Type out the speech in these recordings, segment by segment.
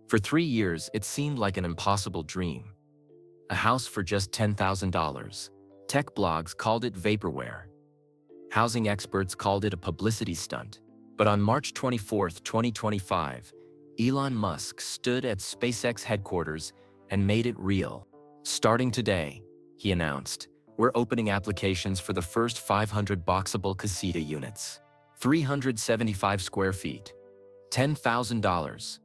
For 3 years, it seemed like an impossible dream. A house for just $10,000. Tech blogs called it vaporware. Housing experts called it a publicity stunt. But on March 24, 2025, Elon Musk stood at SpaceX headquarters and made it real. Starting today, he announced, we're opening applications for the first 500 boxable casita units. 375 square feet. $10,000.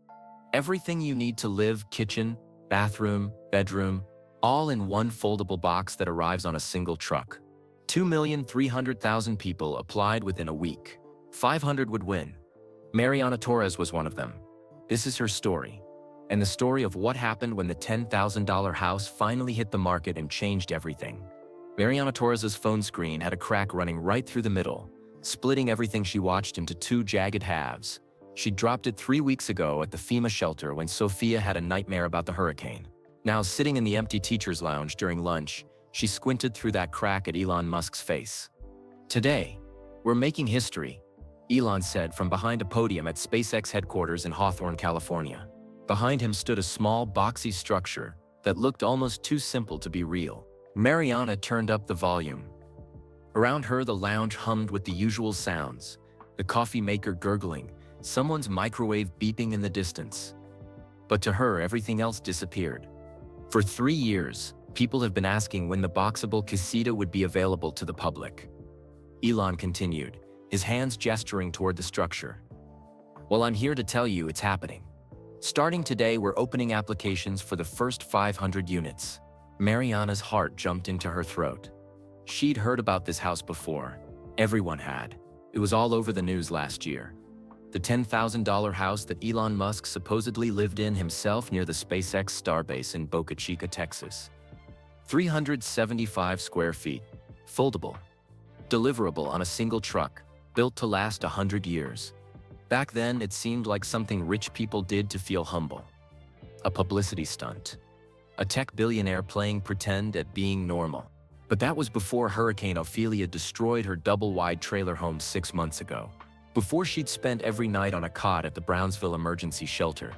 Everything you need to live: kitchen, bathroom, bedroom, all in one foldable box that arrives on a single truck. 2,300,000 people applied within a week. 500 would win. Mariana Torres was one of them. This is her story, and the story of what happened when the $10,000 house finally hit the market and changed everything. Mariana Torres's phone screen had a crack running right through the middle, splitting everything she watched into two jagged halves. She dropped it 3 weeks ago at the FEMA shelter when Sophia had a nightmare about the hurricane. Now, sitting in the empty teacher's lounge during lunch, she squinted through that crack at Elon Musk's face. Today, we're making history, Elon said from behind a podium at SpaceX headquarters in Hawthorne, California. Behind him stood a small, boxy structure that looked almost too simple to be real. Mariana turned up the volume. Around her, the lounge hummed with the usual sounds: the coffee maker gurgling, someone's microwave beeping in the distance. But to her, everything else disappeared. For 3 years, people have been asking when the boxable casita would be available to the public. Elon continued, his hands gesturing toward the structure. Well, I'm here to tell you it's happening. Starting today, we're opening applications for the first 500 units. Mariana's heart jumped into her throat. She'd heard about this house before. Everyone had. It was all over the news last year. The $10,000 house that Elon Musk supposedly lived in himself near the SpaceX starbase in Boca Chica, Texas. 375 square feet, foldable, deliverable on a single truck, built to last 100 years. Back then, it seemed like something rich people did to feel humble. A publicity stunt. A tech billionaire playing pretend at being normal. But that was before Hurricane Ophelia destroyed her double-wide trailer home 6 months ago. Before she'd spent every night on a cot at the Brownsville emergency shelter,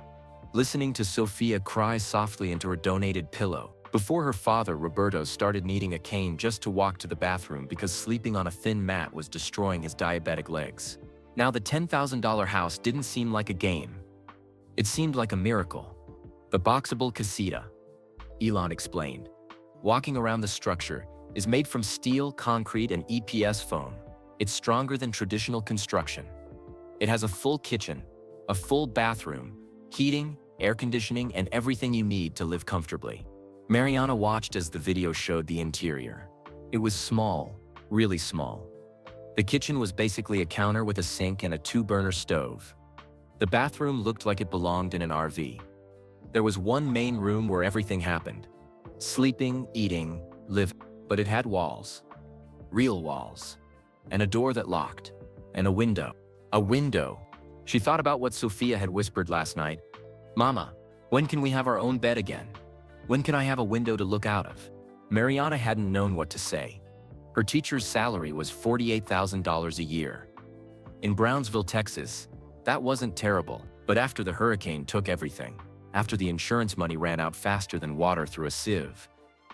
listening to Sophia cry softly into her donated pillow. Before her father, Roberto, started needing a cane just to walk to the bathroom because sleeping on a thin mat was destroying his diabetic legs. Now, the $10,000 house didn't seem like a game. It seemed like a miracle. The boxable casita, Elon explained, walking around the structure, is made from steel, concrete, and EPS foam. It's stronger than traditional construction. It has a full kitchen, a full bathroom, heating, air conditioning, and everything you need to live comfortably. Mariana watched as the video showed the interior. It was small, really small. The kitchen was basically a counter with a sink and a 2-burner stove. The bathroom looked like it belonged in an RV. There was one main room where everything happened. Sleeping, eating, living. But it had walls. Real walls. And a door that locked. And a window. A window. She thought about what Sophia had whispered last night. Mama, when can we have our own bed again? When can I have a window to look out of? Mariana hadn't known what to say. Her teacher's salary was $48,000 a year. In Brownsville, Texas, that wasn't terrible, but after the hurricane took everything, after the insurance money ran out faster than water through a sieve,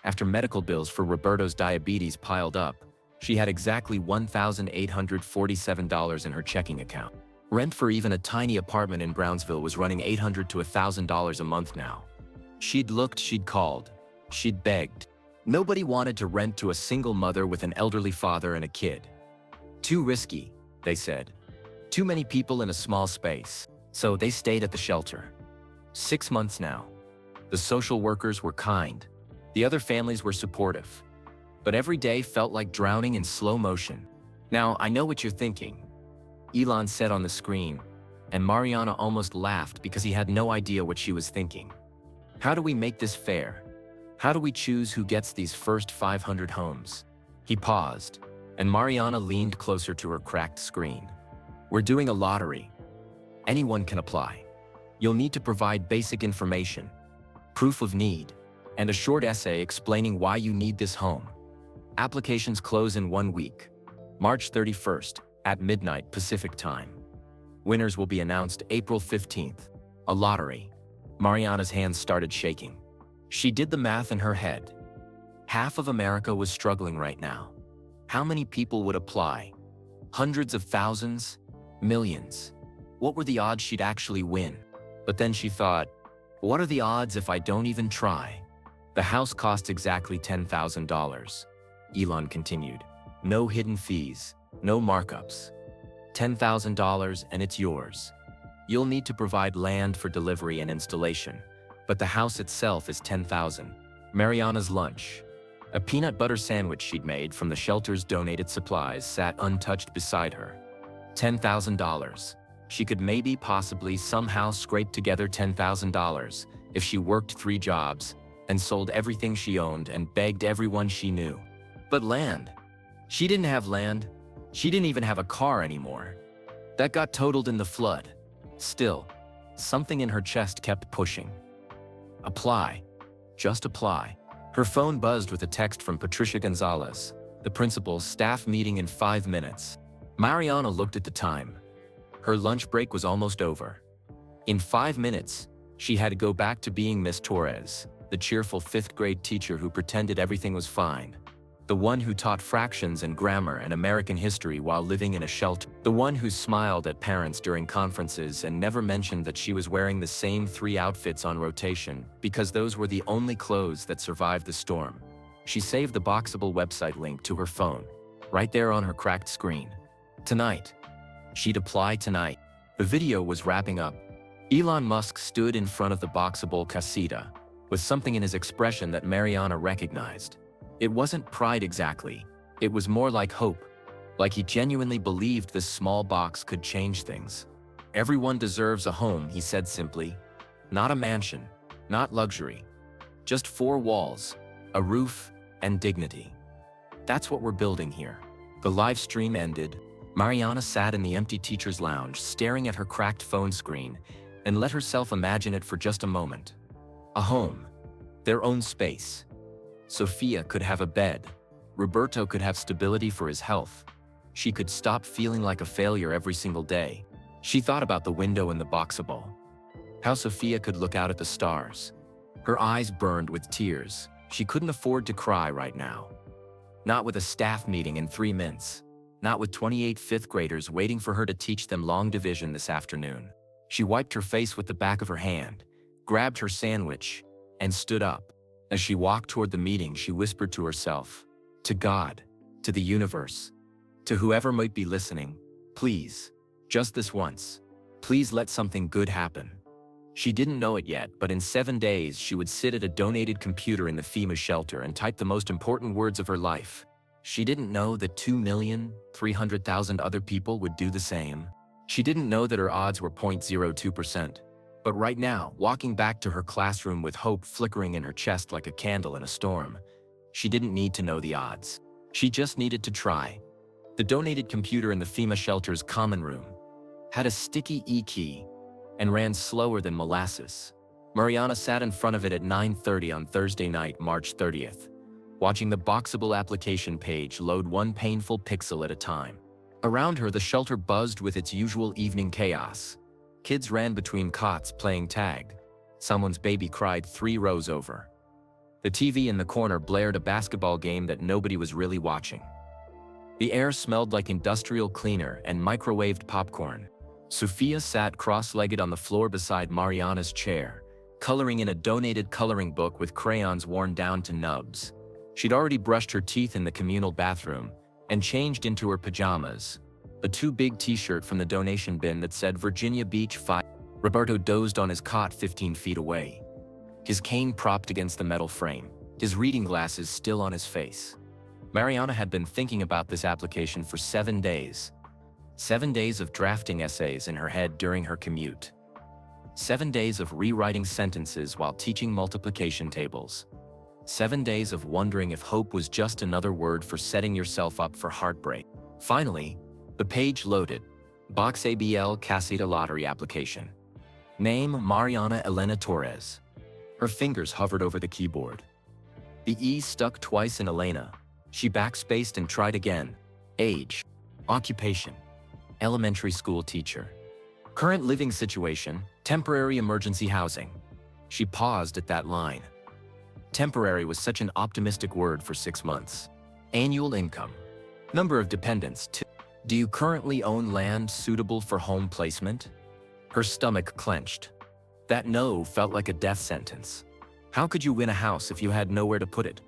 after medical bills for Roberto's diabetes piled up, she had exactly $1,847 in her checking account. Rent for even a tiny apartment in Brownsville was running $800 to $1,000 a month now. She'd looked, she'd called, she'd begged. Nobody wanted to rent to a single mother with an elderly father and a kid. Too risky, they said. Too many people in a small space. So they stayed at the shelter. 6 months now. The social workers were kind. The other families were supportive. But every day felt like drowning in slow motion. Now, I know what you're thinking, Elon said on the screen, and Mariana almost laughed because he had no idea what she was thinking. How do we make this fair? How do we choose who gets these first 500 homes? He paused, and Mariana leaned closer to her cracked screen. We're doing a lottery. Anyone can apply. You'll need to provide basic information, proof of need, and a short essay explaining why you need this home. Applications close in 1 week, March 31st, at midnight Pacific time. Winners will be announced April 15th. A lottery. Mariana's hands started shaking. She did the math in her head. Half of America was struggling right now. How many people would apply? Hundreds of thousands? Millions? What were the odds she'd actually win? But then she thought, what are the odds if I don't even try? The house cost exactly $10,000. Elon continued. No hidden fees, no markups. $10,000 and it's yours. You'll need to provide land for delivery and installation, but the house itself is $10,000. Mariana's lunch. A peanut butter sandwich she'd made from the shelter's donated supplies sat untouched beside her. $10,000. She could maybe, possibly, somehow scrape together $10,000 if she worked 3 jobs and sold everything she owned and begged everyone she knew. But land? She didn't have land. She didn't even have a car anymore. That got totaled in the flood. Still, something in her chest kept pushing. Apply. Just apply. Her phone buzzed with a text from Patricia Gonzalez, the principal's staff meeting in 5 minutes. Mariana looked at the time. Her lunch break was almost over. In 5 minutes, she had to go back to being Miss Torres, the cheerful 5th grade teacher who pretended everything was fine. The one who taught fractions and grammar and American history while living in a shelter. The one who smiled at parents during conferences and never mentioned that she was wearing the same 3 outfits on rotation because those were the only clothes that survived the storm. She saved the Boxable website link to her phone, right there on her cracked screen. Tonight. She'd apply tonight. The video was wrapping up. Elon Musk stood in front of the Boxable casita, with something in his expression that Mariana recognized. It wasn't pride exactly. It was more like hope. Like he genuinely believed this small box could change things. Everyone deserves a home, he said simply. Not a mansion, not luxury. Just 4 walls, a roof, and dignity. That's what we're building here. The live stream ended. Mariana sat in the empty teacher's lounge, staring at her cracked phone screen, and let herself imagine it for just a moment. A home. Their own space. Sophia could have a bed. Roberto could have stability for his health. She could stop feeling like a failure every single day. She thought about the window in the Boxable. How Sophia could look out at the stars. Her eyes burned with tears. She couldn't afford to cry right now. Not with a staff meeting in 3 minutes. Not with 28 5th graders waiting for her to teach them long division this afternoon. She wiped her face with the back of her hand, grabbed her sandwich, and stood up. As she walked toward the meeting, she whispered to herself, to God, to the universe, to whoever might be listening, please, just this once, please let something good happen. She didn't know it yet, but in 7 days she would sit at a donated computer in the FEMA shelter and type the most important words of her life. She didn't know that 2,300,000 other people would do the same. She didn't know that her odds were 0.02%. But right now, walking back to her classroom with hope flickering in her chest like a candle in a storm, she didn't need to know the odds. She just needed to try. The donated computer in the FEMA shelter's common room had a sticky E-key and ran slower than molasses. Mariana sat in front of it at 9:30 on Thursday night, March 30th, watching the Boxable application page load 1 painful pixel at a time. Around her, the shelter buzzed with its usual evening chaos. Kids ran between cots playing tag. Someone's baby cried 3 rows over. The TV in the corner blared a basketball game that nobody was really watching. The air smelled like industrial cleaner and microwaved popcorn. Sophia sat cross-legged on the floor beside Mariana's chair, coloring in a donated coloring book with crayons worn down to nubs. She'd already brushed her teeth in the communal bathroom and changed into her pajamas. A too big t-shirt from the donation bin that said Virginia Beach 5. Roberto dozed on his cot 15 feet away, his cane propped against the metal frame, his reading glasses still on his face. Mariana had been thinking about this application for 7 days. 7 days of drafting essays in her head during her commute. 7 days of rewriting sentences while teaching multiplication tables. 7 days of wondering if hope was just another word for setting yourself up for heartbreak. Finally, the page loaded. Boxable Casita Lottery application. Name Mariana Elena Torres. Her fingers hovered over the keyboard. The E stuck twice in Elena. She backspaced and tried again. Age. Occupation. Elementary school teacher. Current living situation, temporary emergency housing. She paused at that line. Temporary was such an optimistic word for 6 months. Annual income. Number of dependents, 2. Do you currently own land suitable for home placement? Her stomach clenched. That no felt like a death sentence. How could you win a house if you had nowhere to put it?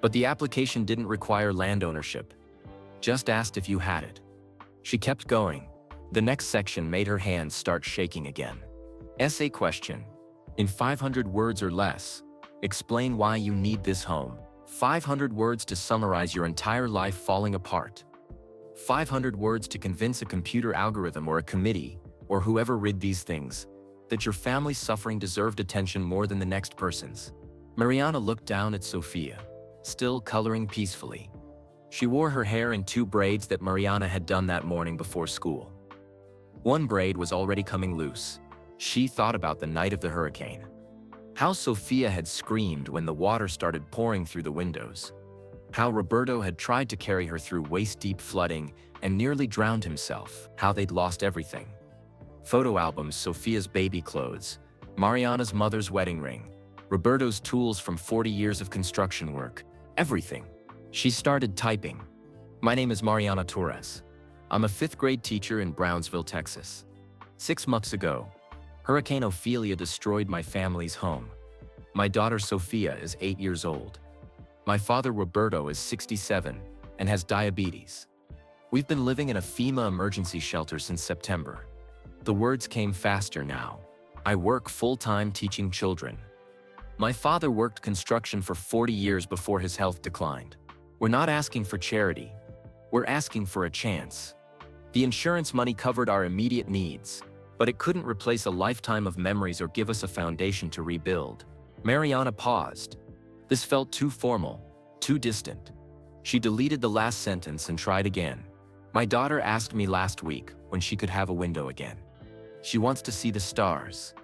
But the application didn't require land ownership. Just asked if you had it. She kept going. The next section made her hands start shaking again. Essay question. In 500 words or less, explain why you need this home. 500 words to summarize your entire life falling apart. 500 words to convince a computer algorithm or a committee, or whoever read these things, that your family's suffering deserved attention more than the next person's. Mariana looked down at Sophia, still coloring peacefully. She wore her hair in 2 braids that Mariana had done that morning before school. One braid was already coming loose. She thought about the night of the hurricane. How Sophia had screamed when the water started pouring through the windows. How Roberto had tried to carry her through waist-deep flooding and nearly drowned himself. How they'd lost everything. Photo albums, Sophia's baby clothes, Mariana's mother's wedding ring, Roberto's tools from 40 years of construction work, everything. She started typing. My name is Mariana Torres. I'm a 5th grade teacher in Brownsville, Texas. 6 months ago, Hurricane Ophelia destroyed my family's home. My daughter Sophia is 8 years old. My father Roberto is 67 and has diabetes. We've been living in a FEMA emergency shelter since September. The words came faster now. I work full-time teaching children. My father worked construction for 40 years before his health declined. We're not asking for charity. We're asking for a chance. The insurance money covered our immediate needs, but it couldn't replace a lifetime of memories or give us a foundation to rebuild. Mariana paused. This felt too formal, too distant. She deleted the last sentence and tried again. My daughter asked me last week when she could have a window again. She wants to see the stars.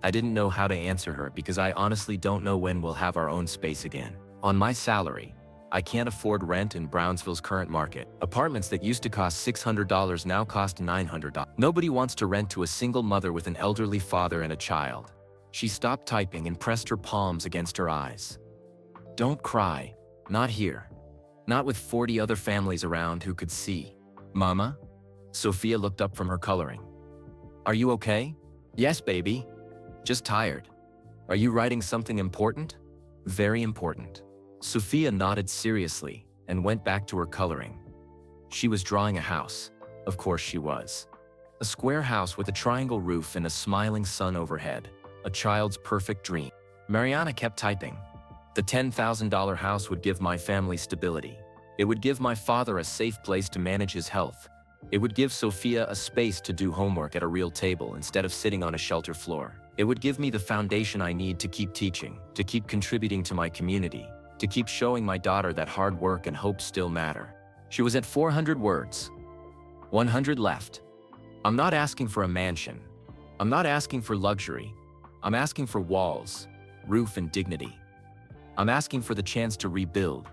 I didn't know how to answer her because I honestly don't know when we'll have our own space again. On my salary, I can't afford rent in Brownsville's current market. Apartments that used to cost $600 now cost $900. Nobody wants to rent to a single mother with an elderly father and a child. She stopped typing and pressed her palms against her eyes. Don't cry. Not here. Not with 40 other families around who could see. Mama? Sophia looked up from her coloring. Are you okay? Yes, baby. Just tired. Are you writing something important? Very important. Sophia nodded seriously and went back to her coloring. She was drawing a house. Of course she was. A square house with a triangle roof and a smiling sun overhead. A child's perfect dream. Mariana kept typing. The $10,000 house would give my family stability. It would give my father a safe place to manage his health. It would give Sophia a space to do homework at a real table instead of sitting on a shelter floor. It would give me the foundation I need to keep teaching, to keep contributing to my community, to keep showing my daughter that hard work and hope still matter. She was at 400 words. 100 left. I'm not asking for a mansion. I'm not asking for luxury. I'm asking for walls, roof, and dignity. I'm asking for the chance to rebuild.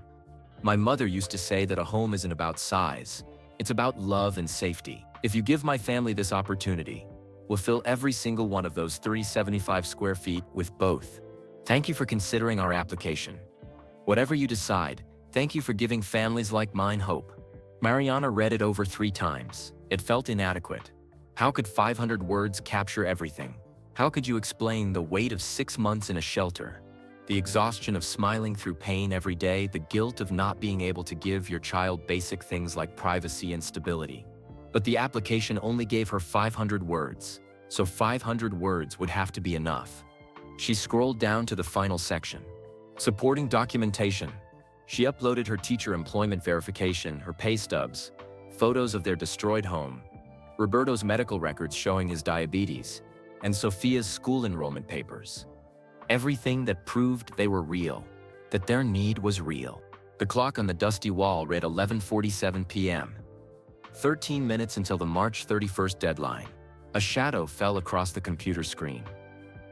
My mother used to say that a home isn't about size. It's about love and safety. If you give my family this opportunity, we'll fill every single one of those 375 square feet with both. Thank you for considering our application. Whatever you decide, thank you for giving families like mine hope. Mariana read it over 3 times. It felt inadequate. How could 500 words capture everything? How could you explain the weight of 6 months in a shelter? The exhaustion of smiling through pain every day, the guilt of not being able to give your child basic things like privacy and stability. But the application only gave her 500 words, so 500 words would have to be enough. She scrolled down to the final section. Supporting documentation. She uploaded her teacher employment verification, her pay stubs, photos of their destroyed home, Roberto's medical records showing his diabetes, and Sophia's school enrollment papers. Everything that proved they were real, that their need was real. The clock on the dusty wall read 11:47 p.m. 13 minutes until the March 31st deadline. A shadow fell across the computer screen.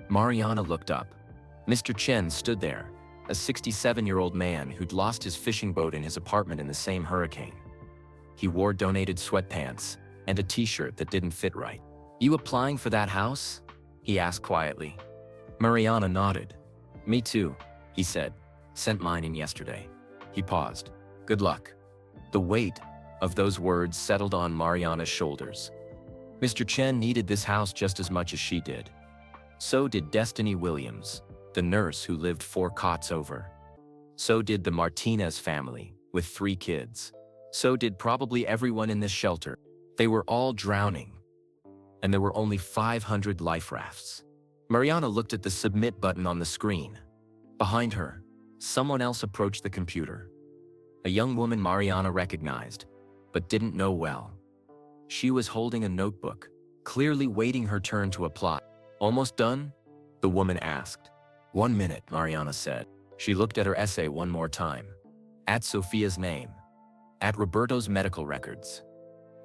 Mariana looked up. Mr. Chen stood there, a 67-year-old man who'd lost his fishing boat in his apartment in the same hurricane. He wore donated sweatpants and a t-shirt that didn't fit right. You applying for that house? He asked quietly. Mariana nodded. Me too, he said. Sent mine in yesterday. He paused. Good luck. The weight of those words settled on Mariana's shoulders. Mr. Chen needed this house just as much as she did. So did Destiny Williams, the nurse who lived 4 cots over. So did the Martinez family, with 3 kids. So did probably everyone in this shelter. They were all drowning. And there were only 500 life rafts. Mariana looked at the submit button on the screen. Behind her, someone else approached the computer. A young woman Mariana recognized, but didn't know well. She was holding a notebook, clearly waiting her turn to apply. Almost done? The woman asked. 1 minute, Mariana said. She looked at her essay one more time. At Sophia's name. At Roberto's medical records.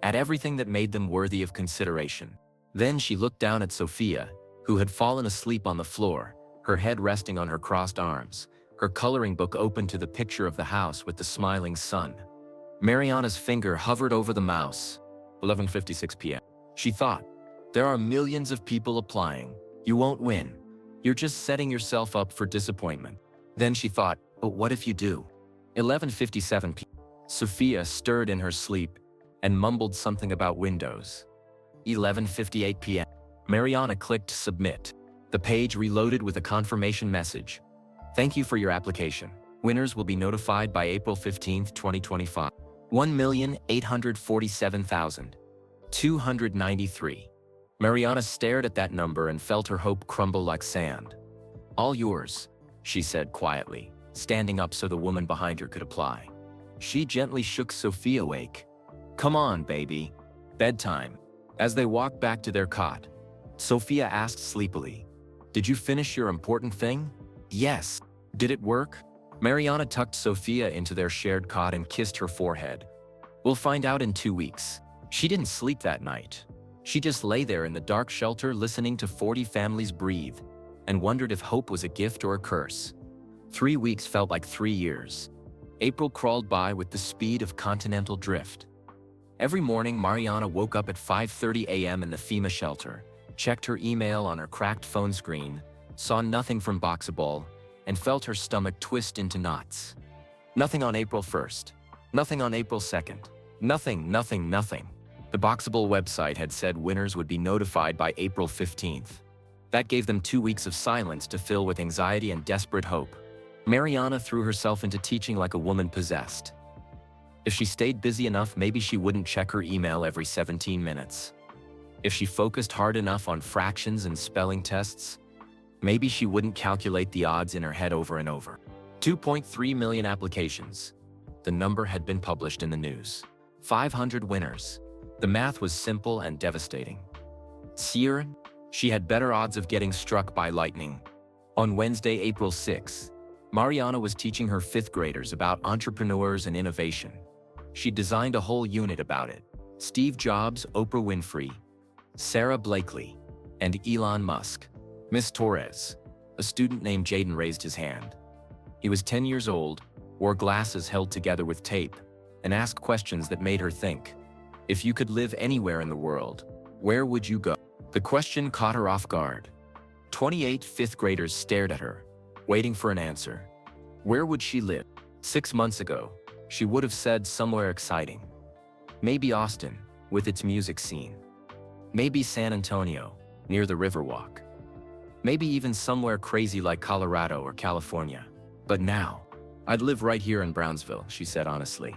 At everything that made them worthy of consideration. Then she looked down at Sophia, who had fallen asleep on the floor, her head resting on her crossed arms, her coloring book open to the picture of the house with the smiling sun. Mariana's finger hovered over the mouse. 11:56 p.m. She thought, there are millions of people applying. You won't win. You're just setting yourself up for disappointment. Then she thought, but what if you do? 11:57 p.m. Sophia stirred in her sleep and mumbled something about windows. 11:58 p.m. Mariana clicked submit. The page reloaded with a confirmation message. Thank you for your application. Winners will be notified by April 15, 2025. 1,847,293. Mariana stared at that number and felt her hope crumble like sand. All yours, she said quietly, standing up so the woman behind her could apply. She gently shook Sophia awake. Come on, baby. Bedtime. As they walked back to their cot, Sophia asked sleepily, did you finish your important thing? Yes. Did it work? Mariana tucked Sophia into their shared cot and kissed her forehead. We'll find out in 2 weeks. She didn't sleep that night. She just lay there in the dark shelter listening to 40 families breathe and wondered if hope was a gift or a curse. 3 weeks felt like 3 years. April crawled by with the speed of continental drift. Every morning, Mariana woke up at 5:30 a.m. in the FEMA shelter, checked her email on her cracked phone screen, saw nothing from Boxaball, and felt her stomach twist into knots. Nothing on April 1st. Nothing on April 2nd. Nothing. The Boxable website had said winners would be notified by April 15th. That gave them 2 weeks of silence to fill with anxiety and desperate hope. Mariana threw herself into teaching like a woman possessed. If she stayed busy enough, maybe she wouldn't check her email every 17 minutes. If she focused hard enough on fractions and spelling tests, maybe she wouldn't calculate the odds in her head over and over. 2.3 million applications. The number had been published in the news. 500 winners. The math was simple and devastating. Sierra, she had better odds of getting struck by lightning. On Wednesday, April 6th, Mariana was teaching her 5th graders about entrepreneurs and innovation. She designed a whole unit about it. Steve Jobs, Oprah Winfrey, Sarah Blakely, and Elon Musk. Miss Torres, a student named Jaden, raised his hand. He was 10 years old, wore glasses held together with tape, and asked questions that made her think. If you could live anywhere in the world, where would you go? The question caught her off guard. 28 5th graders stared at her, waiting for an answer. Where would she live? 6 months ago, she would have said somewhere exciting. Maybe Austin, with its music scene. Maybe San Antonio, near the Riverwalk. Maybe even somewhere crazy like Colorado or California. But now, I'd live right here in Brownsville, she said honestly.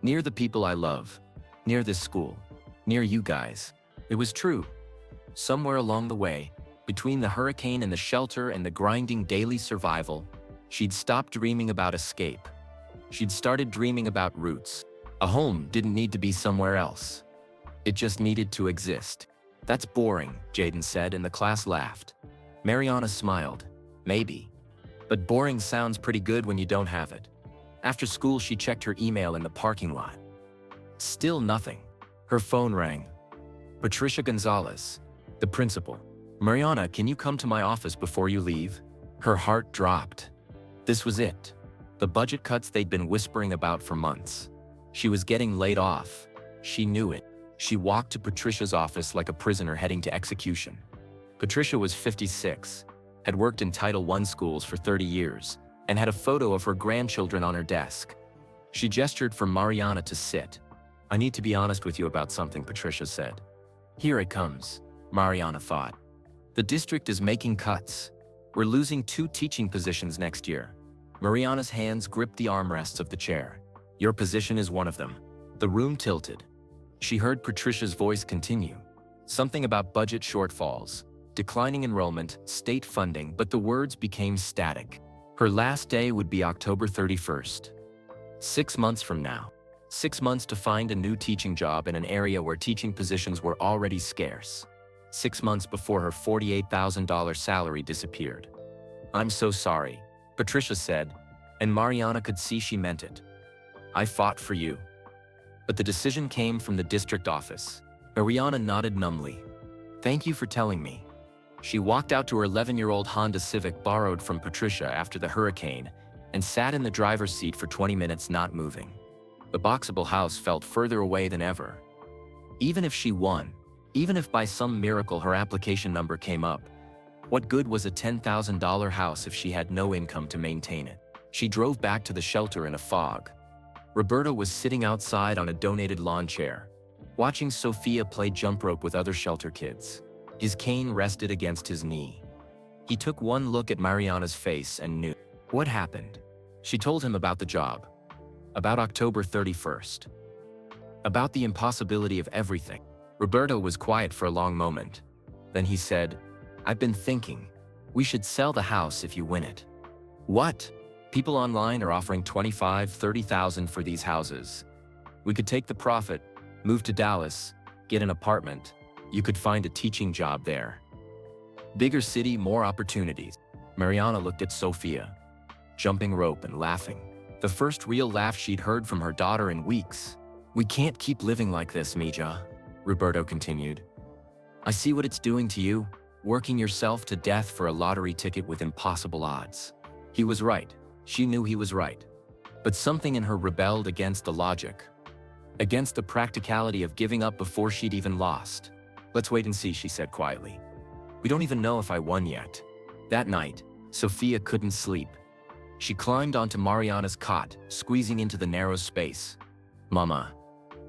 Near the people I love. Near this school. Near you guys. It was true. Somewhere along the way, between the hurricane and the shelter and the grinding daily survival, she'd stopped dreaming about escape. She'd started dreaming about roots. A home didn't need to be somewhere else. It just needed to exist. That's boring, Jaden said, and the class laughed. Mariana smiled. Maybe. But boring sounds pretty good when you don't have it. After school, she checked her email in the parking lot. Still nothing. Her phone rang. Patricia Gonzalez, the principal. Mariana, can you come to my office before you leave? Her heart dropped. This was it. The budget cuts they'd been whispering about for months. She was getting laid off. She knew it. She walked to Patricia's office like a prisoner heading to execution. Patricia was 56, had worked in Title I schools for 30 years, and had a photo of her grandchildren on her desk. She gestured for Mariana to sit. "I need to be honest with you about something," Patricia said. "Here it comes," Mariana thought. "The district is making cuts. We're losing 2 teaching positions next year." Mariana's hands gripped the armrests of the chair. "Your position is one of them." The room tilted. She heard Patricia's voice continue. Something about budget shortfalls, declining enrollment, state funding, but the words became static. Her last day would be October 31st. 6 months from now. 6 months to find a new teaching job in an area where teaching positions were already scarce. 6 months before her $48,000 salary disappeared. "I'm so sorry," Patricia said, and Mariana could see she meant it. "I fought for you." But the decision came from the district office. Mariana nodded numbly. "Thank you for telling me." She walked out to her 11-year-old Honda Civic borrowed from Patricia after the hurricane and sat in the driver's seat for 20 minutes not moving. The Boxable house felt further away than ever. Even if she won, even if by some miracle her application number came up, what good was a $10,000 house if she had no income to maintain it? She drove back to the shelter in a fog. Roberto was sitting outside on a donated lawn chair, watching Sophia play jump rope with other shelter kids. His cane rested against his knee. He took one look at Mariana's face and knew. What happened? She told him about the job. About October 31st. About the impossibility of everything. Roberto was quiet for a long moment. Then he said, "I've been thinking. We should sell the house if you win it." "What?" "People online are offering $25,000, $30,000 for these houses. We could take the profit, move to Dallas, get an apartment. You could find a teaching job there. Bigger city, more opportunities." Mariana looked at Sophia, jumping rope and laughing. The first real laugh she'd heard from her daughter in weeks. "We can't keep living like this, Mija," Roberto continued. "I see what it's doing to you, working yourself to death for a lottery ticket with impossible odds." He was right. She knew he was right. But something in her rebelled against the logic, against the practicality of giving up before she'd even lost. "Let's wait and see," she said quietly. "We don't even know if I won yet." That night, Sophia couldn't sleep. She climbed onto Mariana's cot, squeezing into the narrow space. "Mama,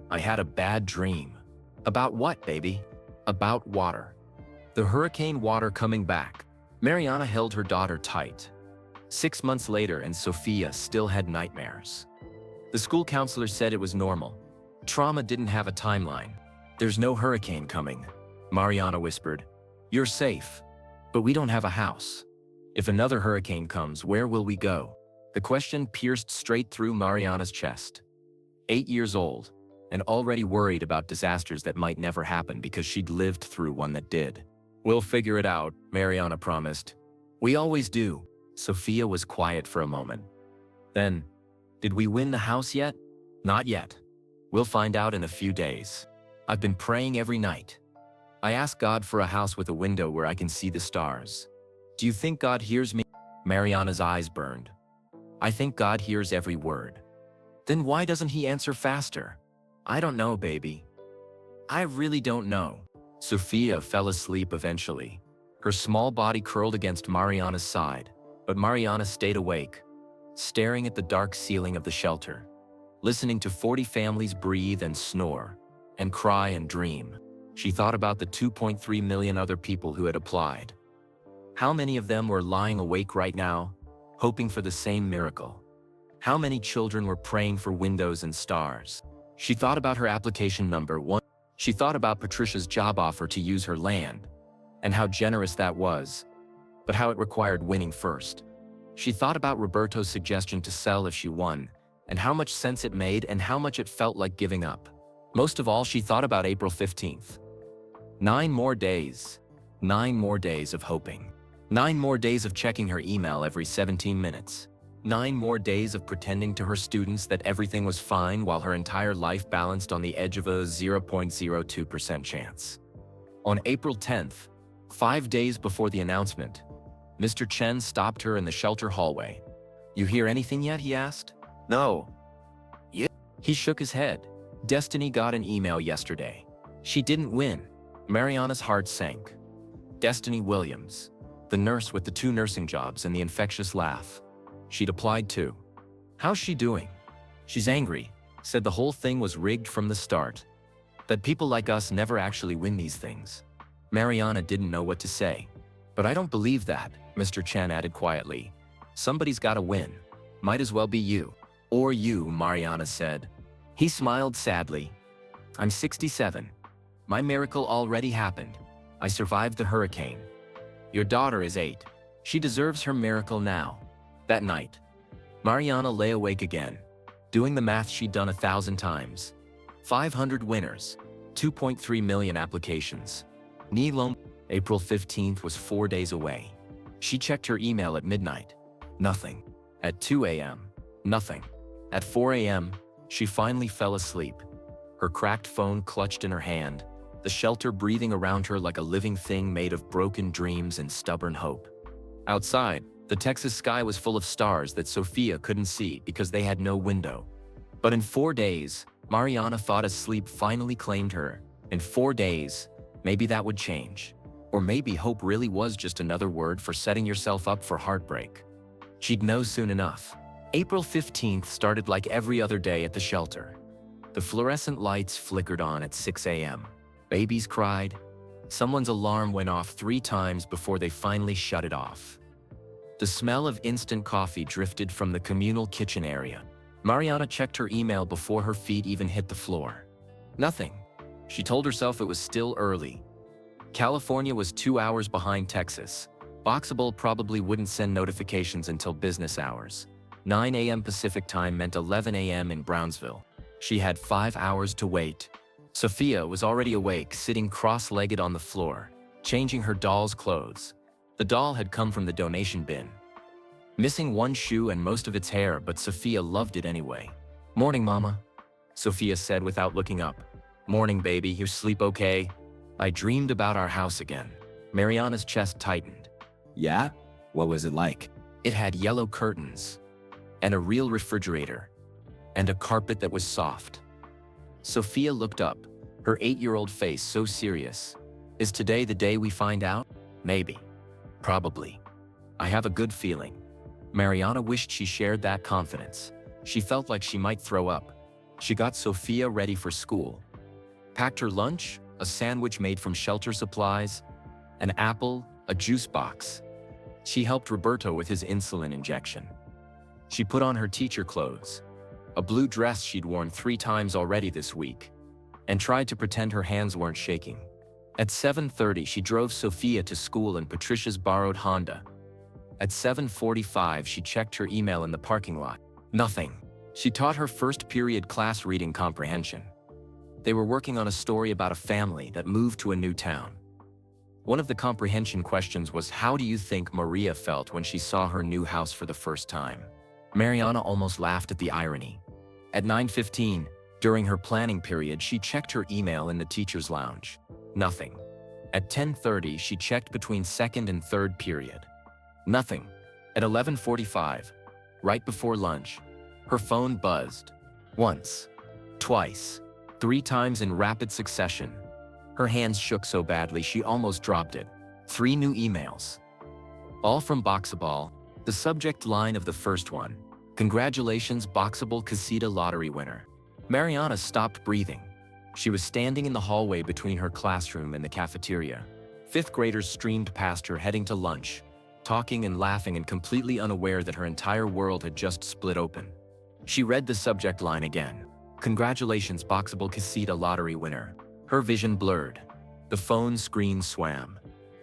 I had a bad dream." "About what, baby?" "About water. The hurricane water coming back." Mariana held her daughter tight. 6 months later, and Sophia still had nightmares. The school counselor said it was normal. Trauma didn't have a timeline. "There's no hurricane coming," Mariana whispered. "You're safe. But we don't have a house. If another hurricane comes, where will we go?" The question pierced straight through Mariana's chest. 8 years old, and already worried about disasters that might never happen because she'd lived through one that did. "We'll figure it out," Mariana promised. "We always do." Sophia was quiet for a moment. Then, "Did we win the house yet?" "Not yet. We'll find out in a few days. I've been praying every night. I ask God for a house with a window where I can see the stars." "Do you think God hears me?" Mariana's eyes burned. "I think God hears every word." "Then why doesn't he answer faster?" "I don't know, baby. I really don't know." Sophia fell asleep eventually. Her small body curled against Mariana's side, but Mariana stayed awake, staring at the dark ceiling of the shelter, listening to 40 families breathe and snore, and cry and dream. She thought about the 2.3 million other people who had applied. How many of them were lying awake right now, hoping for the same miracle? How many children were praying for windows and stars? She thought about her application number 1. She thought about Patricia's job offer to use her land, and how generous that was, but how it required winning first. She thought about Roberto's suggestion to sell if she won, and how much sense it made and how much it felt like giving up. Most of all, she thought about April 15th. 9 more days. 9 more days of hoping. 9 more days of checking her email every 17 minutes. 9 more days of pretending to her students that everything was fine while her entire life balanced on the edge of a 0.02% chance. On April 10th, 5 days before the announcement, Mr. Chen stopped her in the shelter hallway. "You hear anything yet?" he asked. "No." "Yeah." He shook his head. "Destiny got an email yesterday. She didn't win." Mariana's heart sank. Destiny Williams. The nurse with the 2 nursing jobs and the infectious laugh. She'd applied too. How's she doing? She's angry, said the whole thing was rigged from the start. That people like us never actually win these things. Mariana didn't know what to say. But I don't believe that, Mr. Chen added quietly. Somebody's gotta win. Might as well be you. Or you, Mariana said. He smiled sadly. I'm 67. My miracle already happened. I survived the hurricane. Your daughter is 8. She deserves her miracle now. That night, Mariana lay awake again, doing the math she'd done 1,000 times. 500 winners, 2.3 million applications. April 15th was 4 days away. She checked her email at midnight. Nothing. At 2 a.m. Nothing. At 4 a.m., she finally fell asleep. Her cracked phone clutched in her hand, the shelter breathing around her like a living thing made of broken dreams and stubborn hope. Outside, the Texas sky was full of stars that Sophia couldn't see because they had no window. But in 4 days, Mariana thought as sleep finally claimed her. In 4 days, maybe that would change. Or maybe hope really was just another word for setting yourself up for heartbreak. She'd know soon enough. April 15th started like every other day at the shelter. The fluorescent lights flickered on at 6 a.m. Babies cried. Someone's alarm went off 3 times before they finally shut it off. The smell of instant coffee drifted from the communal kitchen area. Mariana checked her email before her feet even hit the floor. Nothing. She told herself it was still early. California was 2 hours behind Texas. Boxable probably wouldn't send notifications until business hours. 9 a.m. Pacific time meant 11 a.m. in Brownsville. She had 5 hours to wait. Sophia was already awake, sitting cross-legged on the floor, changing her doll's clothes. The doll had come from the donation bin. Missing 1 shoe and most of its hair, but Sophia loved it anyway. Morning, Mama, Sophia said without looking up. Morning, baby, you sleep okay? I dreamed about our house again. Mariana's chest tightened. Yeah? What was it like? It had yellow curtains, and a real refrigerator, and a carpet that was soft. Sophia looked up, her 8-year-old face so serious. Is today the day we find out? Maybe. Probably. I have a good feeling. Mariana wished she shared that confidence. She felt like she might throw up. She got Sophia ready for school. Packed her lunch, a sandwich made from shelter supplies, an apple, a juice box. She helped Roberto with his insulin injection. She put on her teacher clothes, a blue dress she'd worn 3 times already this week, and tried to pretend her hands weren't shaking. At 7:30, she drove Sophia to school in Patricia's borrowed Honda. At 7:45, she checked her email in the parking lot. Nothing. She taught her first period class reading comprehension. They were working on a story about a family that moved to a new town. One of the comprehension questions was, how do you think Maria felt when she saw her new house for the first time? Mariana almost laughed at the irony. At 9:15, during her planning period, she checked her email in the teacher's lounge. Nothing. At 10:30, she checked between second and third period. Nothing. At 11:45, right before lunch, her phone buzzed. Once, twice, 3 times in rapid succession. Her hands shook so badly she almost dropped it. 3 new emails. All from Boxaball. The subject line of the first one: Congratulations, Boxable Casita lottery winner. Mariana stopped breathing. She was standing in the hallway between her classroom and the cafeteria. 5th graders streamed past her heading to lunch, talking and laughing and completely unaware that her entire world had just split open. She read the subject line again. Congratulations, Boxable Casita lottery winner. Her vision blurred. The phone screen swam.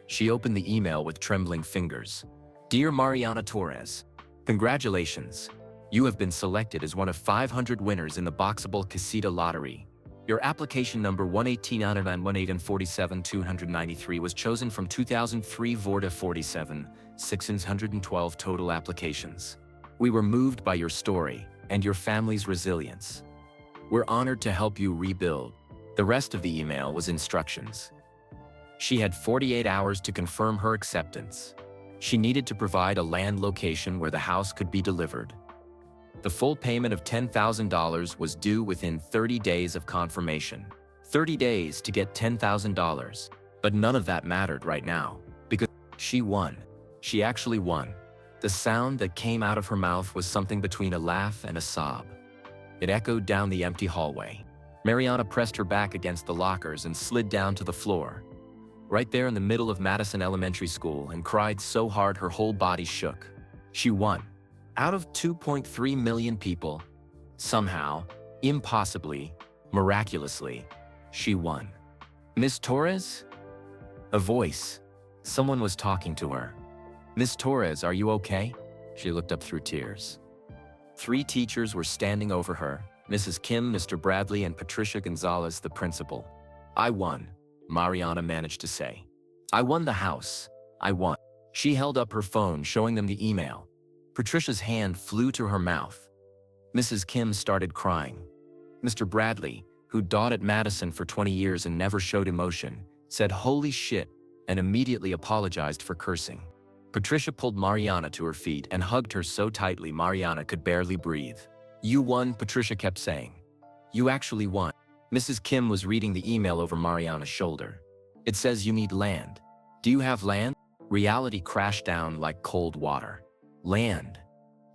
She opened the email with trembling fingers. Dear Mariana Torres, congratulations. You have been selected as one of 500 winners in the Boxable Casita lottery. Your application number 118,947,293 was chosen from 2003 Vorta 47, 612 total applications. We were moved by your story and your family's resilience. We're honored to help you rebuild. The rest of the email was instructions. She had 48 hours to confirm her acceptance. She needed to provide a land location where the house could be delivered. The full payment of $10,000 was due within 30 days of confirmation. 30 days to get $10,000. But none of that mattered right now, because she won. She actually won. The sound that came out of her mouth was something between a laugh and a sob. It echoed down the empty hallway. Mariana pressed her back against the lockers and slid down to the floor, right there in the middle of Madison Elementary School, and cried so hard her whole body shook. She won. Out of 2.3 million people, somehow, impossibly, miraculously, she won. Miss Torres? A voice. Someone was talking to her. Miss Torres, are you okay? She looked up through tears. 3 teachers were standing over her, Mrs. Kim, Mr. Bradley, and Patricia Gonzalez, the principal. I won, Mariana managed to say. I won the house. I won. She held up her phone, showing them the email. Patricia's hand flew to her mouth. Mrs. Kim started crying. Mr. Bradley, who'd taught at Madison for 20 years and never showed emotion, said holy shit and immediately apologized for cursing. Patricia pulled Mariana to her feet and hugged her so tightly Mariana could barely breathe. You won, Patricia kept saying. You actually won. Mrs. Kim was reading the email over Mariana's shoulder. It says you need land. Do you have land? Reality crashed down like cold water. Land.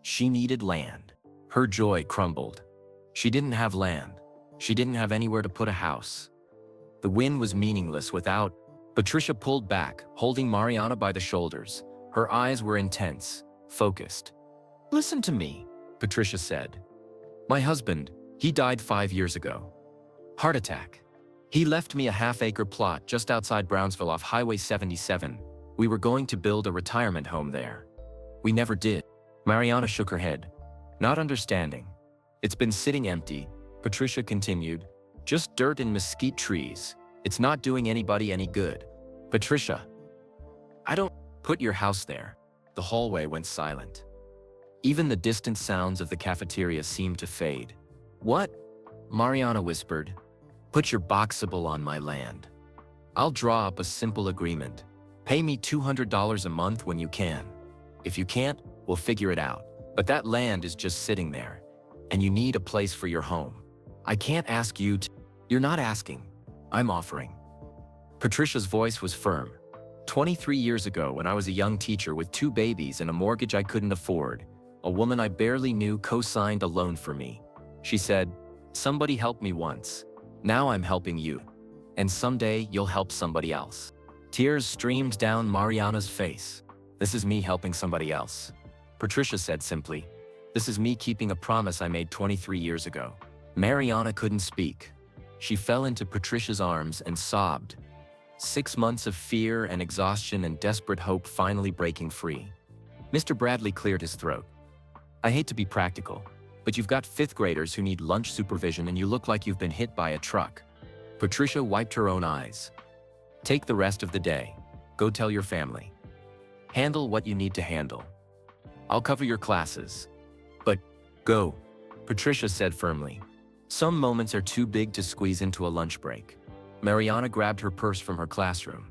She needed land. Her joy crumbled. She didn't have land. She didn't have anywhere to put a house. The win was meaningless without. Patricia pulled back, holding Mariana by the shoulders. Her eyes were intense, focused. Listen to me, Patricia said. My husband, he died 5 years ago. Heart attack. He left me a half-acre plot just outside Brownsville off Highway 77. We were going to build a retirement home there. We never did. Mariana shook her head, not understanding. It's been sitting empty, Patricia continued. Just dirt and mesquite trees. It's not doing anybody any good. Patricia, I don't put your house there. The hallway went silent. Even the distant sounds of the cafeteria seemed to fade. What? Mariana whispered. Put your boxable on my land. I'll draw up a simple agreement. Pay me $200 a month when you can. If you can't, we'll figure it out. But that land is just sitting there, and you need a place for your home. I can't ask you to. You're not asking. I'm offering. Patricia's voice was firm. 23 years ago, when I was a young teacher with 2 babies and a mortgage I couldn't afford, a woman I barely knew co-signed a loan for me. She said, somebody helped me once. Now I'm helping you. And someday you'll help somebody else. Tears streamed down Mariana's face. This is me helping somebody else. Patricia said simply, this is me keeping a promise I made 23 years ago. Mariana couldn't speak. She fell into Patricia's arms and sobbed. 6 months of fear and exhaustion and desperate hope finally breaking free. Mr. Bradley cleared his throat. I hate to be practical, but you've got 5th graders who need lunch supervision and you look like you've been hit by a truck. Patricia wiped her own eyes. Take the rest of the day. Go tell your family. Handle what you need to handle. I'll cover your classes. But go, Patricia said firmly. Some moments are too big to squeeze into a lunch break. Mariana grabbed her purse from her classroom.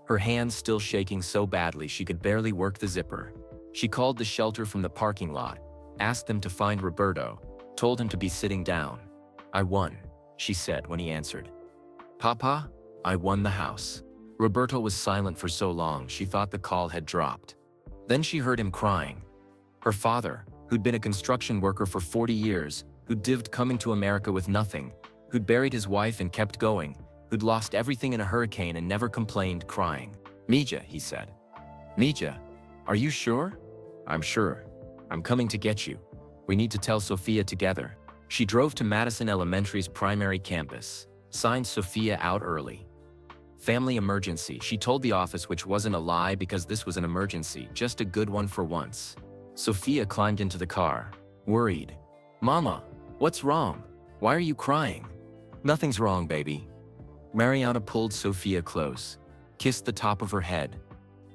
Her hands still shaking so badly she could barely work the zipper. She called the shelter from the parking lot, asked them to find Roberto, told him to be sitting down. I won, she said when he answered. Papa, I won the house. Roberto was silent for so long she thought the call had dropped. Then she heard him crying. Her father, who'd been a construction worker for 40 years, who'd dived coming to America with nothing, who'd buried his wife and kept going, who'd lost everything in a hurricane and never complained, crying. Mija, he said. Mija, are you sure? I'm sure. I'm coming to get you. We need to tell Sophia together. She drove to Madison Elementary's primary campus, signed Sophia out early. Family emergency, she told the office, which wasn't a lie because this was an emergency, just a good one for once. Sophia climbed into the car, worried. Mama, what's wrong? Why are you crying? Nothing's wrong, baby. Mariana pulled Sophia close, kissed the top of her head.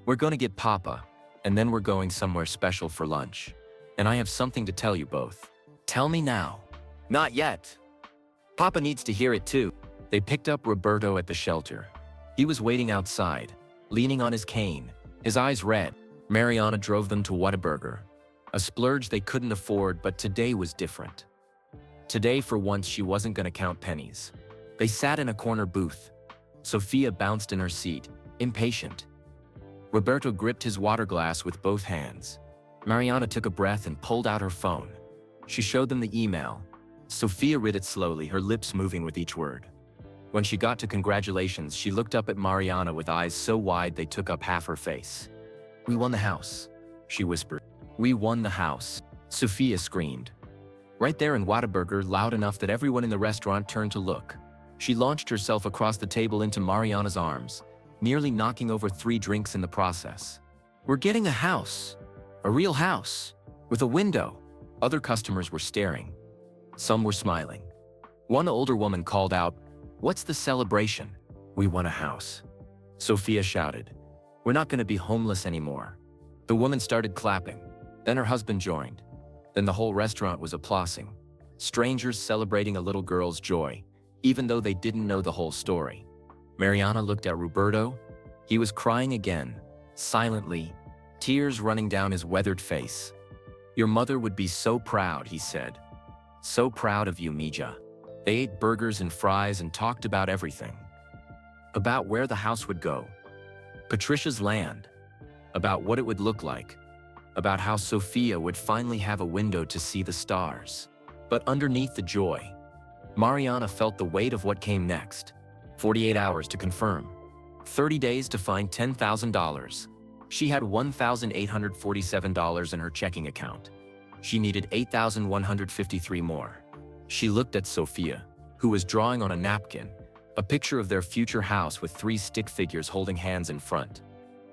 We're gonna get Papa, and then we're going somewhere special for lunch. And I have something to tell you both. Tell me now. Not yet. Papa needs to hear it too. They picked up Roberto at the shelter. He was waiting outside, leaning on his cane, his eyes red. Mariana drove them to Whataburger, a splurge they couldn't afford, but today was different. Today, for once, she wasn't gonna count pennies. They sat in a corner booth. Sophia bounced in her seat, impatient. Roberto gripped his water glass with both hands. Mariana took a breath and pulled out her phone. She showed them the email. Sofia read it slowly, her lips moving with each word. When she got to congratulations, she looked up at Mariana with eyes so wide they took up half her face. "We won the house," she whispered. "We won the house," Sofia screamed. Right there in Whataburger, loud enough that everyone in the restaurant turned to look. She launched herself across the table into Mariana's arms, nearly knocking over 3 drinks in the process. "We're getting a house. A real house. With a window." Other customers were staring. Some were smiling. One older woman called out, "What's the celebration?" "We won a house," Sofia shouted. "We're not going to be homeless anymore." The woman started clapping. Then her husband joined. Then the whole restaurant was applauding. Strangers celebrating a little girl's joy, even though they didn't know the whole story. Mariana looked at Roberto. He was crying again, silently, tears running down his weathered face. "Your mother would be so proud," he said. "So proud of you, Mija." They ate burgers and fries and talked about everything. About where the house would go. Patricia's land. About what it would look like. About how Sofia would finally have a window to see the stars. But underneath the joy, Mariana felt the weight of what came next. 48 hours to confirm. 30 days to find $10,000. She had $1,847 in her checking account. She needed 8,153 more. She looked at Sofia, who was drawing on a napkin, a picture of their future house with 3 stick figures holding hands in front.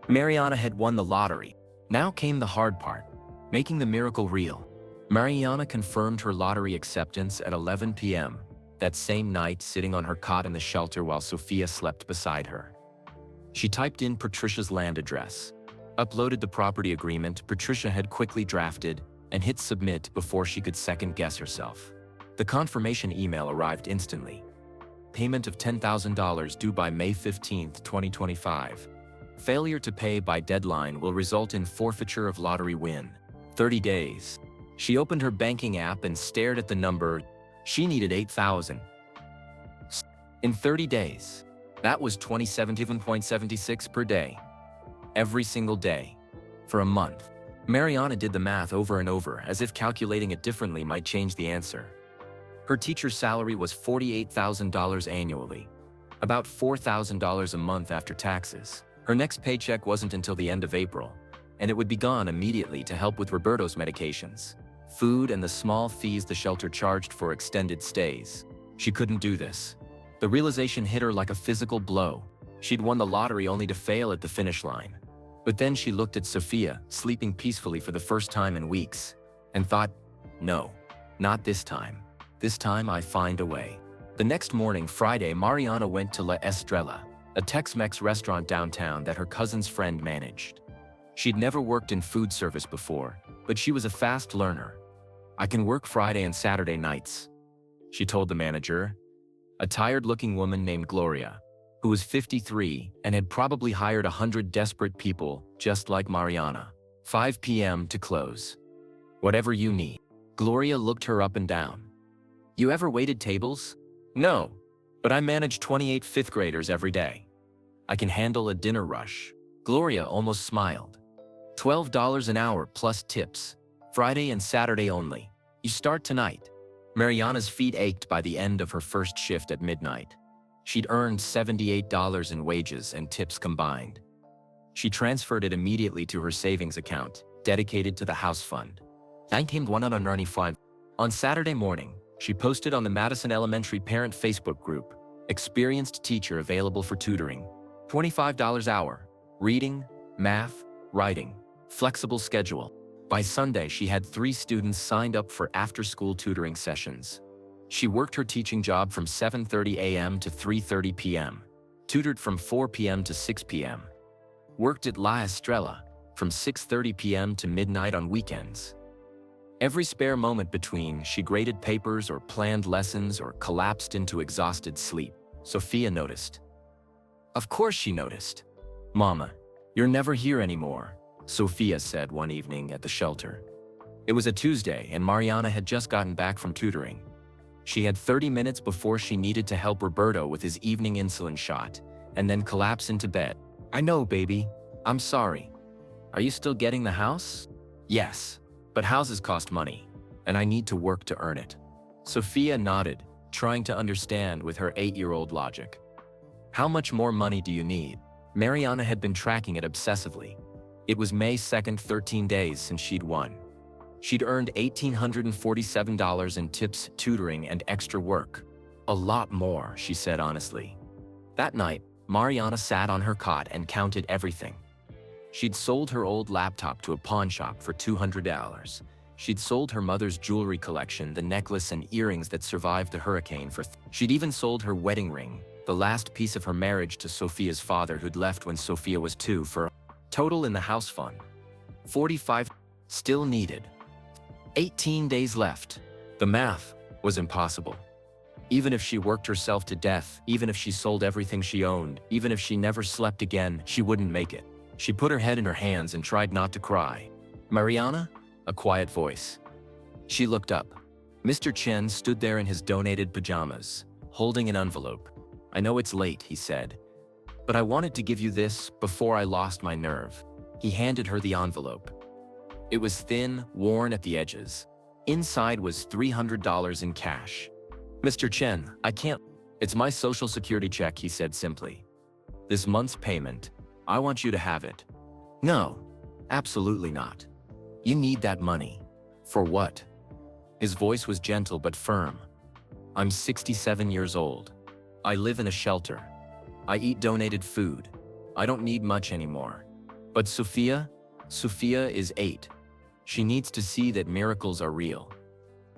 Mariana had won the lottery. Now came the hard part, making the miracle real. Mariana confirmed her lottery acceptance at 11 p.m. that same night, sitting on her cot in the shelter while Sofia slept beside her. She typed in Patricia's land address, uploaded the property agreement Patricia had quickly drafted, and hit submit before she could second-guess herself. The confirmation email arrived instantly. Payment of $10,000 due by May 15, 2025. Failure to pay by deadline will result in forfeiture of lottery win. 30 days. She opened her banking app and stared at the number. She needed 8,000. In 30 days. That was 27.76 per day. Every single day. For a month. Mariana did the math over and over, as if calculating it differently might change the answer. Her teacher's salary was $48,000 annually. About $4,000 a month after taxes. Her next paycheck wasn't until the end of April, and it would be gone immediately to help with Roberto's medications, food, and the small fees the shelter charged for extended stays. She couldn't do this. The realization hit her like a physical blow. She'd won the lottery only to fail at the finish line. But then she looked at Sofia, sleeping peacefully for the first time in weeks, and thought, no, not this time. This time I find a way. The next morning, Friday, Mariana went to La Estrella, a Tex-Mex restaurant downtown that her cousin's friend managed. She'd never worked in food service before, but she was a fast learner. "I can work Friday and Saturday nights," she told the manager, a tired-looking woman named Gloria, who was 53 and had probably hired 100 desperate people just like Mariana. 5 p.m. to close. "Whatever you need." Gloria looked her up and down. "You ever waited tables?" "No, but I manage 28 fifth graders every day. I can handle a dinner rush." Gloria almost smiled. $12 an hour plus tips. Friday and Saturday only. You start tonight. Mariana's feet ached by the end of her first shift at midnight. She'd earned $78 in wages and tips combined. She transferred it immediately to her savings account, dedicated to the house fund. 19,195. On Saturday morning, she posted on the Madison Elementary Parent Facebook group, "Experienced teacher available for tutoring. $25 hour. Reading, math, writing. Flexible schedule." By Sunday, she had 3 students signed up for after-school tutoring sessions. She worked her teaching job from 7:30 a.m. to 3:30 p.m. Tutored from 4 p.m. to 6 p.m. Worked at La Estrella from 6:30 p.m. to midnight on weekends. Every spare moment between, she graded papers or planned lessons or collapsed into exhausted sleep. Sofia noticed. Of course she noticed. "Mama, you're never here anymore," Sofia said one evening at the shelter. It was a Tuesday and Mariana had just gotten back from tutoring. She had 30 minutes before she needed to help Roberto with his evening insulin shot, and then collapse into bed. "I know, baby. I'm sorry. Are you still getting the house? Yes, but houses cost money, and I need to work to earn it. Sophia nodded, trying to understand with her 8-year-old logic. How much more money do you need? Mariana had been tracking it obsessively. It was May 2nd, 13 days since she'd won. She'd earned $1,847 in tips, tutoring, and extra work. A lot more, she said honestly. That night, Mariana sat on her cot and counted everything. She'd sold her old laptop to a pawn shop for $200. She'd sold her mother's jewelry collection, the necklace and earrings that survived the hurricane she'd even sold her wedding ring, the last piece of her marriage to Sophia's father who'd left when Sophia was 2 for total in the house fund. 45 still needed. 18 days left. The math was impossible. Even if she worked herself to death, even if she sold everything she owned, even if she never slept again, she wouldn't make it. She put her head in her hands and tried not to cry. Mariana? A quiet voice. She looked up. Mr. Chen stood there in his donated pajamas, holding an envelope. I know it's late, he said, but I wanted to give you this before I lost my nerve. He handed her the envelope. It was thin, worn at the edges. Inside was $300 in cash. Mr. Chen, I can't. It's my Social Security check, he said simply. This month's payment. I want you to have it. No, absolutely not. You need that money. For what? His voice was gentle but firm. I'm 67 years old. I live in a shelter. I eat donated food. I don't need much anymore. But Sophia is 8. She needs to see that miracles are real.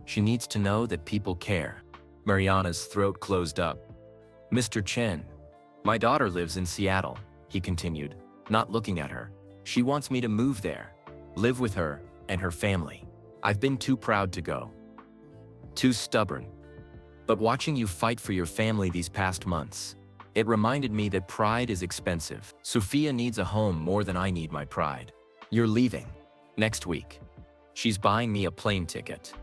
She needs to know that people care. Mariana's throat closed up. Mr. Chen, my daughter lives in Seattle, he continued, not looking at her. She wants me to move there, live with her and her family. I've been too proud to go. Too stubborn. But watching you fight for your family these past months, it reminded me that pride is expensive. Sophia needs a home more than I need my pride. You're leaving. Next week. She's buying me a plane ticket.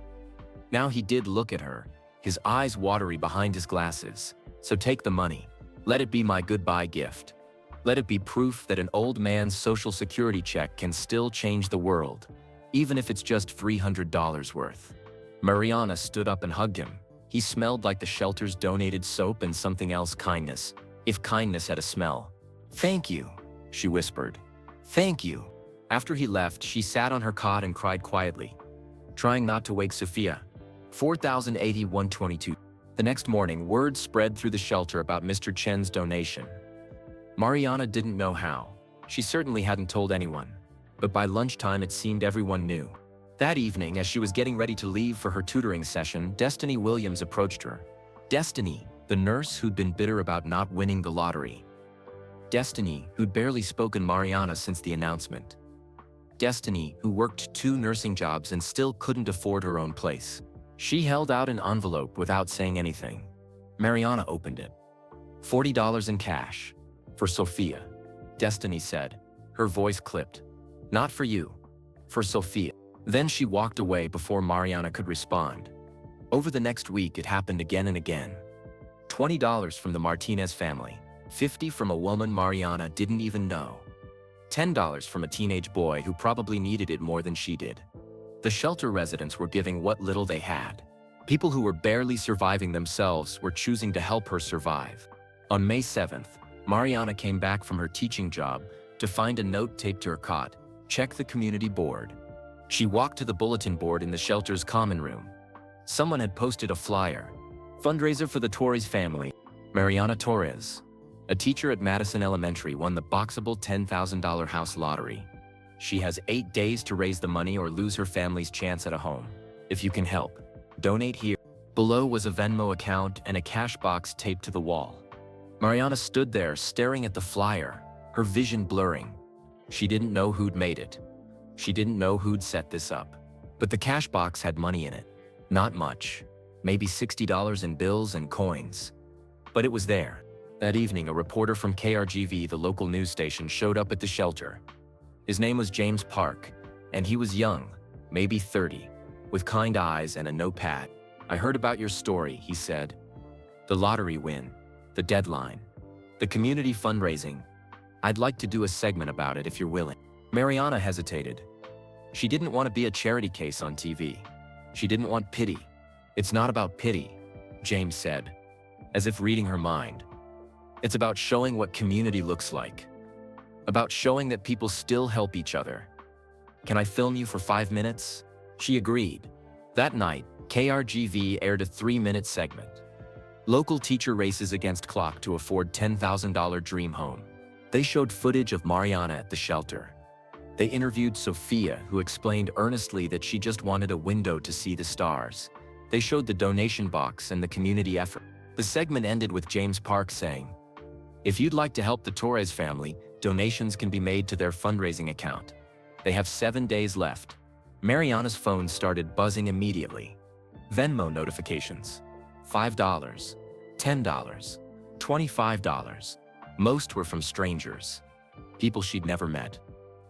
Now he did look at her, his eyes watery behind his glasses. So take the money. Let it be my goodbye gift. Let it be proof that an old man's Social Security check can still change the world, even if it's just $300 worth. Mariana stood up and hugged him. He smelled like the shelter's donated soap and something else, kindness, if kindness had a smell. Thank you, she whispered. Thank you. After he left, she sat on her cot and cried quietly, trying not to wake Sophia. 4081.22. The next morning, word spread through the shelter about Mr. Chen's donation. Mariana didn't know how. She certainly hadn't told anyone. But by lunchtime, it seemed everyone knew. That evening, as she was getting ready to leave for her tutoring session, Destiny Williams approached her. Destiny, the nurse who'd been bitter about not winning the lottery. Destiny, who'd barely spoken Mariana since the announcement. Destiny, who worked 2 nursing jobs and still couldn't afford her own place. She held out an envelope without saying anything. Mariana opened it. $40 in cash. For Sophia, Destiny said, her voice clipped. Not for you. For Sophia. Then she walked away before Mariana could respond. Over the next week, it happened again and again. $20 from the Martinez family. $50 from a woman Mariana didn't even know. $10 from a teenage boy who probably needed it more than she did. The shelter residents were giving what little they had. People who were barely surviving themselves were choosing to help her survive. On May 7th, Mariana came back from her teaching job to find a note taped to her cot. Check the community board. She walked to the bulletin board in the shelter's common room. Someone had posted a flyer. Fundraiser for the Torres family. Mariana Torres, a teacher at Madison Elementary, won the boxable $10,000 house lottery. She has 8 days to raise the money or lose her family's chance at a home. If you can help, donate here. Below was a Venmo account and a cash box taped to the wall. Mariana stood there staring at the flyer, her vision blurring. She didn't know who'd made it. She didn't know who'd set this up. But the cash box had money in it. Not much. Maybe $60 in bills and coins. But it was there. That evening, a reporter from KRGV, the local news station, showed up at the shelter. His name was James Park, and he was young, maybe 30, with kind eyes and a notepad. I heard about your story, he said. The lottery win, the deadline, the community fundraising. I'd like to do a segment about it if you're willing. Mariana hesitated. She didn't want to be a charity case on TV. She didn't want pity. It's not about pity, James said, as if reading her mind. It's about showing what community looks like. About showing that people still help each other. Can I film you for 5 minutes? She agreed. That night, KRGV aired a 3-minute segment. Local teacher races against clock to afford $10,000 dream home. They showed footage of Mariana at the shelter. They interviewed Sophia, who explained earnestly that she just wanted a window to see the stars. They showed the donation box and the community effort. The segment ended with James Park saying, "If you'd like to help the Torres family, donations can be made to their fundraising account. They have 7 days left." Mariana's phone started buzzing immediately. Venmo notifications. $5, $10, $25. Most were from strangers. People she'd never met.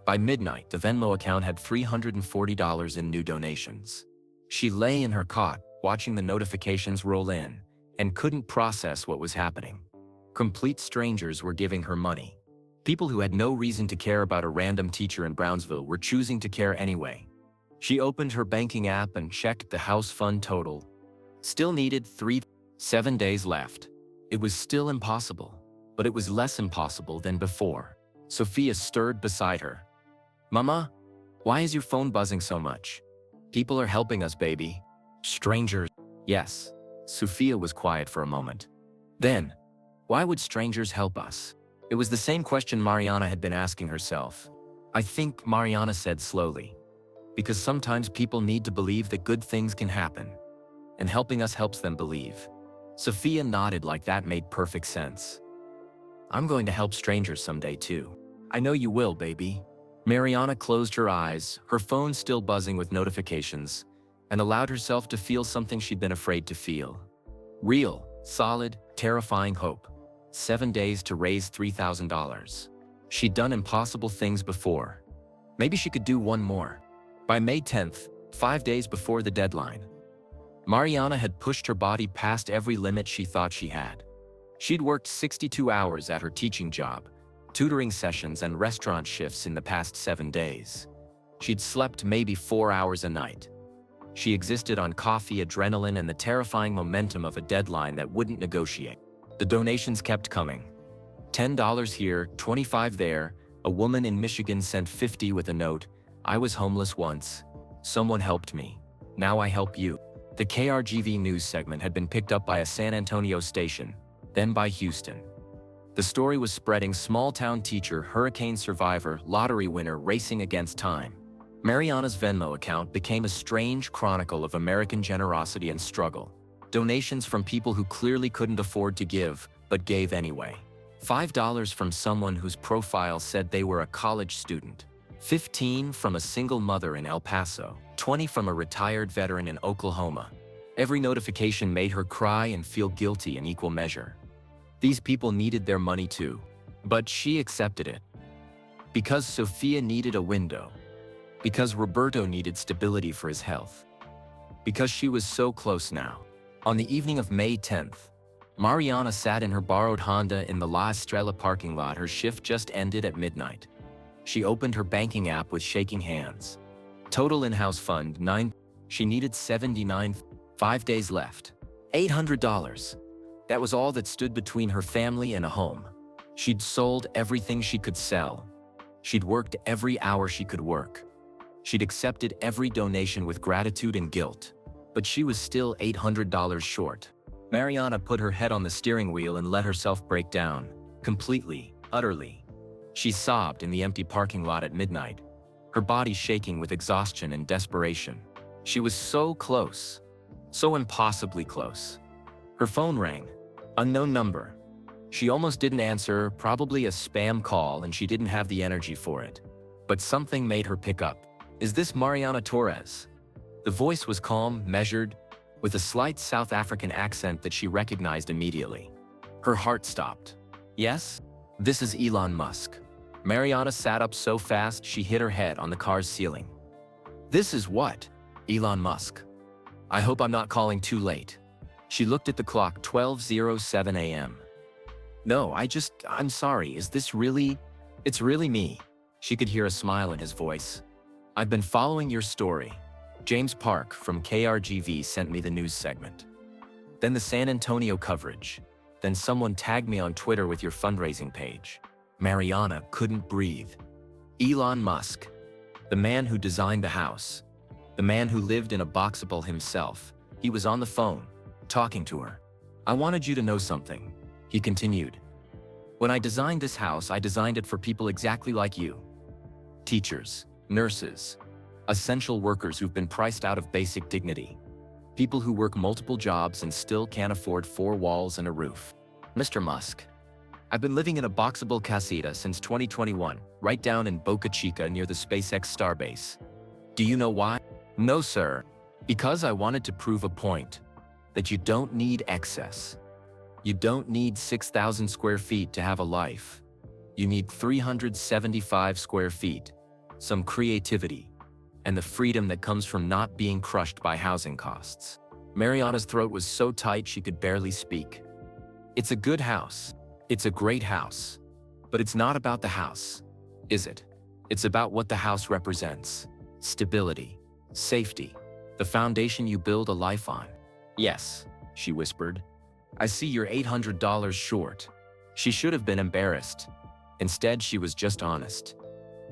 By midnight, the Venmo account had $340 in new donations. She lay in her cot, watching the notifications roll in, and couldn't process what was happening. Complete strangers were giving her money. People who had no reason to care about a random teacher in Brownsville were choosing to care anyway. She opened her banking app and checked the house fund total. Still needed 7 days left. It was still impossible, but it was less impossible than before. Sophia stirred beside her. "Mama, why is your phone buzzing so much? People are helping us, baby." "Strangers?" "Yes." Sophia was quiet for a moment. Then, "Why would strangers help us?" It was the same question Mariana had been asking herself. "I think," Mariana said slowly, "because sometimes people need to believe that good things can happen, and helping us helps them believe." Sophia nodded like that made perfect sense. "I'm going to help strangers someday too." "I know you will, baby." Mariana closed her eyes, her phone still buzzing with notifications, and allowed herself to feel something she'd been afraid to feel. Real, solid, terrifying hope. 7 days to raise $3,000. She'd done impossible things before. Maybe she could do one more. By May 10th, 5 days before the deadline, Mariana had pushed her body past every limit she thought she had. She'd worked 62 hours at her teaching job, tutoring sessions and restaurant shifts in the past 7 days. She'd slept maybe 4 hours a night. She existed on coffee, adrenaline, and the terrifying momentum of a deadline that wouldn't negotiate. The donations kept coming. $10 here, $25 there. A woman in Michigan sent $50 with a note, "I was homeless once. Someone helped me. Now I help you." The KRGV news segment had been picked up by a San Antonio station, then by Houston. The story was spreading: small-town teacher, hurricane survivor, lottery winner racing against time. Mariana's Venmo account became a strange chronicle of American generosity and struggle. Donations from people who clearly couldn't afford to give, but gave anyway. $5 from someone whose profile said they were a college student. 15 from a single mother in El Paso. 20 from a retired veteran in Oklahoma. Every notification made her cry and feel guilty in equal measure. These people needed their money too, but she accepted it. Because Sophia needed a window. Because Roberto needed stability for his health. Because she was so close now. On the evening of May 10th, Mariana sat in her borrowed Honda in the La Estrella parking lot. Her shift just ended at midnight. She opened her banking app with shaking hands. Total in-house fund, 9. She needed 79. 5 days left. $800. That was all that stood between her family and a home. She'd sold everything she could sell. She'd worked every hour she could work. She'd accepted every donation with gratitude and guilt. But she was still $800 short. Mariana put her head on the steering wheel and let herself break down. Completely, utterly. She sobbed in the empty parking lot at midnight, her body shaking with exhaustion and desperation. She was so close. So impossibly close. Her phone rang. Unknown number. She almost didn't answer, probably a spam call, and she didn't have the energy for it. But something made her pick up. "Is this Mariana Torres?" The voice was calm, measured, with a slight South African accent that she recognized immediately. Her heart stopped. "Yes? This is Elon Musk." Mariana sat up so fast she hit her head on the car's ceiling. "This is what? Elon Musk. I hope I'm not calling too late." She looked at the clock, 12:07 a.m. "No, I'm sorry, is this really?" It's really me. She could hear a smile in his voice. I've been following your story. James Park from KRGV sent me the news segment. Then the San Antonio coverage. Then someone tagged me on Twitter with your fundraising page. Mariana couldn't breathe. Elon Musk, the man who designed the house, the man who lived in a boxable himself, he was on the phone, talking to her. I wanted you to know something, he continued. When I designed this house, I designed it for people exactly like you. Teachers, nurses, essential workers who've been priced out of basic dignity. People who work multiple jobs and still can't afford 4 walls and a roof. Mr. Musk, I've been living in a boxable casita since 2021, right down in Boca Chica near the SpaceX starbase. Do you know why? No, sir. Because I wanted to prove a point, that you don't need excess. You don't need 6,000 square feet to have a life. You need 375 square feet, some creativity, and the freedom that comes from not being crushed by housing costs. Mariana's throat was so tight she could barely speak. It's a good house. It's a great house. But it's not about the house, is it? It's about what the house represents. Stability, safety, the foundation you build a life on. Yes, she whispered. I see you're $800 short. She should have been embarrassed. Instead, she was just honest.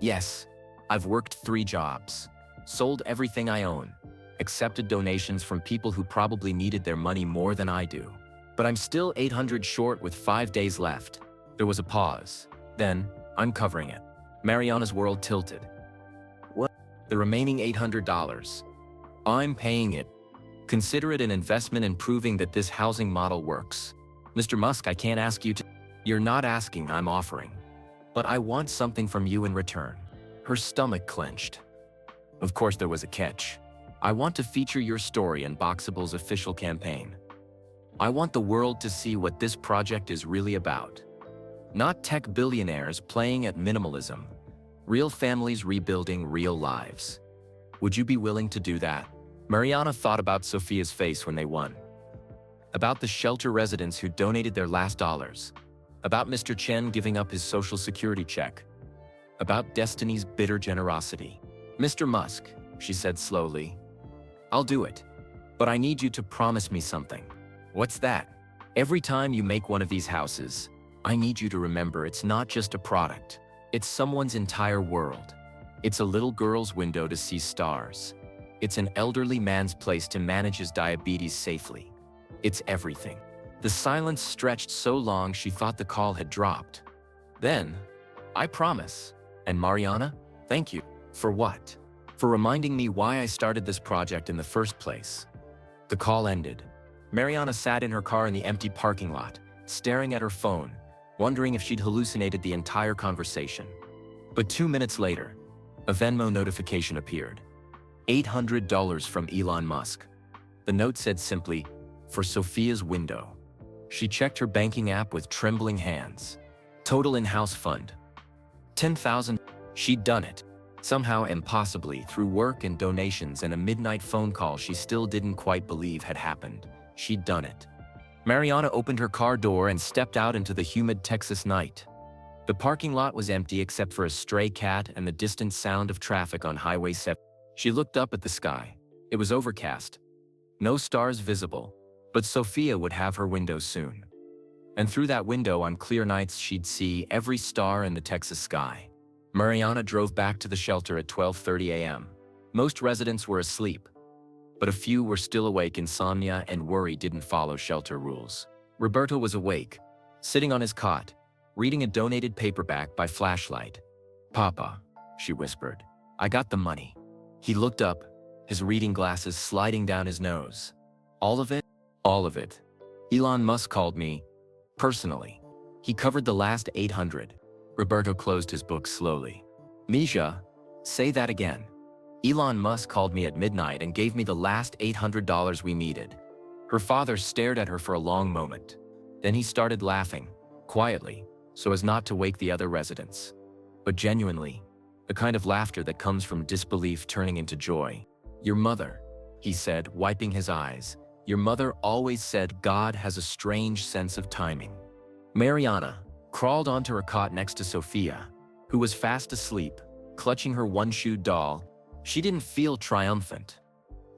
Yes, I've worked 3 jobs, sold everything I own, accepted donations from people who probably needed their money more than I do. But I'm still $800 short with 5 days left. There was a pause. Then, I'm covering it. Mariana's world tilted. What? The remaining $800. I'm paying it. Consider it an investment in proving that this housing model works. Mr. Musk, I can't ask you to. You're not asking, I'm offering. But I want something from you in return. Her stomach clenched. Of course there was a catch. I want to feature your story in Boxable's official campaign. I want the world to see what this project is really about. Not tech billionaires playing at minimalism. Real families rebuilding real lives. Would you be willing to do that? Mariana thought about Sophia's face when they won. About the shelter residents who donated their last dollars. About Mr. Chen giving up his social security check. About Destiny's bitter generosity. Mr. Musk, she said slowly, I'll do it. But I need you to promise me something. What's that? Every time you make one of these houses, I need you to remember it's not just a product. It's someone's entire world. It's a little girl's window to see stars. It's an elderly man's place to manage his diabetes safely. It's everything. The silence stretched so long she thought the call had dropped. Then, I promise. And Mariana, thank you. For what? For reminding me why I started this project in the first place. The call ended. Mariana sat in her car in the empty parking lot, staring at her phone, wondering if she'd hallucinated the entire conversation. But 2 minutes later, a Venmo notification appeared. $800 from Elon Musk. The note said simply, for Sophia's window. She checked her banking app with trembling hands. Total in-house fund. $10,000. She'd done it. Somehow, impossibly, through work and donations and a midnight phone call she still didn't quite believe had happened. She'd done it. Mariana opened her car door and stepped out into the humid Texas night. The parking lot was empty except for a stray cat and the distant sound of traffic on Highway 7. She looked up at the sky. It was overcast. No stars visible, but Sophia would have her window soon. And through that window on clear nights she'd see every star in the Texas sky. Mariana drove back to the shelter at 12:30 a.m. Most residents were asleep, but a few were still awake. Insomnia and worry didn't follow shelter rules. Roberto was awake, sitting on his cot, reading a donated paperback by flashlight. Papa, she whispered, I got the money. He looked up, his reading glasses sliding down his nose. All of it? All of it. Elon Musk called me, personally. He covered the last 800. Roberto closed his book slowly. Misha, say that again. Elon Musk called me at midnight and gave me the last $800 we needed. Her father stared at her for a long moment. Then he started laughing, quietly, so as not to wake the other residents. But genuinely, the kind of laughter that comes from disbelief turning into joy. Your mother, he said, wiping his eyes. Your mother always said God has a strange sense of timing. Mariana crawled onto her cot next to Sophia, who was fast asleep, clutching her one-shoed doll. She didn't feel triumphant.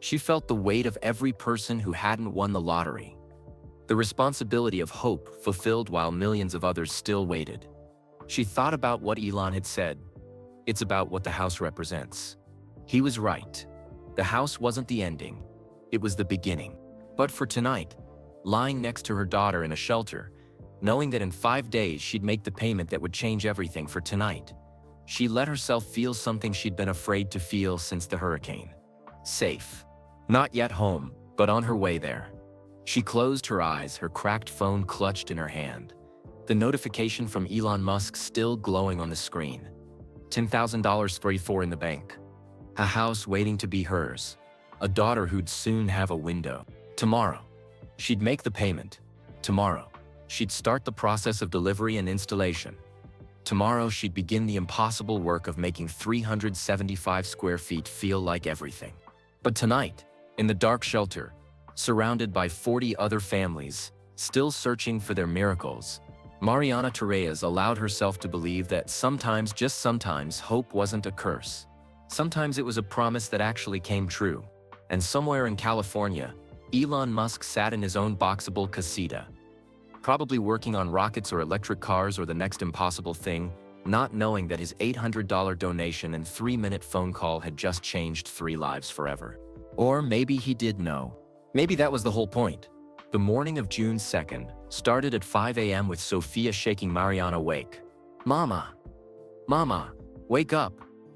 She felt the weight of every person who hadn't won the lottery. The responsibility of hope fulfilled while millions of others still waited. She thought about what Elon had said. It's about what the house represents. He was right. The house wasn't the ending. It was the beginning. But for tonight, lying next to her daughter in a shelter, knowing that in 5 days she'd make the payment that would change everything for tonight, she let herself feel something she'd been afraid to feel since the hurricane. Safe. Not yet home, but on her way there. She closed her eyes, her cracked phone clutched in her hand. The notification from Elon Musk still glowing on the screen. $10,000 for in the bank. A house waiting to be hers. A daughter who'd soon have a window. Tomorrow, she'd make the payment. Tomorrow, she'd start the process of delivery and installation. Tomorrow, she'd begin the impossible work of making 375 square feet feel like everything. But tonight, in the dark shelter, surrounded by 40 other families, still searching for their miracles, Mariana Torres allowed herself to believe that sometimes, just sometimes, hope wasn't a curse. Sometimes it was a promise that actually came true. And somewhere in California, Elon Musk sat in his own boxable casita, probably working on rockets or electric cars or the next impossible thing, not knowing that his $800 donation and 3-minute phone call had just changed 3 lives forever. Or maybe he did know. Maybe that was the whole point. The morning of June 2nd started at 5 a.m. with Sophia shaking Mariana awake. "Mama! Mama! Wake up!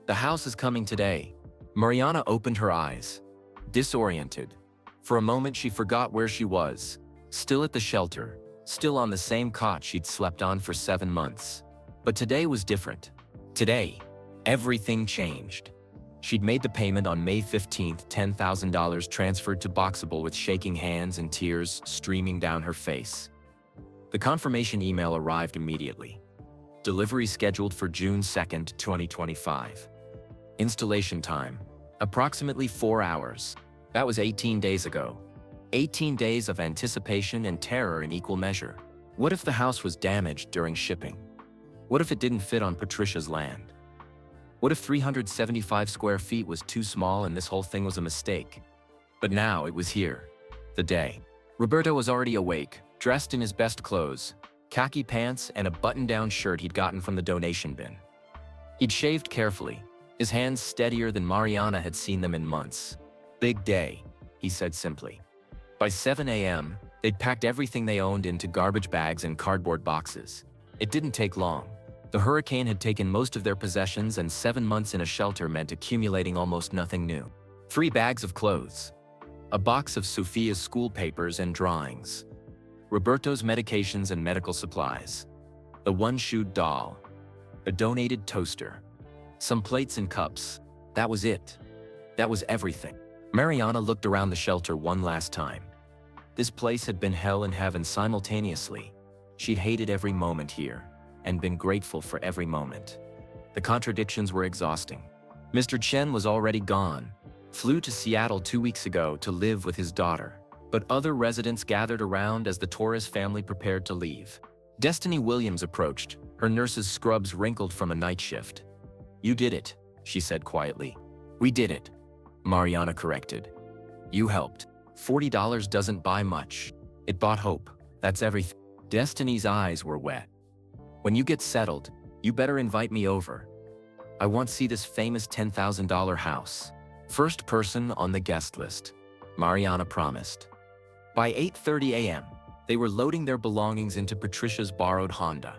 The house is coming today." Mariana opened her eyes, disoriented. For a moment she forgot where she was, still at the shelter, still on the same cot she'd slept on for 7 months. But today was different. Today, everything changed. She'd made the payment on May 15th, $10,000 transferred to Boxable with shaking hands and tears streaming down her face. The confirmation email arrived immediately. Delivery scheduled for June 2nd, 2025. Installation time, approximately 4 hours. That was 18 days ago. 18 days of anticipation and terror in equal measure. What if the house was damaged during shipping? What if it didn't fit on Patricia's land? What if 375 square feet was too small and this whole thing was a mistake? But now it was here. The day. Roberto was already awake, dressed in his best clothes, khaki pants and a button-down shirt he'd gotten from the donation bin. He'd shaved carefully, his hands steadier than Mariana had seen them in months. "Big day," he said simply. By 7 a.m., they'd packed everything they owned into garbage bags and cardboard boxes. It didn't take long. The hurricane had taken most of their possessions and 7 months in a shelter meant accumulating almost nothing new. 3 bags of clothes, a box of Sophia's school papers and drawings, Roberto's medications and medical supplies, a one-shoed doll, a donated toaster, some plates and cups. That was it. That was everything. Mariana looked around the shelter one last time. This place had been hell and heaven simultaneously. She'd hated every moment here, and been grateful for every moment. The contradictions were exhausting. Mr. Chen was already gone, flew to Seattle 2 weeks ago to live with his daughter. But other residents gathered around as the Torres family prepared to leave. Destiny Williams approached, her nurse's scrubs wrinkled from a night shift. "You did it," she said quietly. "We did it," Mariana corrected. "You helped. $40 doesn't buy much. It bought hope. That's everything." Destiny's eyes were wet. "When you get settled, you better invite me over. I want to see this famous $10,000 house. First person on the guest list," Mariana promised. By 8:30 a.m., they were loading their belongings into Patricia's borrowed Honda.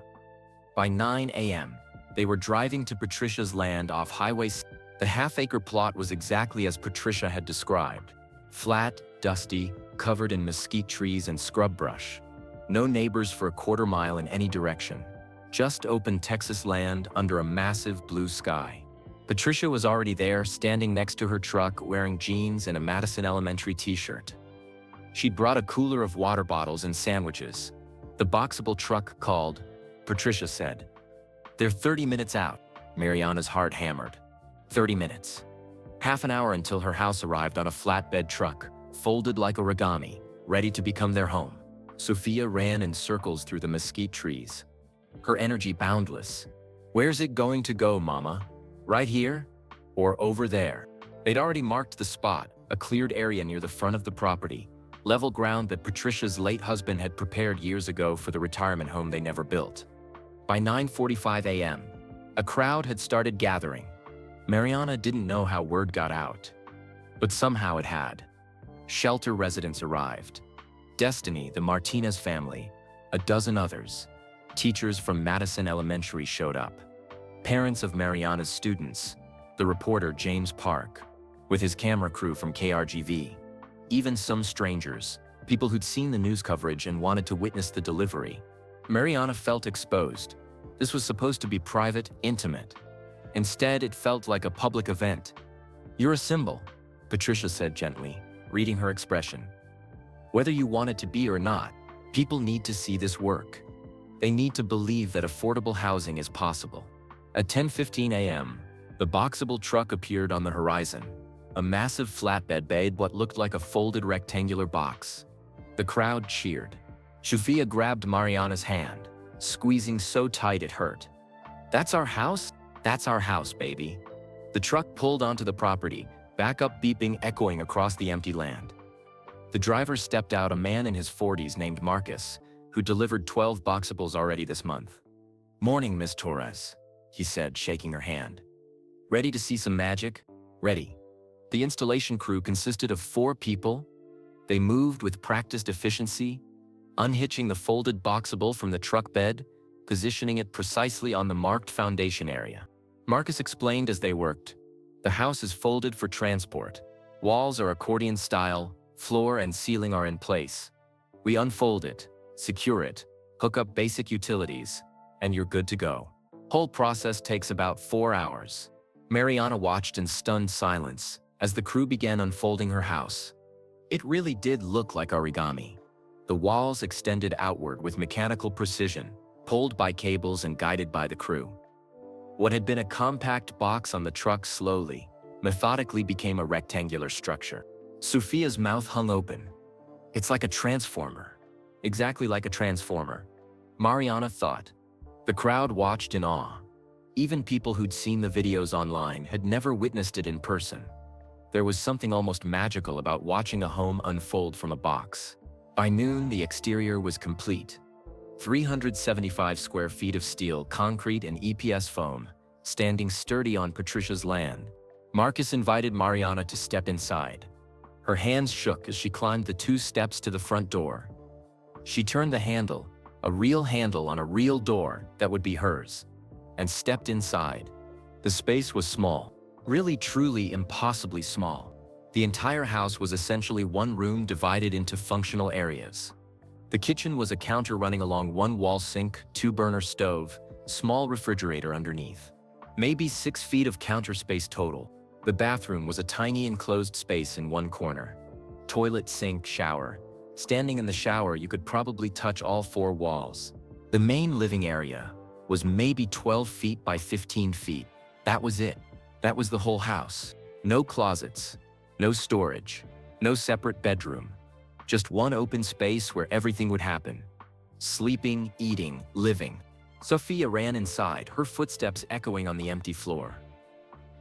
By 9 a.m., they were driving to Patricia's land off Highway 6. The half-acre plot was exactly as Patricia had described. Flat, dusty, covered in mesquite trees and scrub brush. No neighbors for a quarter mile in any direction. Just open Texas land under a massive blue sky. Patricia was already there, standing next to her truck, wearing jeans and a Madison Elementary t-shirt. She'd brought a cooler of water bottles and sandwiches. The Boxable truck called, Patricia said. "They're 30 minutes out." Mariana's heart hammered. 30 minutes. Half an hour until her house arrived on a flatbed truck, folded like origami, ready to become their home. Sophia ran in circles through the mesquite trees. Her energy boundless. Where's it going to go, Mama? Right here? Or over there? They'd already marked the spot, a cleared area near the front of the property, level ground that Patricia's late husband had prepared years ago for the retirement home they never built. By 9:45 a.m., a crowd had started gathering. Mariana didn't know how word got out, but somehow it had. Shelter residents arrived. Destiny, the Martinez family, a dozen others. Teachers from Madison Elementary showed up. Parents of Mariana's students, the reporter James Park, with his camera crew from KRGV. Even some strangers, people who'd seen the news coverage and wanted to witness the delivery. Mariana felt exposed. This was supposed to be private, intimate. Instead, it felt like a public event. "You're a symbol," Patricia said gently, reading her expression. "Whether you want it to be or not, people need to see this work. They need to believe that affordable housing is possible." At 10:15 a.m., the boxable truck appeared on the horizon. A massive flatbed made what looked like a folded rectangular box. The crowd cheered. Sofia grabbed Mariana's hand, squeezing so tight it hurt. "That's our house? That's our house, baby." The truck pulled onto the property, backup beeping echoing across the empty land. The driver stepped out, a man in his 40s named Marcus, who delivered 12 boxables already this month. "Morning, Miss Torres," he said, shaking her hand. "Ready to see some magic?" "Ready." The installation crew consisted of 4 people. They moved with practiced efficiency, unhitching the folded boxable from the truck bed, positioning it precisely on the marked foundation area. Marcus explained as they worked. "The house is folded for transport. Walls are accordion style, floor and ceiling are in place. We unfold it, secure it, hook up basic utilities, and you're good to go." Whole process takes about 4 hours. Mariana watched in stunned silence as the crew began unfolding her house. It really did look like origami. The walls extended outward with mechanical precision, pulled by cables and guided by the crew. What had been a compact box on the truck slowly, methodically became a rectangular structure. Sofia's mouth hung open. "It's like a transformer." Exactly like a transformer, Mariana thought. The crowd watched in awe. Even people who'd seen the videos online had never witnessed it in person. There was something almost magical about watching a home unfold from a box. By noon, the exterior was complete. 375 square feet of steel, concrete, and EPS foam, standing sturdy on Patricia's land. Marcus invited Mariana to step inside. Her hands shook as she climbed the 2 steps to the front door. She turned the handle, a real handle on a real door that would be hers, and stepped inside. The space was small, really truly impossibly small. The entire house was essentially one room divided into functional areas. The kitchen was a counter running along one wall, sink, 2-burner stove, small refrigerator underneath. Maybe 6 feet of counter space total. The bathroom was a tiny enclosed space in one corner. Toilet, sink, shower. Standing in the shower, you could probably touch all 4 walls. The main living area was maybe 12 feet by 15 feet. That was it. That was the whole house. No closets, no storage, no separate bedroom. Just one open space where everything would happen. Sleeping, eating, living. Sofia ran inside, her footsteps echoing on the empty floor.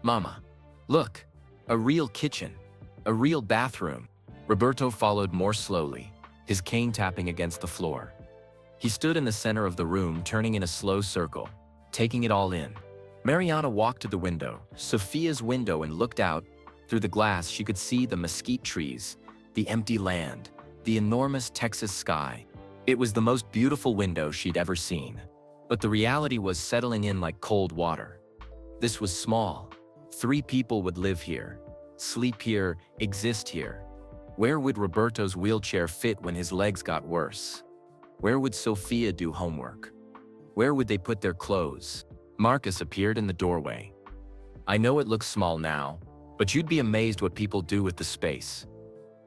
"Mama, look, a real kitchen, a real bathroom." Roberto followed more slowly, his cane tapping against the floor. He stood in the center of the room, turning in a slow circle, taking it all in. Mariana walked to the window, Sofia's window, and looked out. Through the glass, she could see the mesquite trees, the empty land, the enormous Texas sky. It was the most beautiful window she'd ever seen. But the reality was settling in like cold water. This was small. 3 people would live here, sleep here, exist here. Where would Roberto's wheelchair fit when his legs got worse? Where would Sofia do homework? Where would they put their clothes? Marcus appeared in the doorway. "I know it looks small now, but you'd be amazed what people do with the space.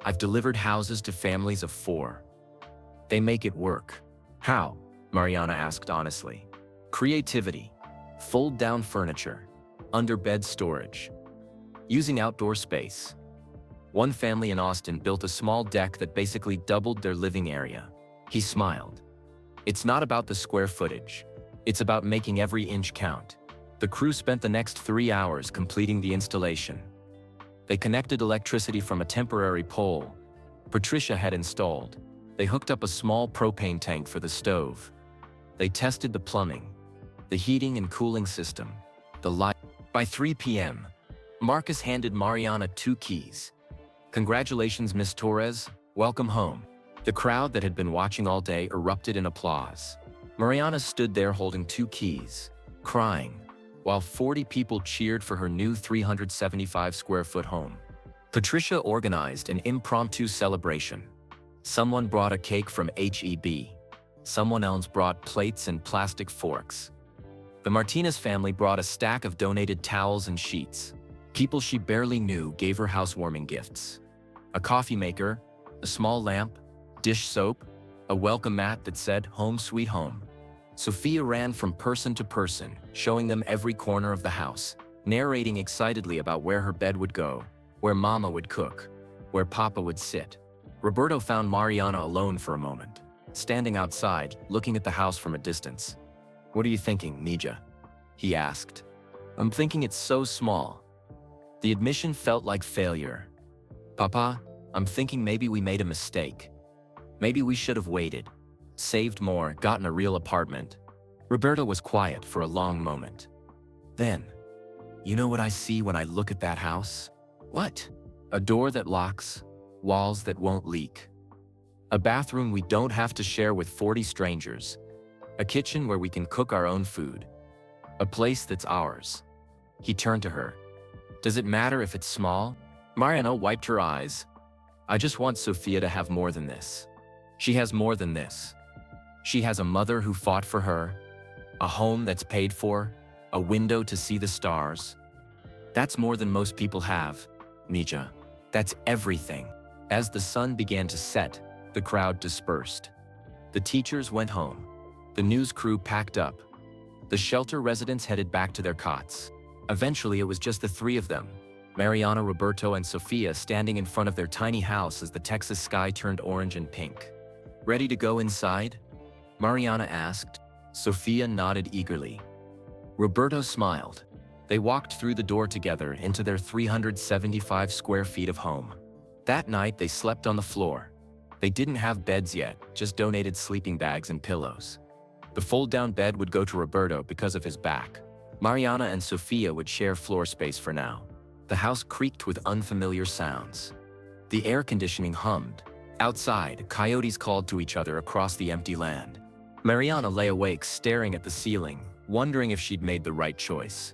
I've delivered houses to families of 4. They make it work." "How?" Mariana asked honestly. "Creativity. Fold-down furniture. Under-bed storage. Using outdoor space. One family in Austin built a small deck that basically doubled their living area." He smiled. "It's not about the square footage. It's about making every inch count." The crew spent the next 3 hours completing the installation. They connected electricity from a temporary pole Patricia had installed. They hooked up a small propane tank for the stove. They tested the plumbing, the heating and cooling system, the light. By 3 p.m., Marcus handed Mariana 2 keys. "Congratulations, Miss Torres. Welcome home." The crowd that had been watching all day erupted in applause. Mariana stood there holding 2 keys, crying, while 40 people cheered for her new 375-square-foot home. Patricia organized an impromptu celebration. Someone brought a cake from H-E-B. Someone else brought plates and plastic forks. The Martinez family brought a stack of donated towels and sheets. People she barely knew gave her housewarming gifts. A coffee maker, a small lamp, dish soap, a welcome mat that said, "Home Sweet Home." Sophia ran from person to person, showing them every corner of the house, narrating excitedly about where her bed would go, where Mama would cook, where Papa would sit. Roberto found Mariana alone for a moment, standing outside, looking at the house from a distance. "What are you thinking, Nija?" he asked. "I'm thinking it's so small." The admission felt like failure. "Papa, I'm thinking maybe we made a mistake. Maybe we should have waited, saved more, gotten a real apartment." Roberto was quiet for a long moment. Then, "You know what I see when I look at that house?" "What?" "A door that locks, walls that won't leak. A bathroom we don't have to share with 40 strangers. A kitchen where we can cook our own food. A place that's ours." He turned to her. "Does it matter if it's small?" Mariana wiped her eyes. "I just want Sophia to have more than this. She has more than this. She has a mother who fought for her, a home that's paid for, a window to see the stars. That's more than most people have, Nija. That's everything." As the sun began to set, the crowd dispersed. The teachers went home. The news crew packed up. The shelter residents headed back to their cots. Eventually, it was just the 3 of them, Mariana, Roberto, and Sophia, standing in front of their tiny house as the Texas sky turned orange and pink. "Ready to go inside?" Mariana asked. Sophia nodded eagerly. Roberto smiled. They walked through the door together into their 375 square feet of home. That night, they slept on the floor. They didn't have beds yet, just donated sleeping bags and pillows. The fold-down bed would go to Roberto because of his back. Mariana and Sophia would share floor space for now. The house creaked with unfamiliar sounds. The air conditioning hummed. Outside, coyotes called to each other across the empty land. Mariana lay awake staring at the ceiling, wondering if she'd made the right choice.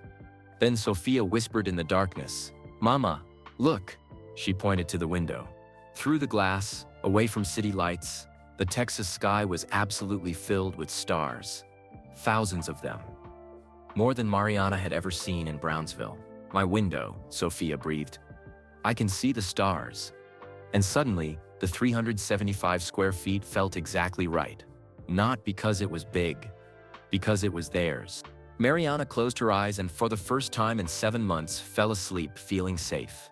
Then Sophia whispered in the darkness, "Mama, look." She pointed to the window. Through the glass, away from city lights, the Texas sky was absolutely filled with stars. Thousands of them. More than Mariana had ever seen in Brownsville. "My window," Sophia breathed. "I can see the stars." And suddenly, the 375 square feet felt exactly right. Not because it was big, because it was theirs. Mariana closed her eyes and for the first time in 7 months fell asleep feeling safe.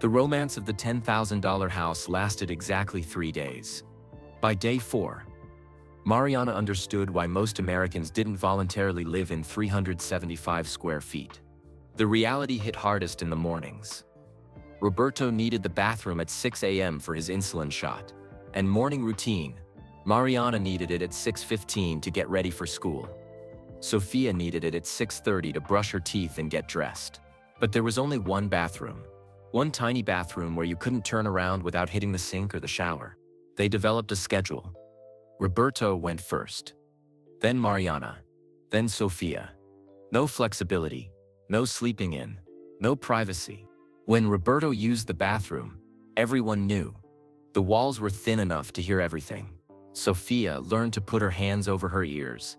The romance of the $10,000 house lasted exactly 3 days. By day 4, Mariana understood why most Americans didn't voluntarily live in 375 square feet. The reality hit hardest in the mornings. Roberto needed the bathroom at 6 a.m. for his insulin shot, and morning routine. Mariana needed it at 6:15 to get ready for school. Sophia needed it at 6:30 to brush her teeth and get dressed. But there was only one bathroom. One tiny bathroom where you couldn't turn around without hitting the sink or the shower. They developed a schedule. Roberto went first. Then Mariana. Then Sophia. No flexibility. No sleeping in. No privacy. When Roberto used the bathroom, everyone knew. The walls were thin enough to hear everything. Sophia learned to put her hands over her ears.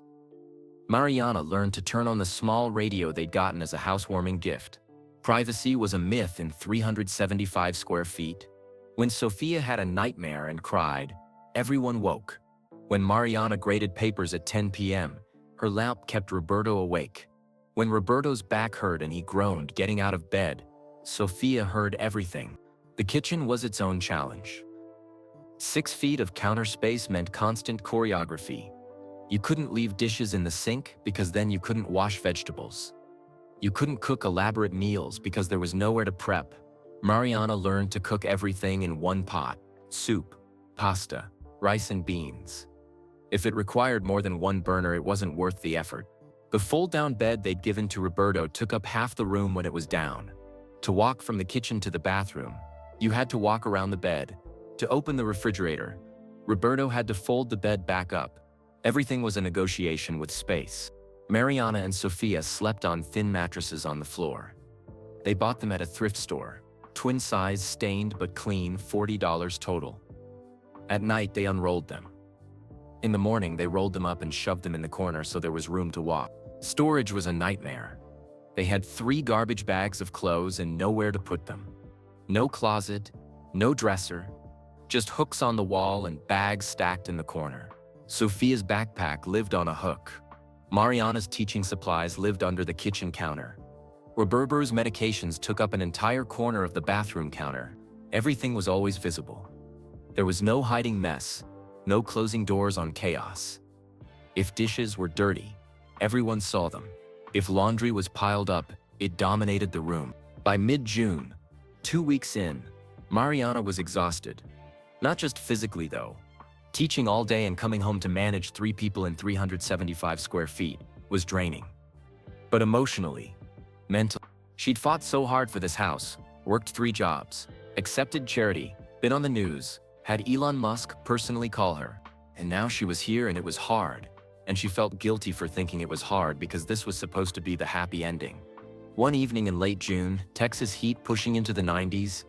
Mariana learned to turn on the small radio they'd gotten as a housewarming gift. Privacy was a myth in 375 square feet. When Sophia had a nightmare and cried, everyone woke. When Mariana graded papers at 10 p.m., her lamp kept Roberto awake. When Roberto's back hurt and he groaned getting out of bed, Sophia heard everything. The kitchen was its own challenge. 6 feet of counter space meant constant choreography. You couldn't leave dishes in the sink because then you couldn't wash vegetables. You couldn't cook elaborate meals because there was nowhere to prep. Mariana learned to cook everything in one pot: soup, pasta, rice and beans. If it required more than one burner, it wasn't worth the effort. The fold-down bed they'd given to Roberto took up half the room when it was down. To walk from the kitchen to the bathroom, you had to walk around the bed. To open the refrigerator, Roberto had to fold the bed back up. Everything was a negotiation with space. Mariana and Sofia slept on thin mattresses on the floor. They bought them at a thrift store. Twin size, stained but clean, $40 total. At night, they unrolled them. In the morning, they rolled them up and shoved them in the corner so there was room to walk. Storage was a nightmare. They had 3 garbage bags of clothes and nowhere to put them. No closet, no dresser, just hooks on the wall and bags stacked in the corner. Sofia's backpack lived on a hook. Mariana's teaching supplies lived under the kitchen counter. Roberto's medications took up an entire corner of the bathroom counter. Everything was always visible. There was no hiding mess, no closing doors on chaos. If dishes were dirty, everyone saw them. If laundry was piled up, it dominated the room. By mid-June, 2 weeks in, Mariana was exhausted. Not just physically, though. Teaching all day and coming home to manage 3 people in 375 square feet was draining. But emotionally, mentally, she'd fought so hard for this house, worked 3 jobs, accepted charity, been on the news, had Elon Musk personally call her, and now she was here and it was hard, and she felt guilty for thinking it was hard because this was supposed to be the happy ending. One evening in late June, Texas heat pushing into the 90s,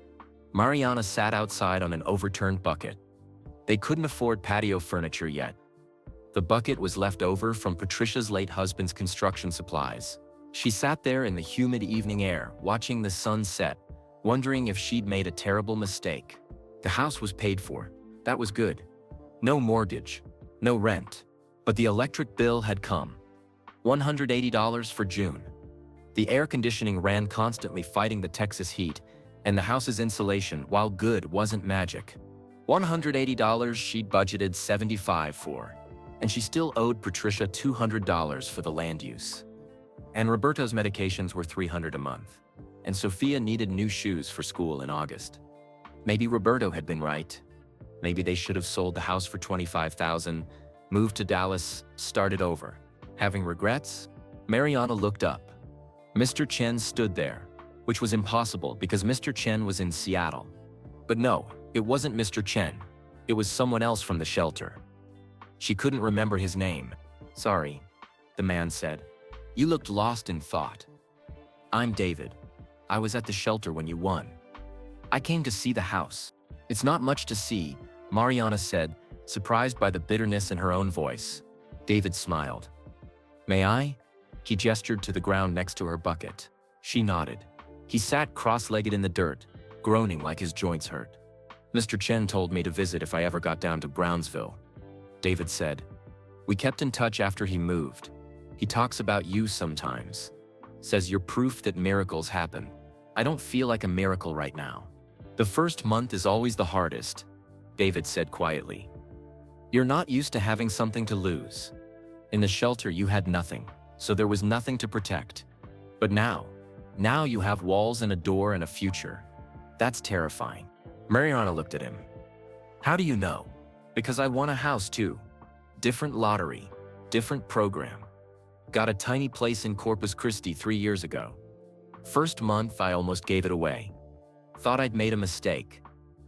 Mariana sat outside on an overturned bucket. They couldn't afford patio furniture yet. The bucket was left over from Patricia's late husband's construction supplies. She sat there in the humid evening air, watching the sun set, wondering if she'd made a terrible mistake. The house was paid for. That was good. No mortgage, no rent. But the electric bill had come. $180 for June. The air conditioning ran constantly, fighting the Texas heat, and the house's insulation, while good, wasn't magic. $180 she'd budgeted $75 for, and she still owed Patricia $200 for the land use. And Roberto's medications were $300 a month, and Sofia needed new shoes for school in August. Maybe Roberto had been right. Maybe they should have sold the house for $25,000, moved to Dallas, started over. Having regrets? Mariana looked up. Mr. Chen stood there, which was impossible because Mr. Chen was in Seattle. But no, it wasn't Mr. Chen. It was someone else from the shelter. She couldn't remember his name. "Sorry," the man said. "You looked lost in thought." "I'm David. I was at the shelter when you won. I came to see the house." "It's not much to see," Mariana said, surprised by the bitterness in her own voice. David smiled. "May I?" He gestured to the ground next to her bucket. She nodded. He sat cross-legged in the dirt, groaning like his joints hurt. "Mr. Chen told me to visit if I ever got down to Brownsville," David said. "We kept in touch after he moved. He talks about you sometimes. Says you're proof that miracles happen. I don't feel like a miracle right now. The first month is always the hardest," David said quietly. "You're not used to having something to lose. In the shelter you had nothing, so there was nothing to protect. But now you have walls and a door and a future. That's terrifying." Mariana looked at him. "How do you know?" "Because I won a house too. Different lottery, different program. Got a tiny place in Corpus Christi 3 years ago. First month I almost gave it away. Thought I'd made a mistake.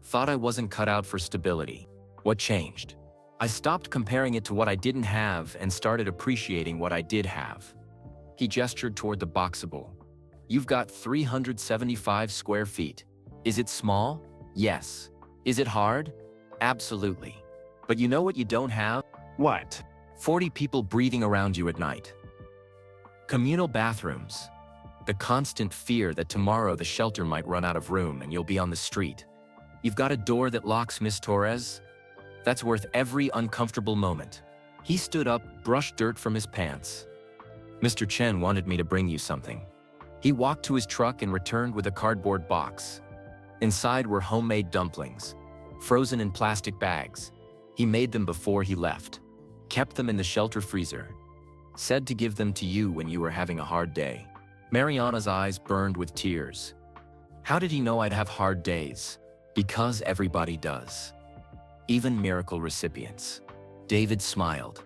Thought I wasn't cut out for stability. What changed? I stopped comparing it to what I didn't have and started appreciating what I did have." He gestured toward the boxable. "You've got 375 square feet. Is it small? Yes. Is it hard? Absolutely. But you know what you don't have?" What? 40 people breathing around you at night. Communal bathrooms. The constant fear that tomorrow the shelter might run out of room and you'll be on the street. You've got a door that locks, Miss Torres. That's worth every uncomfortable moment. He stood up, brushed dirt from his pants. "Mr. Chen wanted me to bring you something." He walked to his truck and returned with a cardboard box. Inside were homemade dumplings, frozen in plastic bags. He made them before he left. Kept them in the shelter freezer. Said to give them to you when you were having a hard day. Mariana's eyes burned with tears. How did he know I'd have hard days? Because everybody does. Even miracle recipients. David smiled.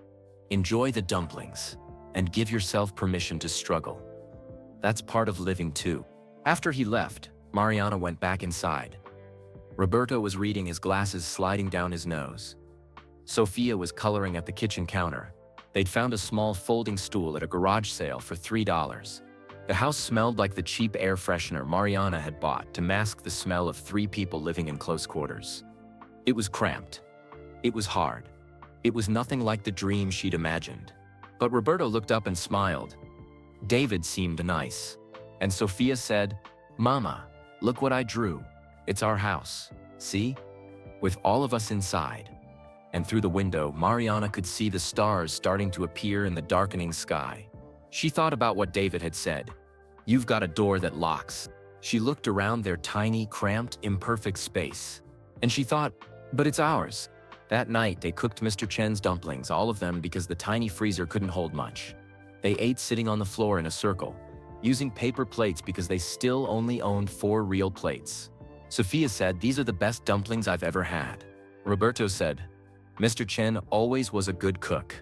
Enjoy the dumplings, and give yourself permission to struggle. That's part of living too. After he left, Mariana went back inside. Roberto was reading, his glasses sliding down his nose. Sophia was coloring at the kitchen counter. They'd found a small folding stool at a garage sale for $3. The house smelled like the cheap air freshener Mariana had bought to mask the smell of 3 people living in close quarters. It was cramped. It was hard. It was nothing like the dream she'd imagined. But Roberto looked up and smiled. David seemed nice. And Sophia said, "Mama, look what I drew. It's our house. See? With all of us inside." And through the window, Mariana could see the stars starting to appear in the darkening sky. She thought about what David had said. "You've got a door that locks." She looked around their tiny, cramped, imperfect space. And she thought, but it's ours. That night, they cooked Mr. Chen's dumplings, all of them, because the tiny freezer couldn't hold much. They ate sitting on the floor in a circle, using paper plates because they still only owned 4 real plates. Sophia said, "These are the best dumplings I've ever had." Roberto said, "Mr. Chen always was a good cook."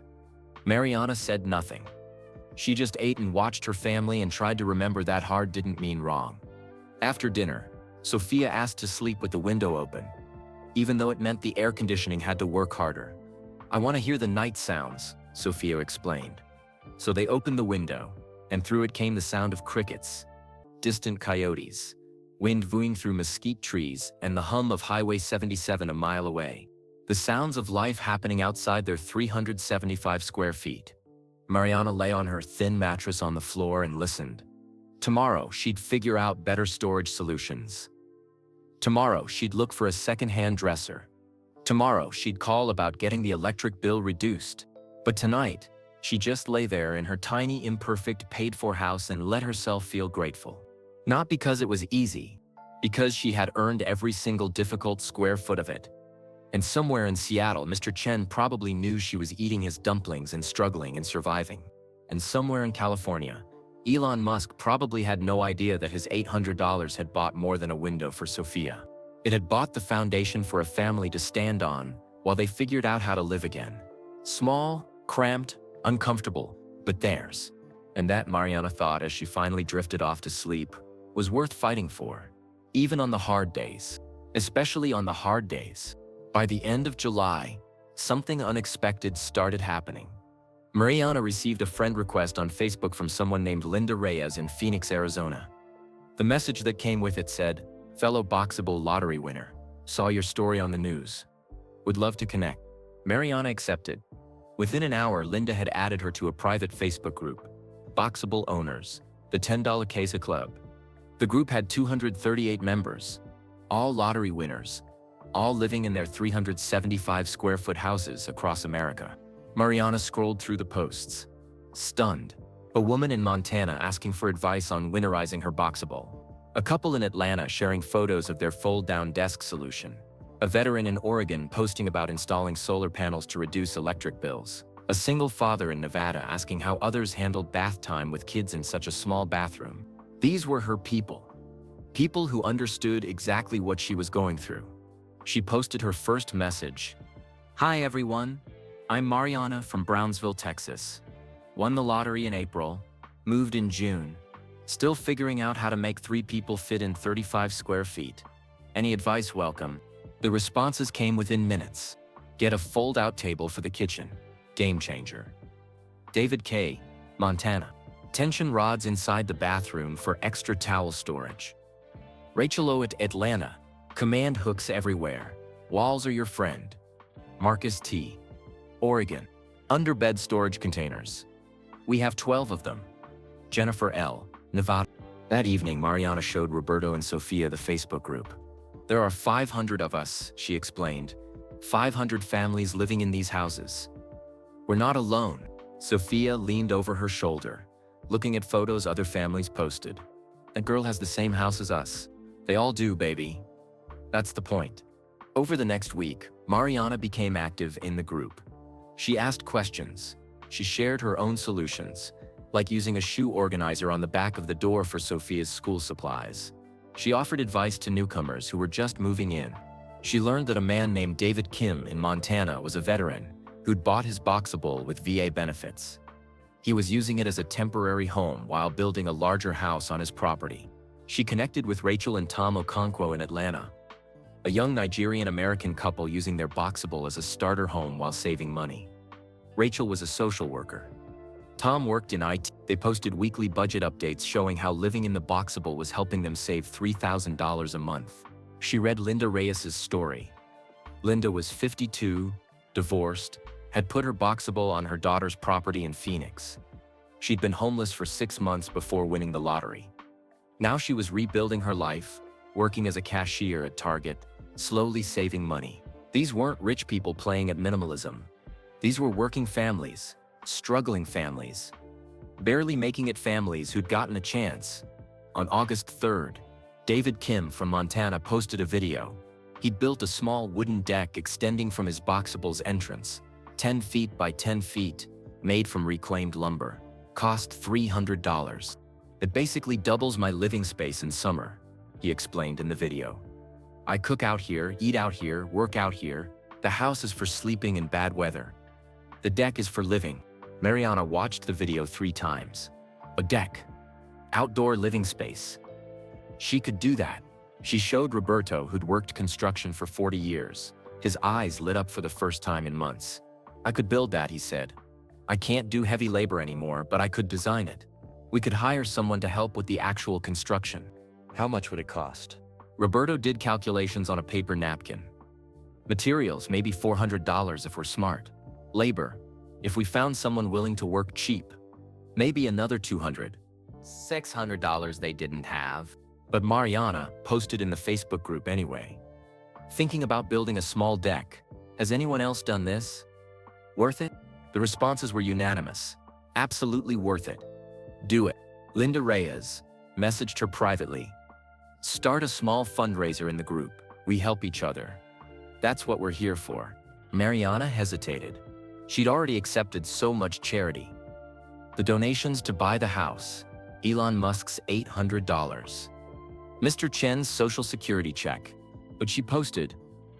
Mariana said nothing. She just ate and watched her family and tried to remember that hard didn't mean wrong. After dinner, Sophia asked to sleep with the window open, even though it meant the air conditioning had to work harder. "I want to hear the night sounds," Sophia explained. So they opened the window, and through it came the sound of crickets, distant coyotes, wind wooing through mesquite trees, and the hum of Highway 77 a mile away. The sounds of life happening outside their 375 square feet. Mariana lay on her thin mattress on the floor and listened. Tomorrow, she'd figure out better storage solutions. Tomorrow, she'd look for a second-hand dresser. Tomorrow, she'd call about getting the electric bill reduced. But tonight, she just lay there in her tiny, imperfect, paid-for house and let herself feel grateful. Not because it was easy, because she had earned every single difficult square foot of it. And somewhere in Seattle, Mr. Chen probably knew she was eating his dumplings and struggling and surviving. And somewhere in California, Elon Musk probably had no idea that his $800 had bought more than a window for Sophia. It had bought the foundation for a family to stand on while they figured out how to live again. Small, cramped, uncomfortable, but theirs. And that, Mariana thought as she finally drifted off to sleep, was worth fighting for. Even on the hard days. Especially on the hard days. By the end of July, something unexpected started happening. Mariana received a friend request on Facebook from someone named Linda Reyes in Phoenix, Arizona. The message that came with it said, "Fellow Boxable lottery winner. Saw your story on the news. Would love to connect." Mariana accepted. Within an hour, Linda had added her to a private Facebook group, Boxable Owners, the $10 Queso Club. The group had 238 members, all lottery winners, all living in their 375 square foot houses across America. Mariana scrolled through the posts, stunned. A woman in Montana asking for advice on winterizing her Boxable. A couple in Atlanta sharing photos of their fold-down desk solution. A veteran in Oregon posting about installing solar panels to reduce electric bills. A single father in Nevada asking how others handled bath time with kids in such a small bathroom. These were her people. People who understood exactly what she was going through. She posted her first message. "Hi everyone, I'm Mariana from Brownsville, Texas. Won the lottery in April, moved in June. Still figuring out how to make 3 people fit in 35 square feet. Any advice welcome." The responses came within minutes. "Get a fold-out table for the kitchen. Game changer." David K., Montana. "Tension rods inside the bathroom for extra towel storage." Rachel O. at Atlanta. "Command hooks everywhere. Walls are your friend." Marcus T., Oregon. "Underbed storage containers. We have 12 of them." Jennifer L., Nevada. That evening, Mariana showed Roberto and Sophia the Facebook group. "There are 500 of us," she explained. 500 families living in these houses. "We're not alone." Sophia leaned over her shoulder, looking at photos other families posted. "That girl has the same house as us. They all do, baby." That's the point. Over the next week, Mariana became active in the group. She asked questions. She shared her own solutions. like using a shoe organizer on the back of the door for Sophia's school supplies. She offered advice to newcomers who were just moving in. She learned that a man named David Kim in Montana was a veteran who'd bought his Boxable with VA benefits. He was using it as a temporary home while building a larger house on his property. She connected with Rachel and Tom Okonkwo in Atlanta, a young Nigerian-American couple using their Boxable as a starter home while saving money. Rachel was a social worker. Tom worked in IT. They posted weekly budget updates showing how living in the Boxable was helping them save $3,000 a month. She read Linda Reyes's story. Linda was 52, divorced, had put her Boxable on her daughter's property in Phoenix. She'd been homeless for 6 months before winning the lottery. Now she was rebuilding her life, working as a cashier at Target, slowly saving money. These weren't rich people playing at minimalism. These were working families, struggling families, barely making it families who'd gotten a chance. On August 3rd, David Kim from Montana posted a video. He'd built a small wooden deck extending from his Boxable's entrance, 10 feet by 10 feet, made from reclaimed lumber. Cost $300. It basically doubles my living space in summer, he explained in the video. I cook out here, eat out here, work out here. The house is for sleeping in bad weather. The deck is for living. Mariana watched the video 3 times. A deck. Outdoor living space. She could do that. She showed Roberto, who'd worked construction for 40 years. His eyes lit up for the first time in months. I could build that, he said. I can't do heavy labor anymore, but I could design it. We could hire someone to help with the actual construction. How much would it cost? Roberto did calculations on a paper napkin. Materials, maybe $400 if we're smart. Labor, if we found someone willing to work cheap, maybe another $200. $600 they didn't have. But Mariana posted in the Facebook group anyway. Thinking about building a small deck. Has anyone else done this? Worth it? The responses were unanimous. Absolutely worth it. Do it. Linda Reyes messaged her privately. Start a small fundraiser in the group. We help each other. That's what we're here for. Mariana hesitated. She'd already accepted so much charity. The donations to buy the house. Elon Musk's $800. Mr. Chen's social security check. But she posted,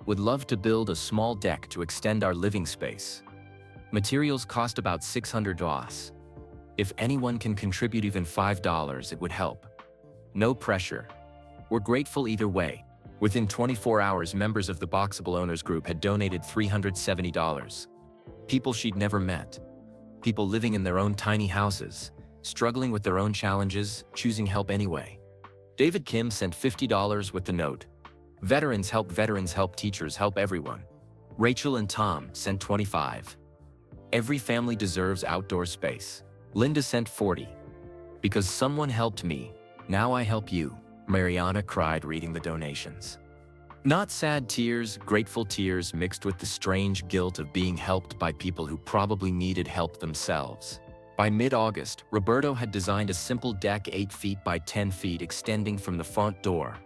would love to build a small deck to extend our living space. Materials cost about $600. If anyone can contribute even $5, it would help. No pressure. We're grateful either way. Within 24 hours, members of the Boxable Owners Group had donated $370. People she'd never met. People living in their own tiny houses, struggling with their own challenges, choosing help anyway. David Kim sent $50 with the note. Veterans help teachers help everyone. Rachel and Tom sent $25. Every family deserves outdoor space. Linda sent $40. Because someone helped me, now I help you. Mariana cried reading the donations. Not sad tears, grateful tears mixed with the strange guilt of being helped by people who probably needed help themselves. By mid-August, Roberto had designed a simple deck 8 feet by 10 feet extending from the front door.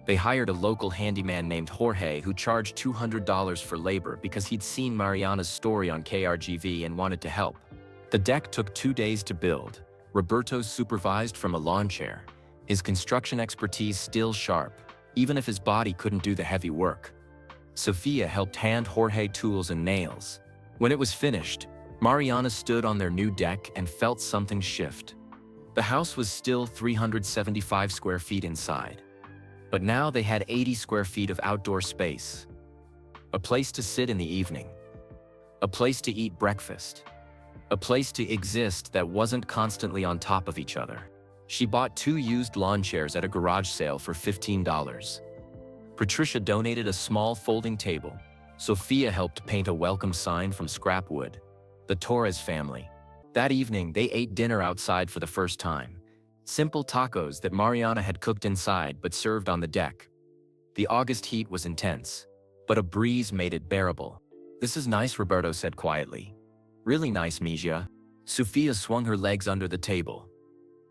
They hired a local handyman named Jorge who charged $200 for labor because he'd seen Mariana's story on KRGV and wanted to help. The deck took 2 days to build. Roberto supervised from a lawn chair, his construction expertise still sharp, even if his body couldn't do the heavy work. Sophia helped hand Jorge tools and nails. When it was finished, Mariana stood on their new deck and felt something shift. The house was still 375 square feet inside, but now they had 80 square feet of outdoor space. A place to sit in the evening. A place to eat breakfast. A place to exist that wasn't constantly on top of each other. She bought 2 used lawn chairs at a garage sale for $15. Patricia donated a small folding table. Sophia helped paint a welcome sign from scrap wood. The Torres family. That evening, they ate dinner outside for the first time. Simple tacos that Mariana had cooked inside but served on the deck. The August heat was intense, but a breeze made it bearable. This is nice, Roberto said quietly. Really nice, Mija. Sophia swung her legs under the table.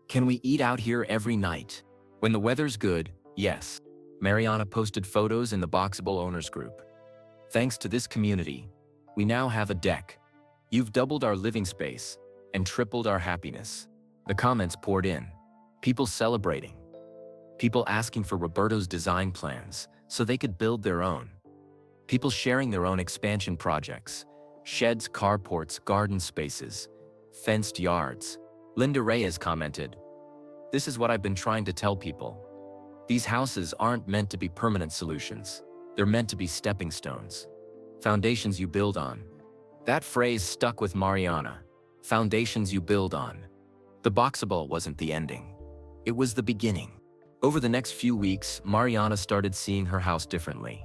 Can we eat out here every night? When the weather's good, yes. Mariana posted photos in the Boxable Owners Group. Thanks to this community, we now have a deck. You've doubled our living space. and tripled our happiness. The comments poured in. People celebrating. People asking for Roberto's design plans so they could build their own. People sharing their own expansion projects. Sheds, carports, garden spaces, fenced yards. Linda Reyes commented, "This is what I've been trying to tell people. These houses aren't meant to be permanent solutions. They're meant to be stepping stones. Foundations you build on." That phrase stuck with Mariana. Foundations you build on. The Boxable wasn't the ending. It was the beginning. Over the next few weeks, Mariana started seeing her house differently.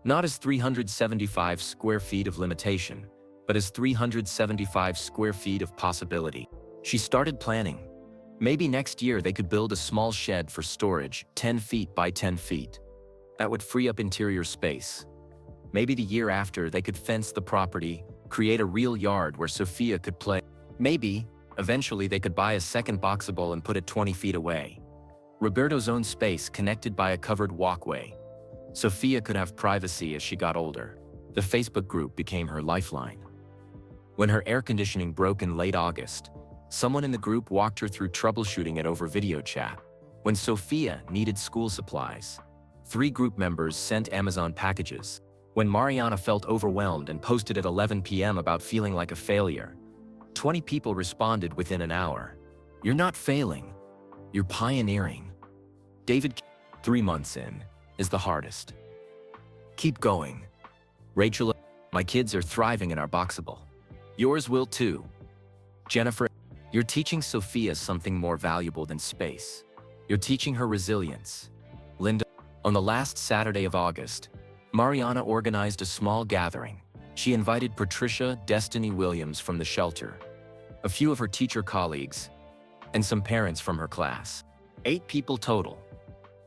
Not as 375 square feet of limitation, but as 375 square feet of possibility. She started planning. Maybe next year they could build a small shed for storage, 10 feet by 10 feet. That would free up interior space. Maybe the year after they could fence the property, create a real yard where Sophia could play. Maybe, eventually they could buy a second Boxable and put it 20 feet away. Roberto's own space connected by a covered walkway. Sophia could have privacy as she got older. The Facebook group became her lifeline. When her air conditioning broke in late August, someone in the group walked her through troubleshooting it over video chat. When Sophia needed school supplies, 3 group members sent Amazon packages. When Mariana felt overwhelmed and posted at 11 p.m. about feeling like a failure, 20 people responded within an hour. "You're not failing. You're pioneering." David, 3 months in, is the hardest. Keep going. Rachel, "My kids are thriving in our Boxable. Yours will too." Jennifer, "You're teaching Sophia something more valuable than space. You're teaching her resilience." Linda, on the last Saturday of August, Mariana organized a small gathering. She invited Patricia Destiny Williams from the shelter, a few of her teacher colleagues, and some parents from her class. 8 people total,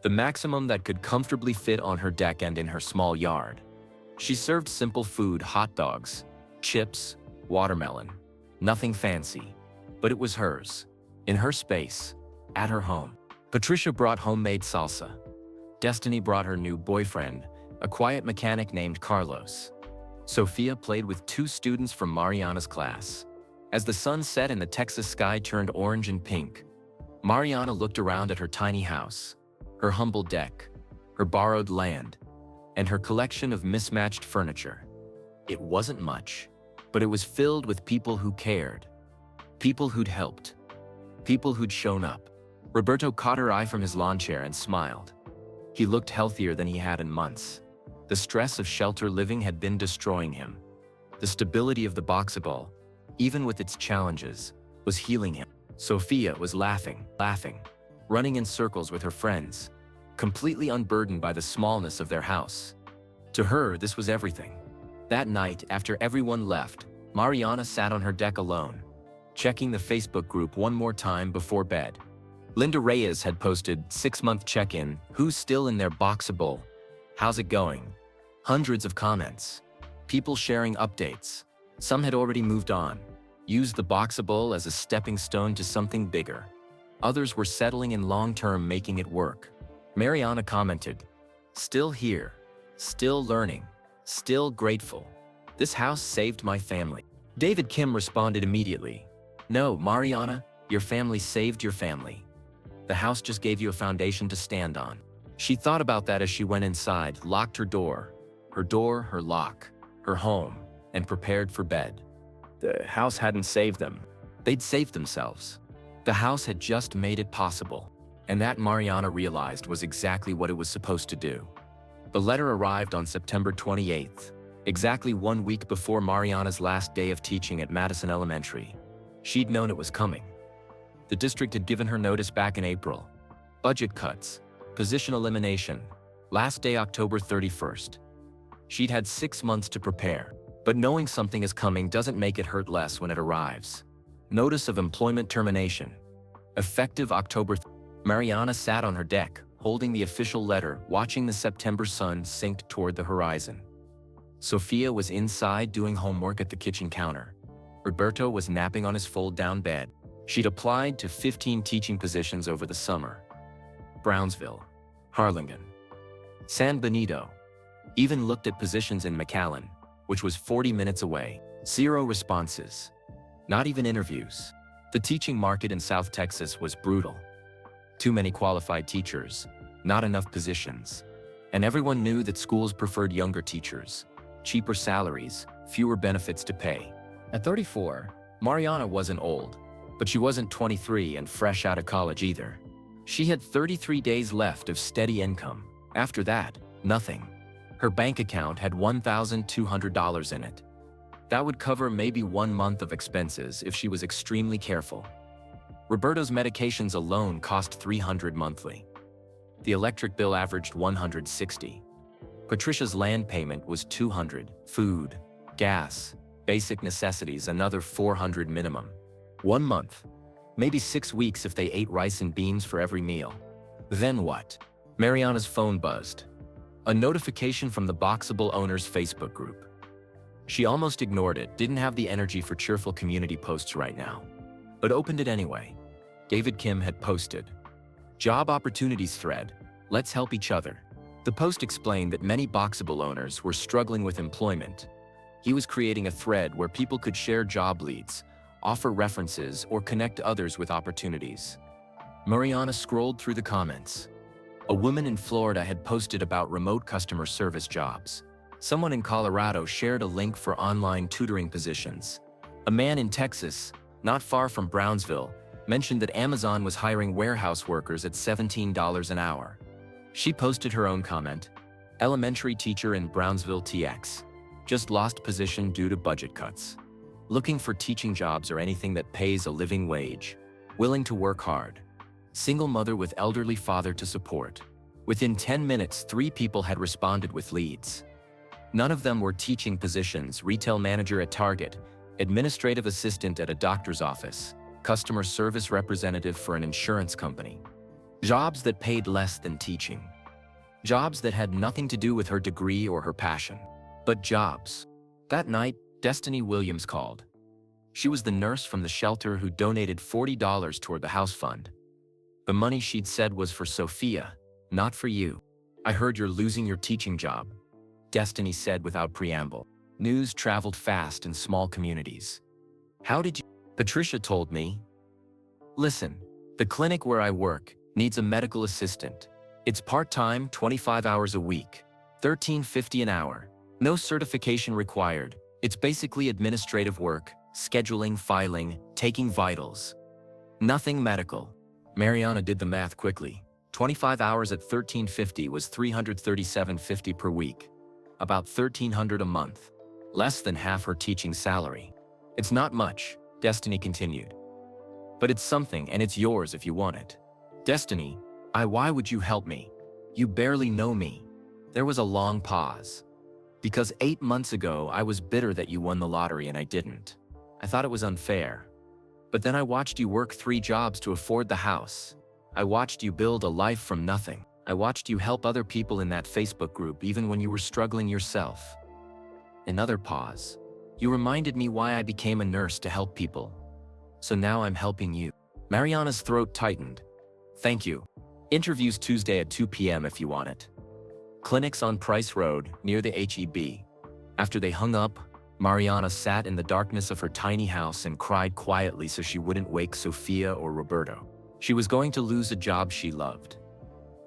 the maximum that could comfortably fit on her deck and in her small yard. She served simple food, hot dogs, chips, watermelon, nothing fancy, but it was hers, in her space, at her home. Patricia brought homemade salsa. Destiny brought her new boyfriend, a quiet mechanic named Carlos. Sophia played with 2 students from Mariana's class. As the sun set and the Texas sky turned orange and pink, Mariana looked around at her tiny house, her humble deck, her borrowed land, and her collection of mismatched furniture. It wasn't much, but it was filled with people who cared, people who'd helped, people who'd shown up. Roberto caught her eye from his lawn chair and smiled. He looked healthier than he had in months. The stress of shelter living had been destroying him. The stability of the Boxable, even with its challenges, was healing him. Sophia was laughing, running in circles with her friends, completely unburdened by the smallness of their house. To her, this was everything. That night, after everyone left, Mariana sat on her deck alone, checking the Facebook group one more time before bed. Linda Reyes had posted 6-month check-in, "Who's still in their Boxable? How's it going?" Hundreds of comments. People sharing updates. Some had already moved on, used the Boxable as a stepping stone to something bigger. Others were settling in long-term, making it work. Mariana commented, "Still here, still learning, still grateful. This house saved my family." David Kim responded immediately, "No, Mariana, your family saved your family. The house just gave you a foundation to stand on." She thought about that as she went inside, locked her door, her lock, her home, and prepared for bed. The house hadn't saved them. They'd saved themselves. The house had just made it possible. And that, Mariana realized, was exactly what it was supposed to do. The letter arrived on September 28th, exactly 1 week before Mariana's last day of teaching at Madison Elementary. She'd known it was coming. The district had given her notice back in April. Budget cuts, position elimination, last day October 31st. She'd had 6 months to prepare, but knowing something is coming doesn't make it hurt less when it arrives. Notice of employment termination. Effective October 3rd. Mariana sat on her deck, holding the official letter, watching the September sun sink toward the horizon. Sophia was inside doing homework at the kitchen counter. Roberto was napping on his fold-down bed. She'd applied to 15 teaching positions over the summer. Brownsville, Harlingen, San Benito. Even looked at positions in McAllen, which was 40 minutes away. 0 responses. Not even interviews. The teaching market in South Texas was brutal. Too many qualified teachers, not enough positions. And everyone knew that schools preferred younger teachers, cheaper salaries, fewer benefits to pay. At 34, Mariana wasn't old, but she wasn't 23 and fresh out of college either. She had 33 days left of steady income. After that, nothing. Her bank account had $1,200 in it. That would cover maybe 1 month of expenses if she was extremely careful. Roberto's medications alone cost $300 monthly. The electric bill averaged $160. Patricia's land payment was $200, food, gas, basic necessities another $400 minimum. 1 month, maybe 6 weeks if they ate rice and beans for every meal. Then what? Mariana's phone buzzed. A notification from the Boxable Owners Facebook group. She almost ignored it, didn't have the energy for cheerful community posts right now, but opened it anyway. David Kim had posted, "Job opportunities thread, let's help each other." The post explained that many Boxable owners were struggling with employment. He was creating a thread where people could share job leads, offer references, or connect others with opportunities. Mariana scrolled through the comments. A woman in Florida had posted about remote customer service jobs. Someone in Colorado shared a link for online tutoring positions. A man in Texas, not far from Brownsville, mentioned that Amazon was hiring warehouse workers at $17 an hour. She posted her own comment, "Elementary teacher in Brownsville TX. Just lost position due to budget cuts. Looking for teaching jobs or anything that pays a living wage. Willing to work hard. Single mother with elderly father to support." Within 10 minutes, 3 people had responded with leads. None of them were teaching positions: retail manager at Target, administrative assistant at a doctor's office, customer service representative for an insurance company. Jobs that paid less than teaching. Jobs that had nothing to do with her degree or her passion. But jobs. That night, Destiny Williams called. She was the nurse from the shelter who donated $40 toward the house fund. The money she'd said was for Sophia, not for you. "I heard you're losing your teaching job," Destiny said without preamble. News traveled fast in small communities. "How did you?" Patricia told me. "Listen, the clinic where I work needs a medical assistant. It's part-time, 25 hours a week, $13.50 an hour. No certification required. It's basically administrative work, scheduling, filing, taking vitals. Nothing medical." Mariana did the math quickly. 25 hours at $13.50 was $337.50 per week. About $1,300 a month. Less than half her teaching salary. "It's not much," Destiny continued. "But it's something, and it's yours if you want it." "Destiny, why would you help me? You barely know me." There was a long pause. "Because 8 months ago I was bitter that you won the lottery and I didn't. I thought it was unfair. But then I watched you work 3 jobs to afford the house. I watched you build a life from nothing. I watched you help other people in that Facebook group even when you were struggling yourself." Another pause. "You reminded me why I became a nurse, to help people. So now I'm helping you." Mariana's throat tightened. "Thank you. Interviews Tuesday at 2 p.m. if you want it. Clinics on Price Road, near the HEB." After they hung up, Mariana sat in the darkness of her tiny house and cried quietly so she wouldn't wake Sophia or Roberto. She was going to lose a job she loved.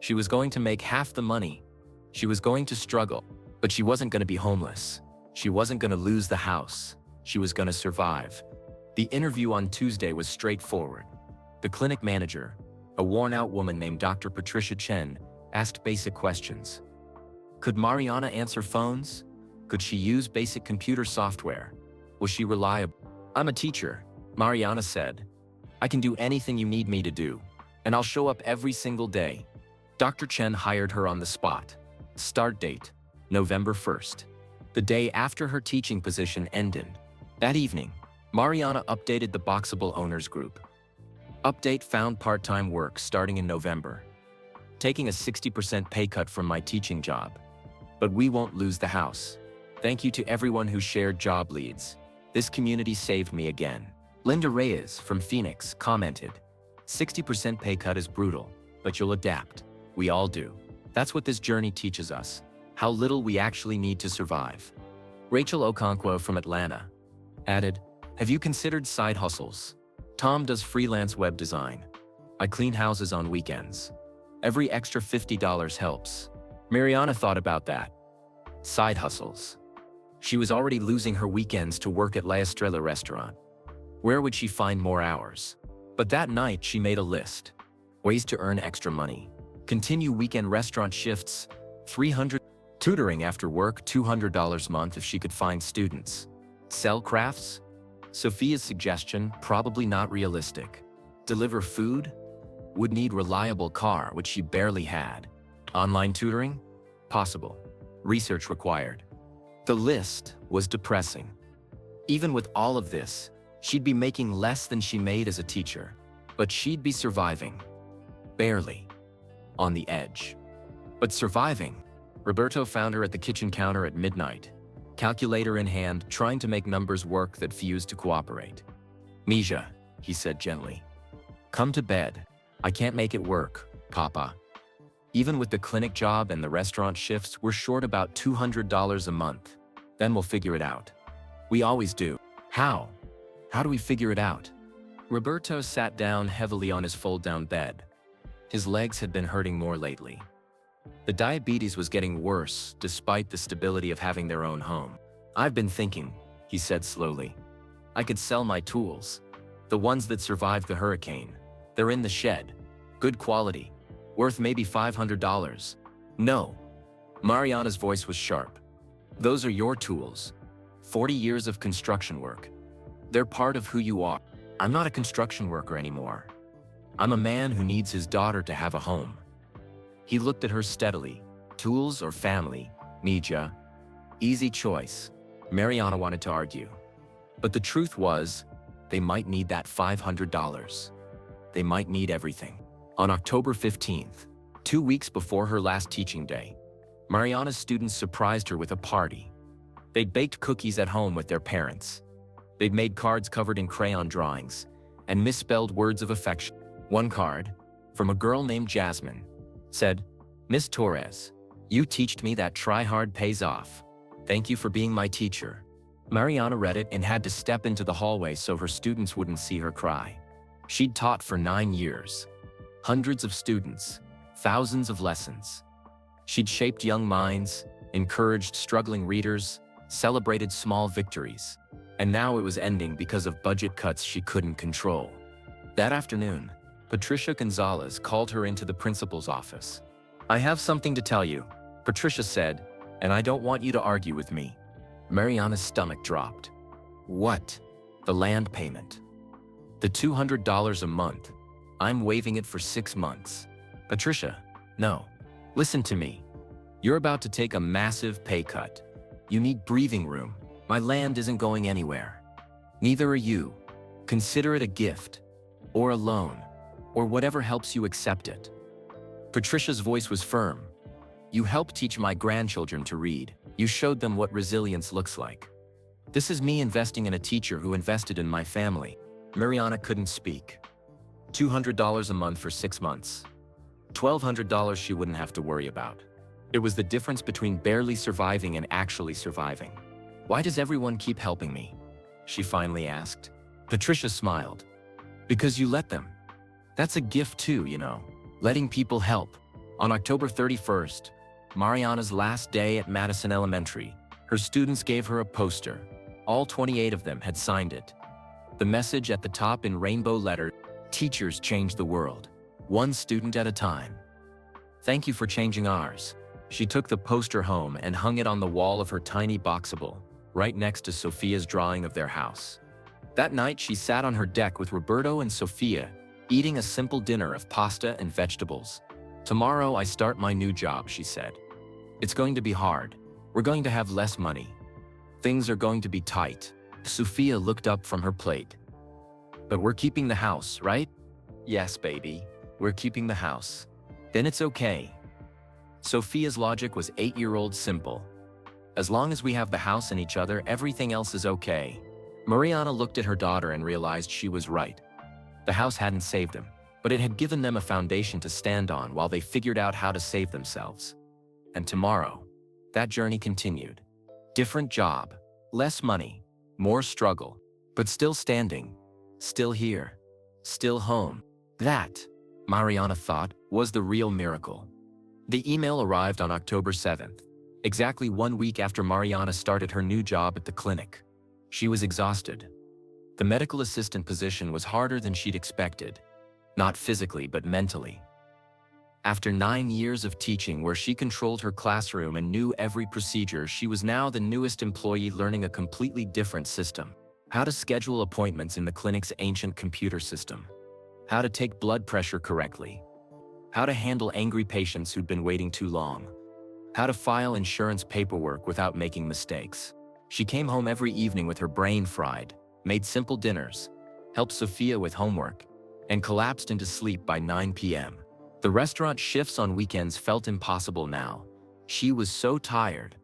She was going to make half the money. She was going to struggle, but she wasn't going to be homeless. She wasn't going to lose the house. She was going to survive. The interview on Tuesday was straightforward. The clinic manager, a worn-out woman named Dr. Patricia Chen, asked basic questions. Could Mariana answer phones? Could she use basic computer software? Was she reliable? "I'm a teacher," Mariana said. "I can do anything you need me to do, and I'll show up every single day." Dr. Chen hired her on the spot. Start date, November 1st. The day after her teaching position ended. That evening, Mariana updated the Boxable Owners group. Update: found part-time work starting in November. Taking a 60% pay cut from my teaching job. But we won't lose the house. Thank you to everyone who shared job leads. This community saved me again. Linda Reyes from Phoenix commented, 60% pay cut is brutal, but you'll adapt. We all do. That's what this journey teaches us, how little we actually need to survive. Rachel Okonkwo from Atlanta added, Have you considered side hustles? Tom does freelance web design. I clean houses on weekends. Every extra $50 helps. Mariana thought about that. Side hustles. She was already losing her weekends to work at La Estrella restaurant. Where would she find more hours? But that night she made a list. Ways to earn extra money. Continue weekend restaurant shifts, 300. Tutoring after work, $200 a month if she could find students. Sell crafts? Sophia's suggestion, probably not realistic. Deliver food? Would need reliable car, which she barely had. Online tutoring? Possible. Research required. The list was depressing. Even with all of this, she'd be making less than she made as a teacher. But she'd be surviving. Barely. On the edge. But surviving. Roberto found her at the kitchen counter at midnight, calculator in hand, trying to make numbers work that fused to cooperate. "Misha," he said gently. "Come to bed. I can't make it work, Papa. Even with the clinic job and the restaurant shifts, we're short about $200 a month. Then we'll figure it out. We always do." "How? How do we figure it out?" Roberto sat down heavily on his fold-down bed. His legs had been hurting more lately. The diabetes was getting worse, despite the stability of having their own home. "I've been thinking," he said slowly. "I could sell my tools. The ones that survived the hurricane. They're in the shed. Good quality. Worth maybe $500. "No." Mariana's voice was sharp. "Those are your tools. 40 years of construction work. They're part of who you are. I'm not a construction worker anymore. I'm a man who needs his daughter to have a home." He looked at her steadily. "Tools or family, Mija?" Easy choice. Mariana wanted to argue. But the truth was, they might need that $500. They might need everything. On October 15th, 2 weeks before her last teaching day, Mariana's students surprised her with a party. They'd baked cookies at home with their parents. They'd made cards covered in crayon drawings and misspelled words of affection. One card, from a girl named Jasmine, said, "Miss Torres, you teached me that try hard pays off. Thank you for being my teacher." Mariana read it and had to step into the hallway so her students wouldn't see her cry. She'd taught for 9 years. Hundreds of students, thousands of lessons. She'd shaped young minds, encouraged struggling readers, celebrated small victories. And now it was ending because of budget cuts she couldn't control. That afternoon, Patricia Gonzalez called her into the principal's office. "I have something to tell you," Patricia said, "and I don't want you to argue with me." Mariana's stomach dropped. "What?" "The land payment. The $200 a month. I'm waiving it for 6 months." "Patricia, no. Listen to me. You're about to take a massive pay cut. You need breathing room. My land isn't going anywhere. Neither are you. Consider it a gift, or a loan, or whatever helps you accept it." Patricia's voice was firm. "You helped teach my grandchildren to read. You showed them what resilience looks like. This is me investing in a teacher who invested in my family." Mariana couldn't speak. $200 a month for 6 months. $1,200 she wouldn't have to worry about. It was the difference between barely surviving and actually surviving. "Why does everyone keep helping me?" she finally asked. Patricia smiled. "Because you let them. That's a gift too, you know. Letting people help." On October 31st, Mariana's last day at Madison Elementary, her students gave her a poster. All 28 of them had signed it. The message at the top in rainbow letters, "Teachers change the world, one student at a time. Thank you for changing ours." She took the poster home and hung it on the wall of her tiny boxable, right next to Sophia's drawing of their house. That night she sat on her deck with Roberto and Sophia, eating a simple dinner of pasta and vegetables. "Tomorrow I start my new job," she said. "It's going to be hard. We're going to have less money. Things are going to be tight." Sophia looked up from her plate. "But we're keeping the house, right?" "Yes, baby. We're keeping the house. Then it's okay." Sophia's logic was 8-year-old simple. As long as we have the house and each other, everything else is okay. Mariana looked at her daughter and realized she was right. The house hadn't saved them, but it had given them a foundation to stand on while they figured out how to save themselves. And tomorrow, that journey continued. Different job, less money, more struggle, But still standing, still here, still home. That, Mariana thought, was the real miracle. The email arrived on October 7th, exactly 1 week after Mariana started her new job at the clinic. She was exhausted. The medical assistant position was harder than she'd expected, not physically but mentally. After 9 years of teaching where she controlled her classroom and knew every procedure, she was now the newest employee learning a completely different system. How to schedule appointments in the clinic's ancient computer system. How to take blood pressure correctly. How to handle angry patients who'd been waiting too long. How to file insurance paperwork without making mistakes. She came home every evening with her brain fried, made simple dinners, helped Sophia with homework, and collapsed into sleep by 9 p.m. The restaurant shifts on weekends felt impossible now. She was so tired,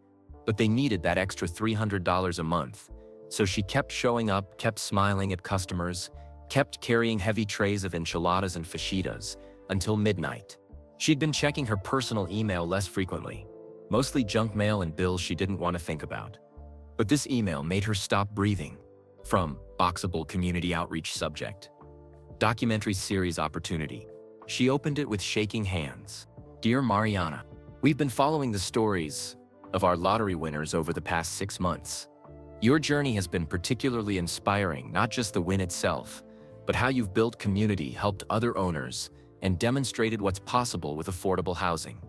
but they needed that extra $300 a month. So she kept showing up, kept smiling at customers, kept carrying heavy trays of enchiladas and fajitas until midnight. She'd been checking her personal email less frequently, mostly junk mail and bills she didn't want to think about. But this email made her stop breathing. From Boxable Community Outreach Subject. Documentary series opportunity. She opened it with shaking hands. Dear Mariana, we've been following the stories of our lottery winners over the past 6 months. Your journey has been particularly inspiring, not just the win itself, but how you've built community, helped other owners, and demonstrated what's possible with affordable housing.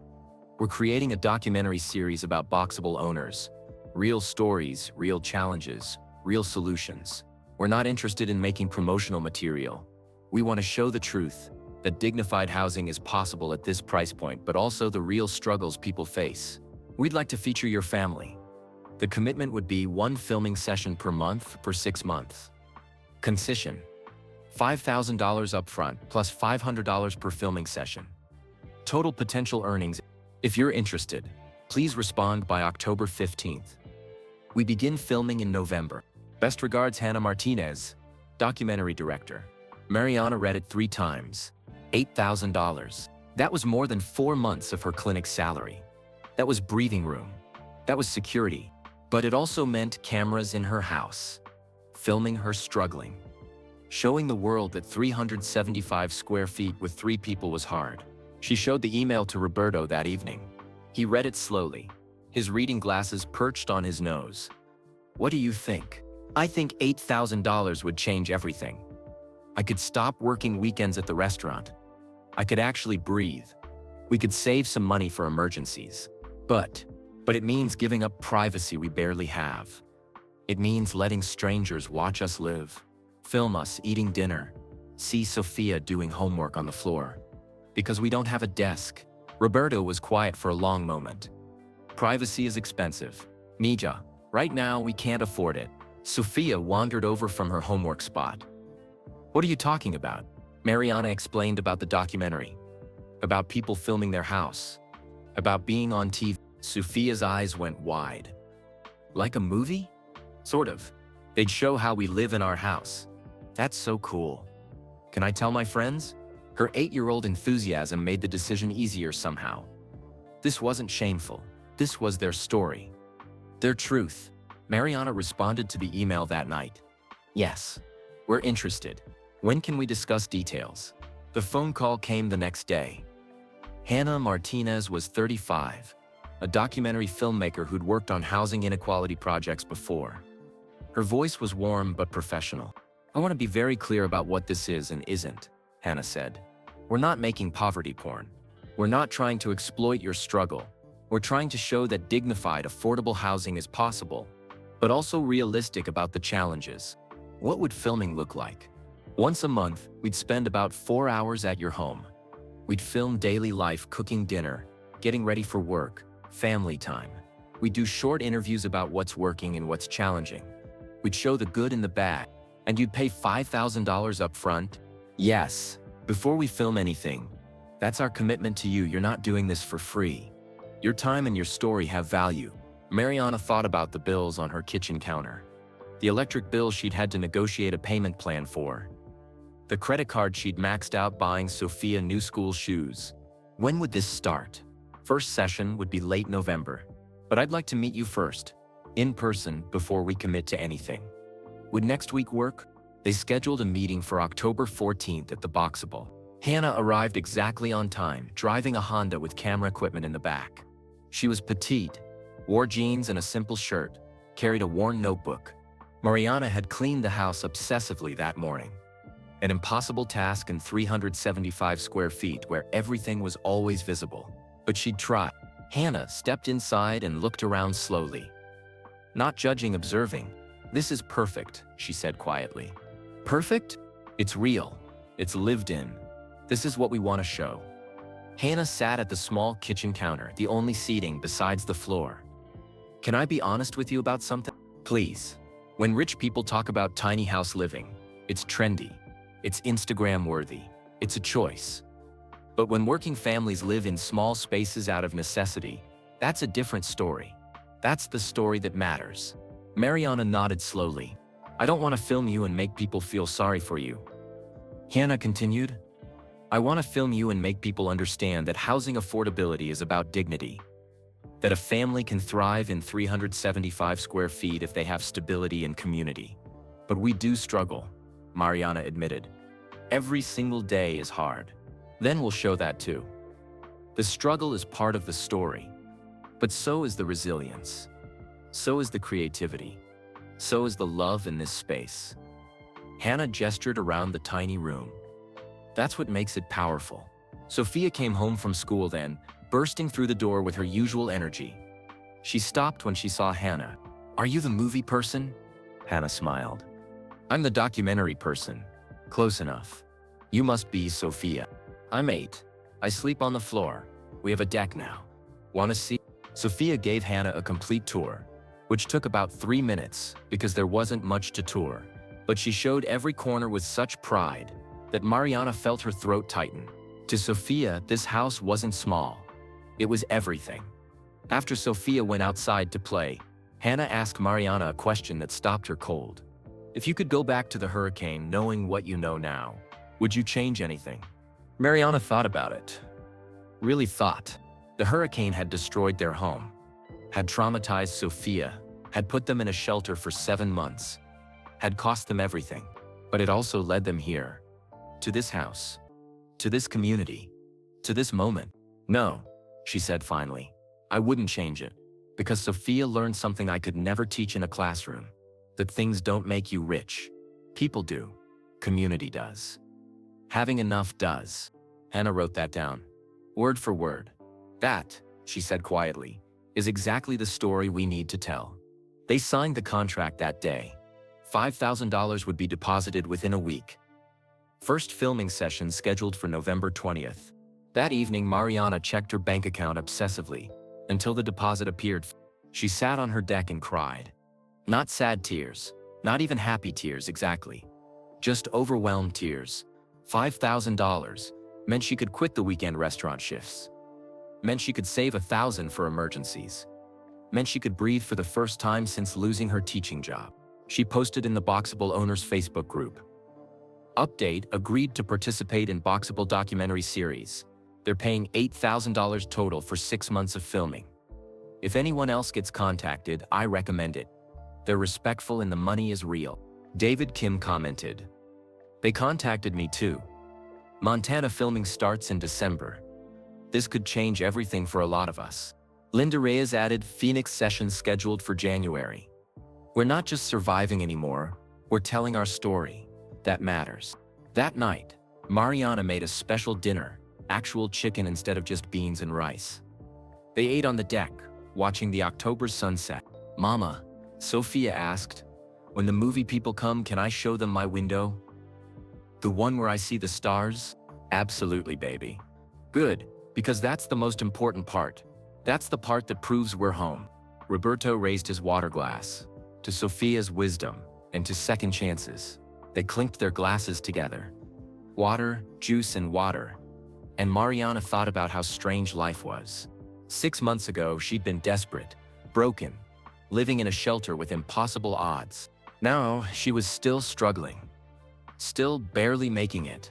We're creating a documentary series about Boxable owners. Real stories, real challenges, real solutions. We're not interested in making promotional material. We want to show the truth, that dignified housing is possible at this price point, but also the real struggles people face. We'd like to feature your family. The commitment would be 1 filming session per month for 6 months. Concession: $5,000 upfront plus $500 per filming session. Total potential earnings. If you're interested, please respond by October 15th. We begin filming in November. Best regards, Hannah Martinez, documentary director. Mariana read it 3 times. $8,000. That was more than 4 months of her clinic's salary. That was breathing room. That was security. But it also meant cameras in her house, filming her struggling, showing the world that 375 square feet with 3 people was hard. She showed the email to Roberto that evening. He read it slowly, his reading glasses perched on his nose. What do you think? I think $8,000 would change everything. I could stop working weekends at the restaurant. I could actually breathe. We could save some money for emergencies. But it means giving up privacy we barely have. It means letting strangers watch us live, film us eating dinner, see Sophia doing homework on the floor. Because we don't have a desk. Roberto was quiet for a long moment. Privacy is expensive. Mija, right now we can't afford it. Sophia wandered over from her homework spot. What are you talking about? Mariana explained about the documentary, about people filming their house, about being on TV. Sophia's eyes went wide. Like a movie? Sort of. They'd show how we live in our house. That's so cool. Can I tell my friends? Her 8-year-old enthusiasm made the decision easier somehow. This wasn't shameful. This was their story. Their truth. Mariana responded to the email that night. Yes, we're interested. When can we discuss details? The phone call came the next day. Hannah Martinez was 35, a documentary filmmaker who'd worked on housing inequality projects before. Her voice was warm but professional. I want to be very clear about what this is and isn't, Hannah said. We're not making poverty porn. We're not trying to exploit your struggle. We're trying to show that dignified, affordable housing is possible, but also realistic about the challenges. What would filming look like? Once a month, we'd spend about 4 hours at your home. We'd film daily life, cooking dinner, getting ready for work, family time. We'd do short interviews about what's working and what's challenging. We'd show the good and the bad. And you'd pay $5,000 up front? Yes, before we film anything. That's our commitment to you. You're not doing this for free. Your time and your story have value. Mariana thought about the bills on her kitchen counter. The electric bill she'd had to negotiate a payment plan for. The credit card she'd maxed out buying Sophia new school shoes. When would this start? First session would be late November. But I'd like to meet you first, in person, before we commit to anything. Would next week work? They scheduled a meeting for October 14th at the Boxable. Hannah arrived exactly on time, driving a Honda with camera equipment in the back. She was petite, wore jeans and a simple shirt, carried a worn notebook. Mariana had cleaned the house obsessively that morning. An impossible task in 375 square feet where everything was always visible. But she'd tried. Hannah stepped inside and looked around slowly. Not judging, observing. "This is perfect," she said quietly. "Perfect? It's real. It's lived in. This is what we want to show." Hannah sat at the small kitchen counter, the only seating besides the floor. "Can I be honest with you about something? Please." When rich people talk about tiny house living, it's trendy. It's Instagram-worthy. It's a choice. But when working families live in small spaces out of necessity, that's a different story. That's the story that matters. Mariana nodded slowly. "I don't want to film you and make people feel sorry for you." Hannah continued, "I want to film you and make people understand that housing affordability is about dignity. That a family can thrive in 375 square feet if they have stability and community. But we do struggle," Mariana admitted. "Every single day is hard. Then we'll show that too. The struggle is part of the story. But so is the resilience. So is the creativity. So is the love in this space." Hannah gestured around the tiny room. "That's what makes it powerful." Sophia came home from school then, bursting through the door with her usual energy. She stopped when she saw Hannah. "Are you the movie person?" Hannah smiled. "I'm the documentary person. Close enough. You must be Sophia." "I'm 8. I sleep on the floor. We have a deck now. Want to see?" Sophia gave Hannah a complete tour, which took about 3 minutes because there wasn't much to tour. But she showed every corner with such pride that Mariana felt her throat tighten. To Sophia, this house wasn't small. It was everything. After Sophia went outside to play, Hannah asked Mariana a question that stopped her cold. "If you could go back to the hurricane knowing what you know now, would you change anything?" Mariana thought about it. Really thought. The hurricane had destroyed their home, had traumatized Sophia, had put them in a shelter for 7 months, had cost them everything. But it also led them here, to this house, to this community, to this moment. "No," she said finally, "I wouldn't change it. Because Sophia learned something I could never teach in a classroom. That things don't make you rich. People do. Community does. Having enough does." Hannah wrote that down, word for word. "That," she said quietly, "is exactly the story we need to tell." They signed the contract that day. $5,000 would be deposited within a week. First filming session scheduled for November 20th. That evening, Mariana checked her bank account obsessively until the deposit appeared. She sat on her deck and cried. Not sad tears, not even happy tears exactly. Just overwhelmed tears. $5,000 meant she could quit the weekend restaurant shifts. Meant she could save $1,000 for emergencies. Meant she could breathe for the first time since losing her teaching job. She posted in the Boxable Owners Facebook group. Update: agreed to participate in Boxable documentary series. They're paying $8,000 total for 6 months of filming. If anyone else gets contacted, I recommend it. They're respectful and the money is real. David Kim commented. They contacted me too. Montana filming starts in December. This could change everything for a lot of us. Linda Reyes added Phoenix sessions scheduled for January. We're not just surviving anymore, we're telling our story. That matters. That night, Mariana made a special dinner, actual chicken instead of just beans and rice. They ate on the deck, watching the October sunset. Mama, Sophia asked, when the movie people come, can I show them my window? The one where I see the stars? Absolutely, baby. Good, because that's the most important part. That's the part that proves we're home. Roberto raised his water glass. To Sophia's wisdom, and to second chances. They clinked their glasses together. Water, juice, and water. And Mariana thought about how strange life was. 6 months ago, she'd been desperate, broken, living in a shelter with impossible odds. Now, she was still struggling. Still barely making it.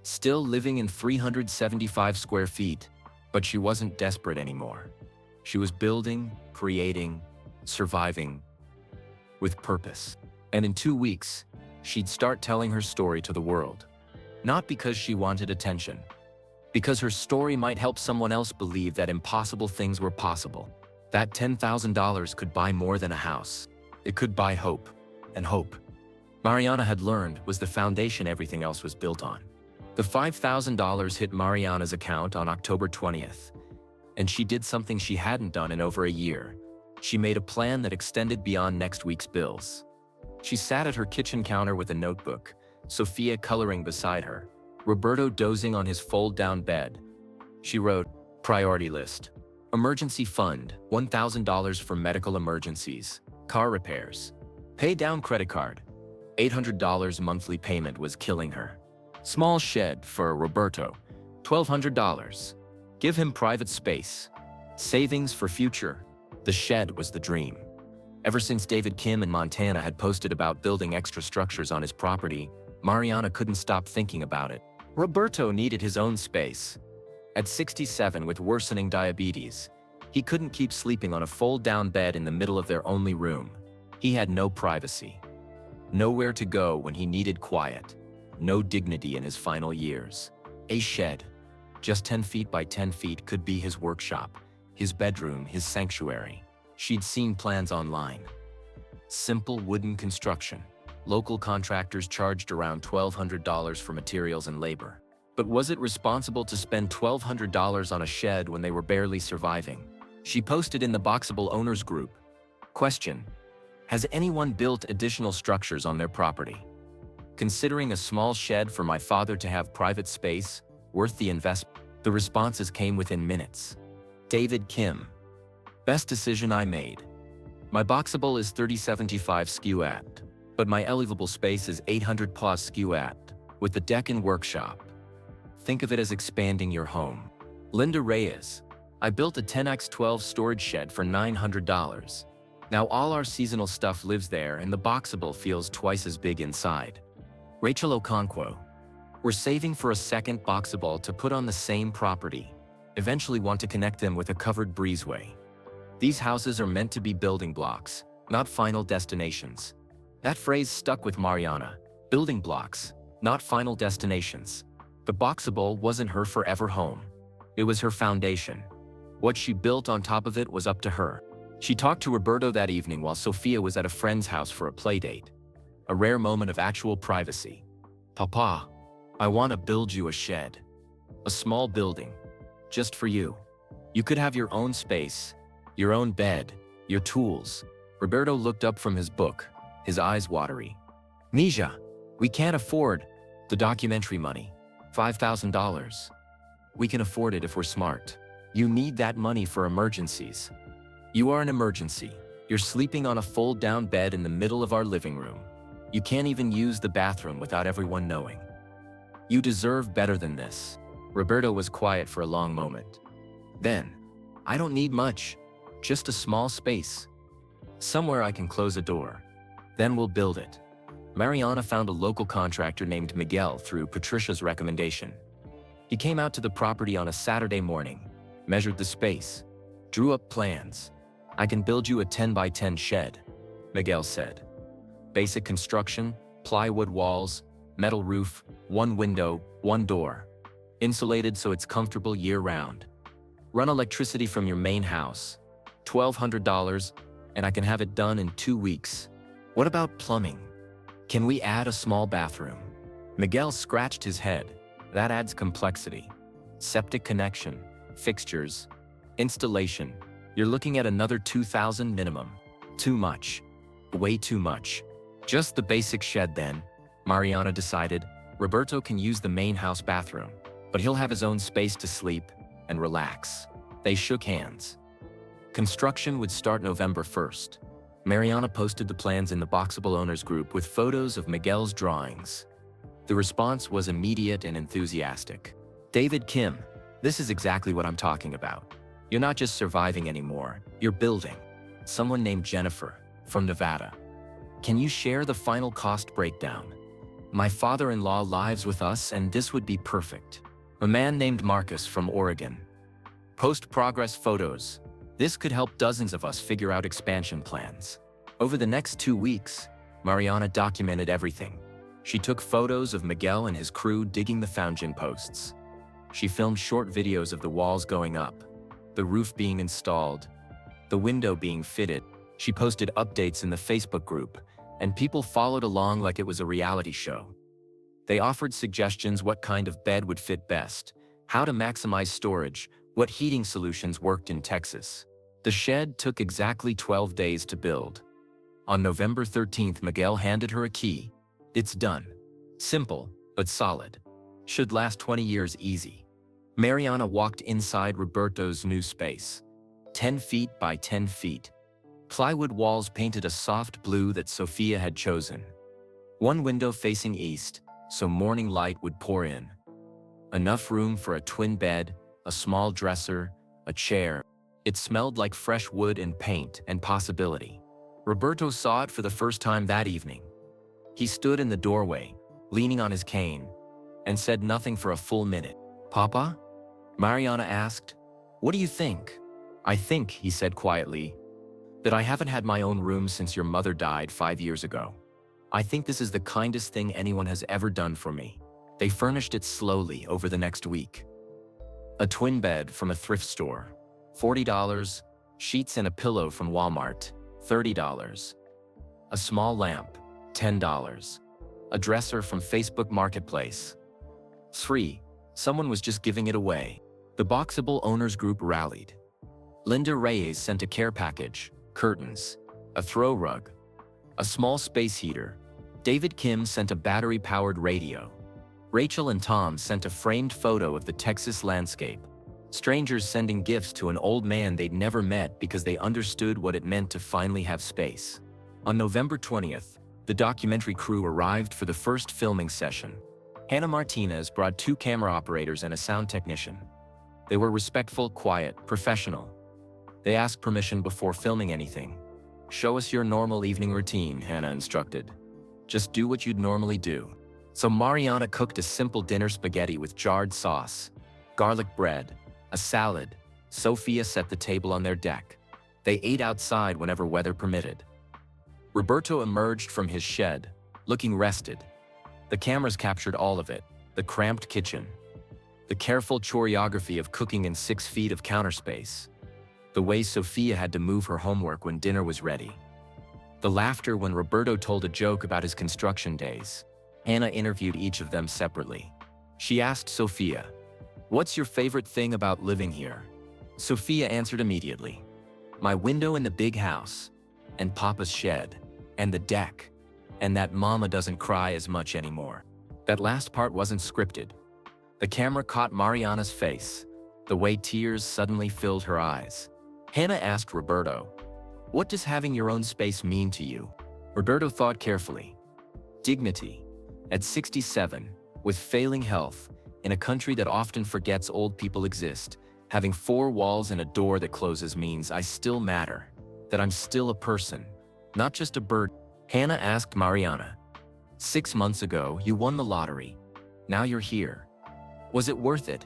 Still living in 375 square feet. But she wasn't desperate anymore. She was building, creating, surviving, with purpose. And in 2 weeks, she'd start telling her story to the world. Not because she wanted attention, because her story might help someone else believe that impossible things were possible. That $10,000 could buy more than a house. It could buy hope, and hope, Mariana had learned, was the foundation everything else was built on. The $5,000 hit Mariana's account on October 20th, and she did something she hadn't done in over a year. She made a plan that extended beyond next week's bills. She sat at her kitchen counter with a notebook, Sophia coloring beside her, Roberto dozing on his fold-down bed. She wrote, priority list. Emergency fund, $1,000 for medical emergencies, car repairs. Pay down credit card. $800 monthly payment was killing her. Small shed for Roberto, $1,200. Give him private space. Savings for future. The shed was the dream. Ever since David Kim in Montana had posted about building extra structures on his property, Mariana couldn't stop thinking about it. Roberto needed his own space. At 67 with worsening diabetes, he couldn't keep sleeping on a fold-down bed in the middle of their only room. He had no privacy. Nowhere to go when he needed quiet. No dignity in his final years. A shed, just 10 feet by 10 feet, could be his workshop, his bedroom, his sanctuary. She'd seen plans online. Simple wooden construction. Local contractors charged around $1,200 for materials and labor. But was it responsible to spend $1,200 on a shed when they were barely surviving? She posted in the Boxable Owners group. Question: has anyone built additional structures on their property? Considering a small shed for my father to have private space, worth the investment? The responses came within minutes. David Kim. Best decision I made. My Boxable is 3075 SKU at, but my elevable space is 800 plus SKU at, with the deck and workshop. Think of it as expanding your home. Linda Reyes. I built a 10x12 storage shed for $900. Now all our seasonal stuff lives there and the Boxable feels twice as big inside. Rachel Okonkwo. We're saving for a second Boxable to put on the same property. Eventually want to connect them with a covered breezeway. These houses are meant to be building blocks, not final destinations. That phrase stuck with Mariana. Building blocks, not final destinations. The Boxable wasn't her forever home. It was her foundation. What she built on top of it was up to her. She talked to Roberto that evening while Sophia was at a friend's house for a playdate. A rare moment of actual privacy. Papa, I want to build you a shed. A small building. Just for you. You could have your own space, your own bed, your tools. Roberto looked up from his book, his eyes watery. Nisha, we can't afford the documentary money. $5,000. We can afford it if we're smart. You need that money for emergencies. You are an emergency. You're sleeping on a fold-down bed in the middle of our living room. You can't even use the bathroom without everyone knowing. You deserve better than this. Roberto was quiet for a long moment. Then, I don't need much. Just a small space. Somewhere I can close a door. Then we'll build it. Mariana found a local contractor named Miguel through Patricia's recommendation. He came out to the property on a Saturday morning, measured the space, drew up plans. I can build you a 10 by 10 shed, Miguel said. Basic construction, plywood walls, metal roof, one window, one door. Insulated so it's comfortable year-round. Run electricity from your main house. $1,200, and I can have it done in 2 weeks. What about plumbing? Can we add a small bathroom? Miguel scratched his head. That adds complexity. Septic connection, fixtures, installation. You're looking at another $2,000 minimum. Too much. Way too much. Just the basic shed then, Mariana decided. Roberto can use the main house bathroom, but he'll have his own space to sleep and relax. They shook hands. Construction would start November 1st. Mariana posted the plans in the Boxable Owners group with photos of Miguel's drawings. The response was immediate and enthusiastic. David Kim, this is exactly what I'm talking about. You're not just surviving anymore, you're building. Someone named Jennifer, from Nevada. Can you share the final cost breakdown? My father-in-law lives with us and this would be perfect. A man named Marcus from Oregon. Post progress photos. This could help dozens of us figure out expansion plans. Over the next 2 weeks, Mariana documented everything. She took photos of Miguel and his crew digging the fountain posts. She filmed short videos of the walls going up, the roof being installed, the window being fitted. She posted updates in the Facebook group, and people followed along like it was a reality show. They offered suggestions what kind of bed would fit best, how to maximize storage, what heating solutions worked in Texas. The shed took exactly 12 days to build. On November 13th, Miguel handed her a key. It's done. Simple, but solid. Should last 20 years easy. Mariana walked inside Roberto's new space. 10 feet by 10 feet. Plywood walls painted a soft blue that Sofia had chosen. One window facing east, so morning light would pour in. Enough room for a twin bed, a small dresser, a chair. It smelled like fresh wood and paint and possibility. Roberto saw it for the first time that evening. He stood in the doorway, leaning on his cane, and said nothing for a full minute. "Papa?" Mariana asked. "What do you think?" "I think," he said quietly, "that I haven't had my own room since your mother died 5 years ago. I think this is the kindest thing anyone has ever done for me." They furnished it slowly over the next week. A twin bed from a thrift store, $40. Sheets and a pillow from Walmart, $30. A small lamp, $10. A dresser from Facebook Marketplace. Free. Someone was just giving it away. The Boxable Owners Group rallied. Linda Reyes sent a care package, curtains, a throw rug, a small space heater. David Kim sent a battery-powered radio. Rachel and Tom sent a framed photo of the Texas landscape. Strangers sending gifts to an old man they'd never met because they understood what it meant to finally have space. On November 20th, the documentary crew arrived for the first filming session. Hannah Martinez brought 2 camera operators and a sound technician. They were respectful, quiet, professional. They asked permission before filming anything. "Show us your normal evening routine," Hannah instructed. "Just do what you'd normally do." So Mariana cooked a simple dinner: spaghetti with jarred sauce, garlic bread, a salad. Sofia set the table on their deck. They ate outside whenever weather permitted. Roberto emerged from his shed, looking rested. The cameras captured all of it: the cramped kitchen, the careful choreography of cooking in 6 feet of counter space, the way Sofia had to move her homework when dinner was ready, the laughter when Roberto told a joke about his construction days. Hannah interviewed each of them separately. She asked Sofia, "What's your favorite thing about living here?" Sofia answered immediately, "My window in the big house, and Papa's shed, and the deck, and that Mama doesn't cry as much anymore." That last part wasn't scripted. The camera caught Mariana's face, the way tears suddenly filled her eyes. Hannah asked Roberto, "What does having your own space mean to you?" Roberto thought carefully. Dignity. At 67, with failing health, in a country that often forgets old people exist, having 4 walls and a door that closes means I still matter, that I'm still a person, not just a bird. Hannah asked Mariana, "6 months ago, you won the lottery. Now you're here. Was it worth it?"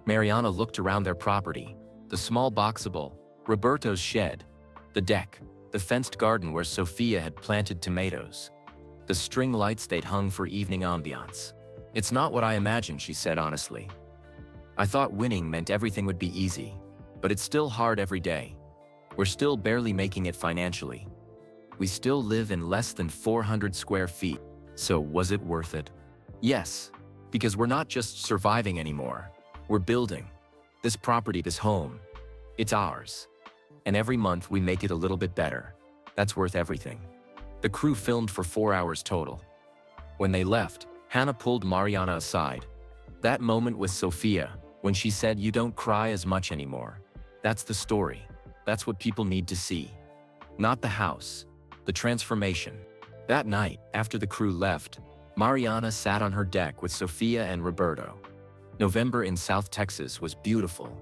Mariana looked around their property: the small Boxable, Roberto's shed, the deck, the fenced garden where Sofia had planted tomatoes, the string lights they'd hung for evening ambiance. "It's not what I imagined," she said honestly. "I thought winning meant everything would be easy, but it's still hard every day. We're still barely making it financially. We still live in less than 400 square feet. So was it worth it?" "Yes, because we're not just surviving anymore. We're building. This property, this home, it's ours. And every month we make it a little bit better. That's worth everything." The crew filmed for 4 hours total. When they left, Hannah pulled Mariana aside. That moment with Sofia, when she said, "You don't cry as much anymore." That's the story. That's what people need to see. Not the house, the transformation. That night, after the crew left, Mariana sat on her deck with Sofia and Roberto. November in South Texas was beautiful.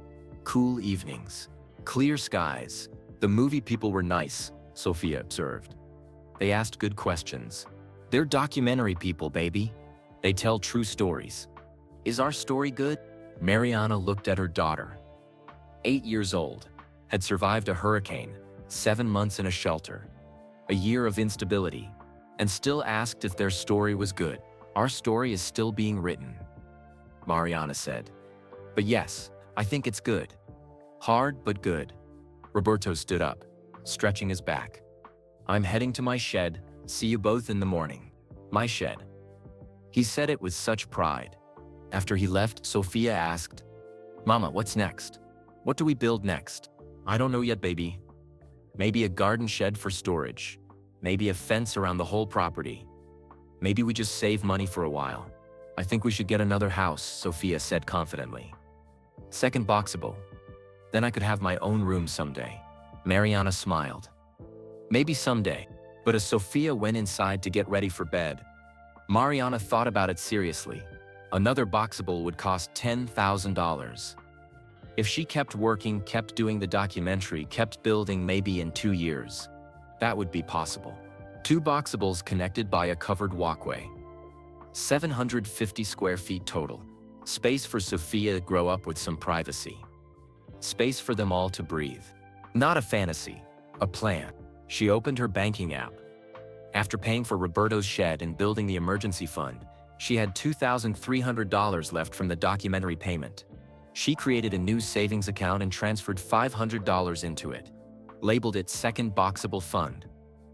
Cool evenings, clear skies. The movie people were nice, Sofia observed. They asked good questions. They're documentary people, baby. They tell true stories. Is our story good? Mariana looked at her daughter. 8 years old, had survived a hurricane, 7 months in a shelter, a year of instability, and still asked if their story was good. Our story is still being written, Mariana said. But yes, I think it's good. Hard, but good. Roberto stood up, stretching his back. I'm heading to my shed. See you both in the morning. My shed. He said it with such pride. After he left, Sophia asked, Mama, what's next? What do we build next? I don't know yet, baby. Maybe a garden shed for storage. Maybe a fence around the whole property. Maybe we just save money for a while. I think we should get another house, Sophia said confidently. Second boxable. Then I could have my own room someday. Mariana smiled. Maybe someday. But as Sophia went inside to get ready for bed, Mariana thought about it seriously. Another boxable would cost $10,000. If she kept working, kept doing the documentary, kept building, maybe in 2 years, that would be possible. 2 boxables connected by a covered walkway. 750 square feet total. Space for Sophia to grow up with some privacy. Space for them all to breathe. Not a fantasy, a plan. She opened her banking app. After paying for Roberto's shed and building the emergency fund, she had $2,300 left from the documentary payment. She created a new savings account and transferred $500 into it. Labeled it Second Boxable Fund.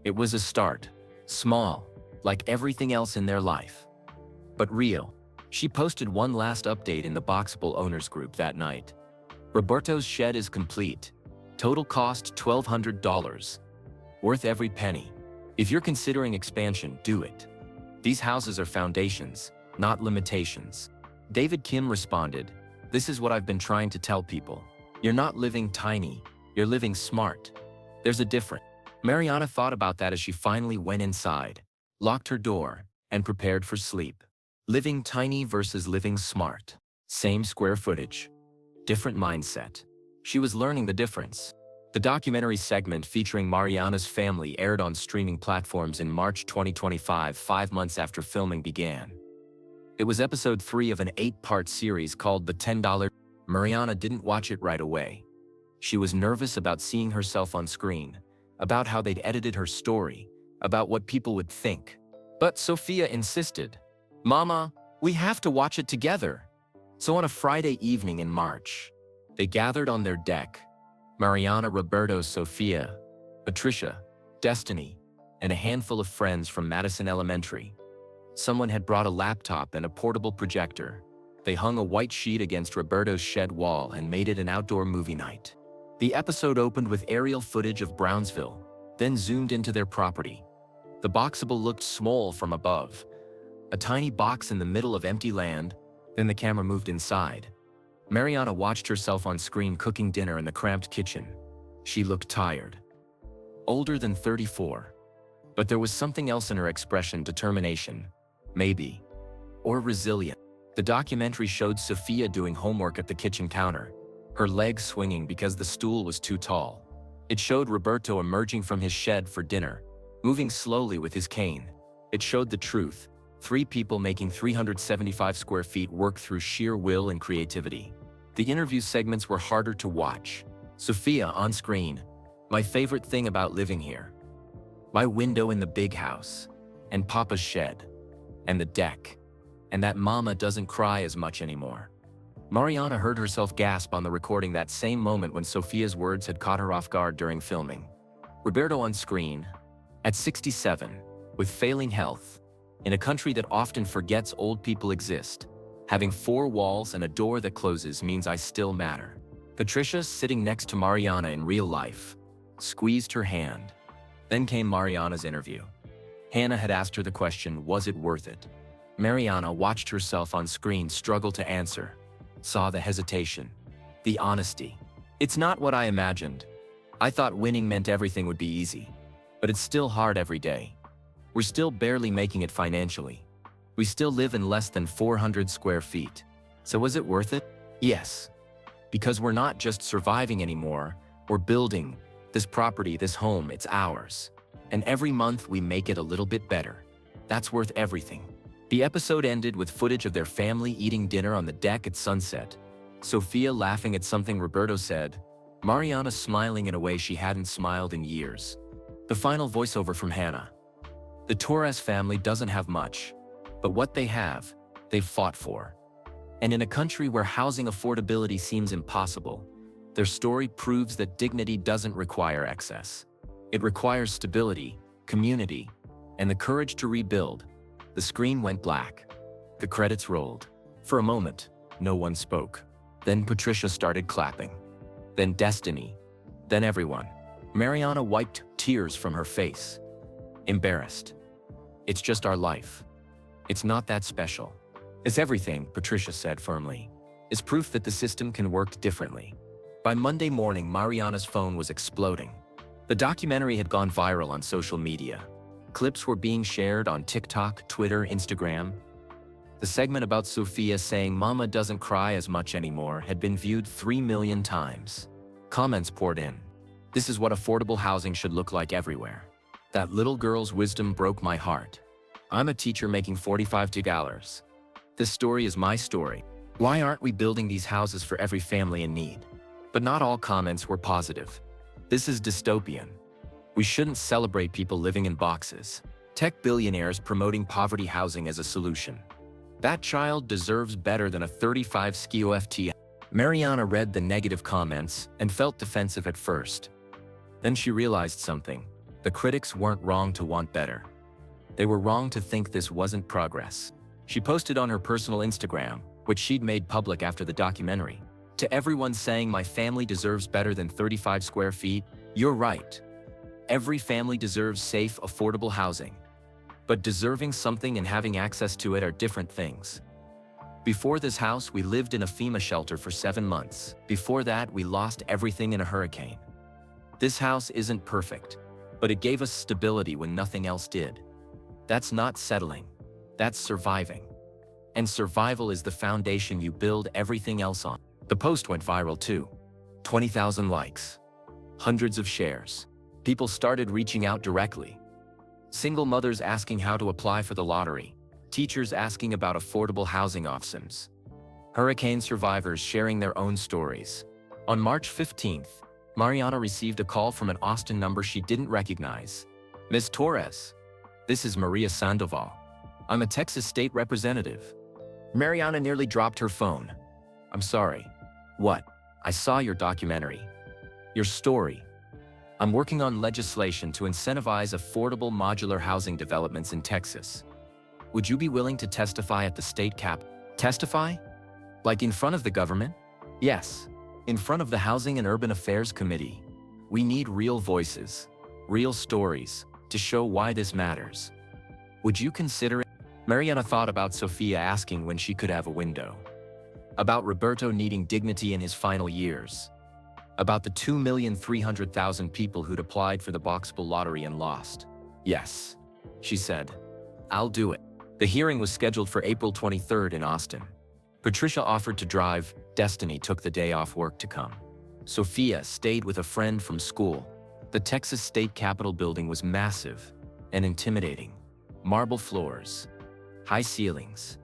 It was a start. Small, like everything else in their life. But real. She posted one last update in the Boxable Owners group that night. Roberto's shed is complete. Total cost $1,200. Worth every penny. If you're considering expansion, do it. These houses are foundations, not limitations. David Kim responded, This is what I've been trying to tell people. You're not living tiny, you're living smart. There's a difference. Mariana thought about that as she finally went inside, locked her door, and prepared for sleep. Living tiny versus living smart. Same square footage. Different mindset. She was learning the difference. The documentary segment featuring Mariana's family aired on streaming platforms in March 2025, 5 months after filming began. It was episode 3 of an 8-part series called The $10. Mariana didn't watch it right away. She was nervous about seeing herself on screen, about how they'd edited her story, about what people would think. But Sophia insisted, Mama, we have to watch it together. So on a Friday evening in March, they gathered on their deck. Mariana, Roberto, Sophia, Patricia, Destiny, and a handful of friends from Madison Elementary. Someone had brought a laptop and a portable projector. They hung a white sheet against Roberto's shed wall and made it an outdoor movie night. The episode opened with aerial footage of Brownsville, then zoomed into their property. The boxable looked small from above, a tiny box in the middle of empty land. Then the camera moved inside. Mariana watched herself on screen cooking dinner in the cramped kitchen. She looked tired. Older than 34. But there was something else in her expression, determination, maybe, or resilient. The documentary showed Sophia doing homework at the kitchen counter, her legs swinging because the stool was too tall. It showed Roberto emerging from his shed for dinner, moving slowly with his cane. It showed the truth. 3 people making 375 square feet work through sheer will and creativity. The interview segments were harder to watch. Sophia on screen. My favorite thing about living here. My window in the big house. And Papa's shed. And the deck. And that Mama doesn't cry as much anymore. Mariana heard herself gasp on the recording that same moment when Sophia's words had caught her off guard during filming. Roberto on screen. At 67, with failing health, in a country that often forgets old people exist, having 4 walls and a door that closes means I still matter. Patricia, sitting next to Mariana in real life, squeezed her hand. Then came Mariana's interview. Hannah had asked her the question, was it worth it? Mariana watched herself on screen struggle to answer, saw the hesitation, the honesty. It's not what I imagined. I thought winning meant everything would be easy, but it's still hard every day. We're still barely making it financially. We still live in less than 400 square feet. So was it worth it? Yes. Because we're not just surviving anymore, we're building this property, this home, it's ours. And every month we make it a little bit better. That's worth everything. The episode ended with footage of their family eating dinner on the deck at sunset. Sophia laughing at something Roberto said, Mariana smiling in a way she hadn't smiled in years. The final voiceover from Hannah. The Torres family doesn't have much, but what they have, they've fought for. And in a country where housing affordability seems impossible, their story proves that dignity doesn't require excess. It requires stability, community, and the courage to rebuild. The screen went black. The credits rolled. For a moment, no one spoke. Then Patricia started clapping. Then Destiny. Then everyone. Mariana wiped tears from her face. Embarrassed. It's just our life. It's not that special. It's everything, Patricia said firmly. It's proof that the system can work differently. By Monday morning, Mariana's phone was exploding. The documentary had gone viral on social media. Clips were being shared on TikTok, Twitter, Instagram. The segment about Sofia saying "Mama doesn't cry as much anymore" had been viewed 3 million times. Comments poured in. This is what affordable housing should look like everywhere. That little girl's wisdom broke my heart. I'm a teacher making $45. This story is my story. Why aren't we building these houses for every family in need? But not all comments were positive. This is dystopian. We shouldn't celebrate people living in boxes. Tech billionaires promoting poverty housing as a solution. That child deserves better than a 35 SKIOFT. Mariana read the negative comments and felt defensive at first. Then she realized something. The critics weren't wrong to want better. They were wrong to think this wasn't progress. She posted on her personal Instagram, which she'd made public after the documentary. To everyone saying my family deserves better than 35 square feet, you're right. Every family deserves safe, affordable housing. But deserving something and having access to it are different things. Before this house, we lived in a FEMA shelter for 7 months. Before that, we lost everything in a hurricane. This house isn't perfect, but it gave us stability when nothing else did. That's not settling. That's surviving. And survival is the foundation you build everything else on. The post went viral too. 20,000 likes. Hundreds of shares. People started reaching out directly. Single mothers asking how to apply for the lottery. Teachers asking about affordable housing options. Hurricane survivors sharing their own stories. On March 15th, Mariana received a call from an Austin number she didn't recognize. "Ms. Torres, this is Maria Sandoval. I'm a Texas state representative." Mariana nearly dropped her phone. "I'm sorry." "What?" "I saw your documentary. Your story. I'm working on legislation to incentivize affordable modular housing developments in Texas. Would you be willing to testify at the state cap?" "Testify? Like in front of the government?" "Yes. In front of the Housing and Urban Affairs Committee. We need real voices, real stories, to show why this matters. Would you consider it?" Mariana thought about Sofia asking when she could have a window. About Roberto needing dignity in his final years. About the 2,300,000 people who'd applied for the boxable lottery and lost. "Yes," she said. "I'll do it." The hearing was scheduled for April 23rd in Austin. Patricia offered to drive. Destiny took the day off work to come. Sofia stayed with a friend from school. The Texas State Capitol building was massive and intimidating. Marble floors, high ceilings,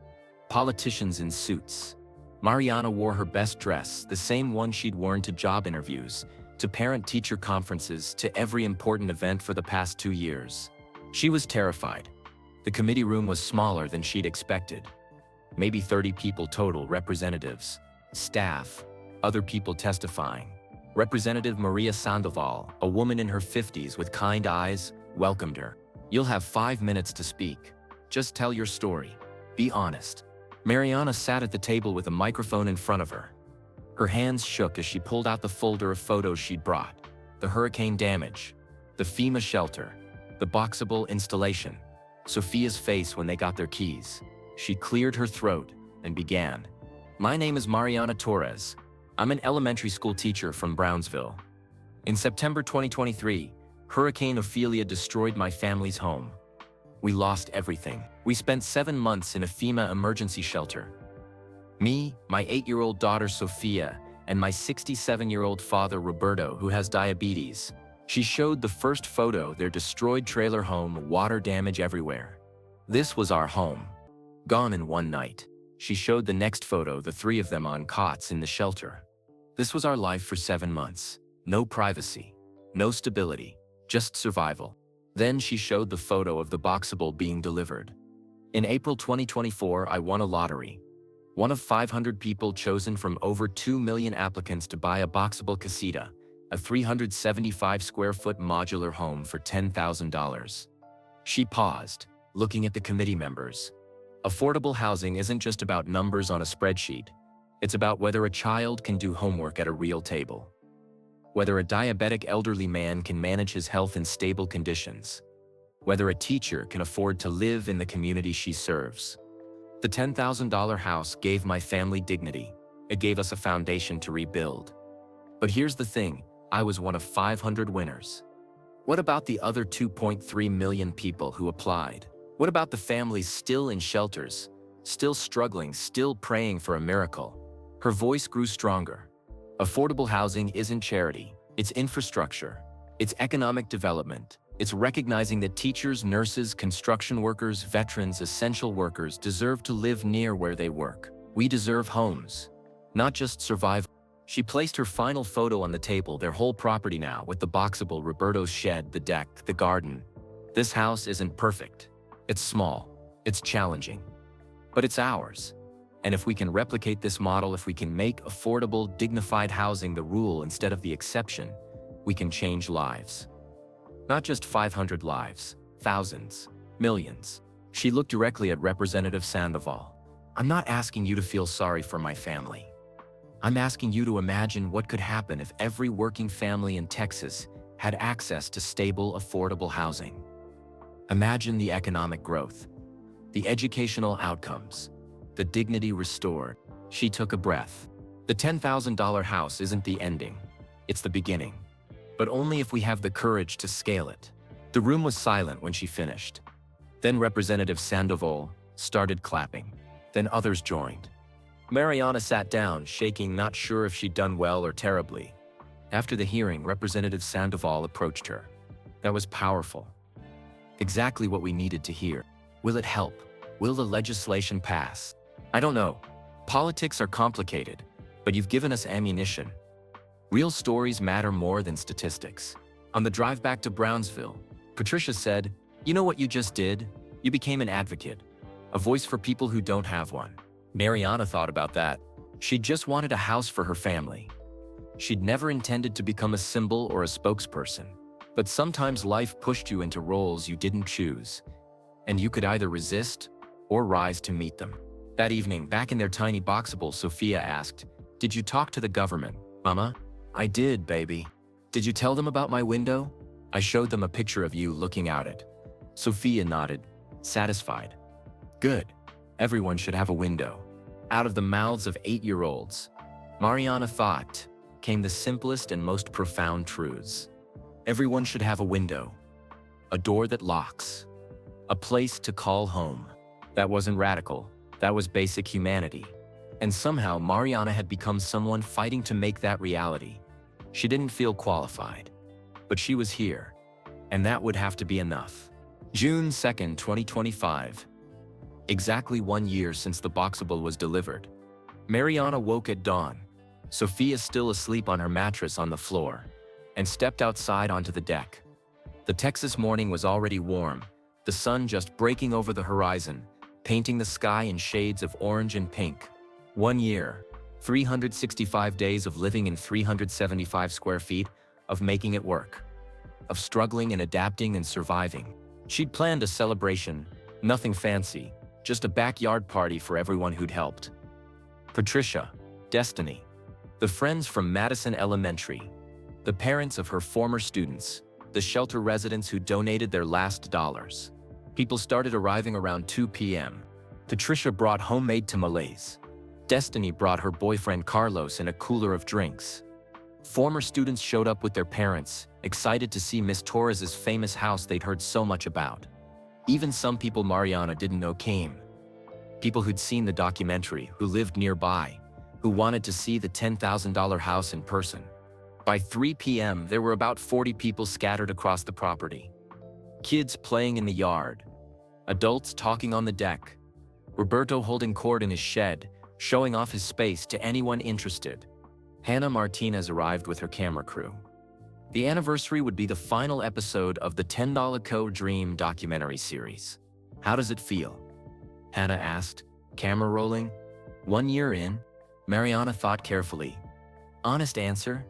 politicians in suits. Mariana wore her best dress, the same one she'd worn to job interviews, to parent-teacher conferences, to every important event for the past 2 years. She was terrified. The committee room was smaller than she'd expected. Maybe 30 people total, representatives, staff, other people testifying. Representative Maria Sandoval, a woman in her 50s with kind eyes, welcomed her. "You'll have 5 minutes to speak. Just tell your story. Be honest." Mariana sat at the table with a microphone in front of her. Her hands shook as she pulled out the folder of photos she'd brought. The hurricane damage, the FEMA shelter, the boxable installation, Sofia's face when they got their keys. She cleared her throat and began. "My name is Mariana Torres. I'm an elementary school teacher from Brownsville. In September 2023, Hurricane Ophelia destroyed my family's home. We lost everything. We spent 7 months in a FEMA emergency shelter. Me, my 8-year-old daughter Sofia, and my 67-year-old father Roberto, who has diabetes." She showed the first photo, their destroyed trailer home, water damage everywhere. "This was our home. Gone in one night." She showed the next photo, the 3 of them on cots in the shelter. "This was our life for 7 months. No privacy, no stability, just survival." Then she showed the photo of the boxable being delivered. In April 2024, I won a lottery. One of 500 people chosen from over 2 million applicants to buy a boxable casita, a 375 square foot modular home for $10,000. She paused, looking at the committee members. Affordable housing isn't just about numbers on a spreadsheet. It's about whether a child can do homework at a real table, whether a diabetic elderly man can manage his health in stable conditions, whether a teacher can afford to live in the community she serves. The $10,000 house gave my family dignity. It gave us a foundation to rebuild. But here's the thing, I was one of 500 winners. What about the other 2.3 million people who applied? What about the families still in shelters, still struggling, still praying for a miracle? Her voice grew stronger. Affordable housing isn't charity, it's infrastructure. It's economic development. It's recognizing that teachers, nurses, construction workers, veterans, essential workers deserve to live near where they work. We deserve homes, not just survival. She placed her final photo on the table, their whole property now, with the boxable, Roberto's shed, the deck, the garden. This house isn't perfect. It's small. It's challenging. But it's ours. And if we can replicate this model, if we can make affordable, dignified housing the rule instead of the exception, we can change lives. Not just 500 lives, thousands, millions. She looked directly at Representative Sandoval. I'm not asking you to feel sorry for my family. I'm asking you to imagine what could happen if every working family in Texas had access to stable, affordable housing. Imagine the economic growth, the educational outcomes, the dignity restored. She took a breath. The $10,000 house isn't the ending, it's the beginning. But only if we have the courage to scale it. The room was silent when she finished. Then Representative Sandoval started clapping. Then others joined. Mariana sat down, shaking, not sure if she'd done well or terribly. After the hearing, Representative Sandoval approached her. That was powerful. Exactly what we needed to hear. Will it help? Will the legislation pass? I don't know. Politics are complicated, but you've given us ammunition. Real stories matter more than statistics. On the drive back to Brownsville, Patricia said, "You know what you just did? You became an advocate, a voice for people who don't have one." Mariana thought about that. She just wanted a house for her family. She'd never intended to become a symbol or a spokesperson. But sometimes life pushed you into roles you didn't choose, and you could either resist or rise to meet them. That evening, back in their tiny boxable, Sophia asked, "Did you talk to the government, Mama?" "I did, baby." "Did you tell them about my window?" "I showed them a picture of you looking out it." Sophia nodded, satisfied. "Good. Everyone should have a window." Out of the mouths of 8-year-olds, Mariana thought, came the simplest and most profound truths. Everyone should have a window, a door that locks, a place to call home. That wasn't radical, that was basic humanity. And somehow Mariana had become someone fighting to make that reality. She didn't feel qualified, but she was here, and that would have to be enough. June 2nd, 2025. Exactly 1 year since the boxable was delivered. Mariana woke at dawn, Sophia still asleep on her mattress on the floor, and stepped outside onto the deck. The Texas morning was already warm, the sun just breaking over the horizon, painting the sky in shades of orange and pink. 1 year, 365 days of living in 375 square feet, of making it work, of struggling and adapting and surviving. She'd planned a celebration, nothing fancy, just a backyard party for everyone who'd helped. Patricia, Destiny, the friends from Madison Elementary, the parents of her former students, the shelter residents who donated their last dollars. People started arriving around 2 p.m. Patricia brought homemade tamales. Destiny brought her boyfriend Carlos in a cooler of drinks. Former students showed up with their parents, excited to see Miss Torres's famous house they'd heard so much about. Even some people Mariana didn't know came. People who'd seen the documentary, who lived nearby, who wanted to see the $10,000 house in person. By 3 p.m., there were about 40 people scattered across the property. Kids playing in the yard, adults talking on the deck, Roberto holding court in his shed, showing off his space to anyone interested. Hannah Martinez arrived with her camera crew. The anniversary would be the final episode of the $10 Code Dream documentary series. How does it feel? Hannah asked, camera rolling. 1 year in, Mariana thought carefully. Honest answer?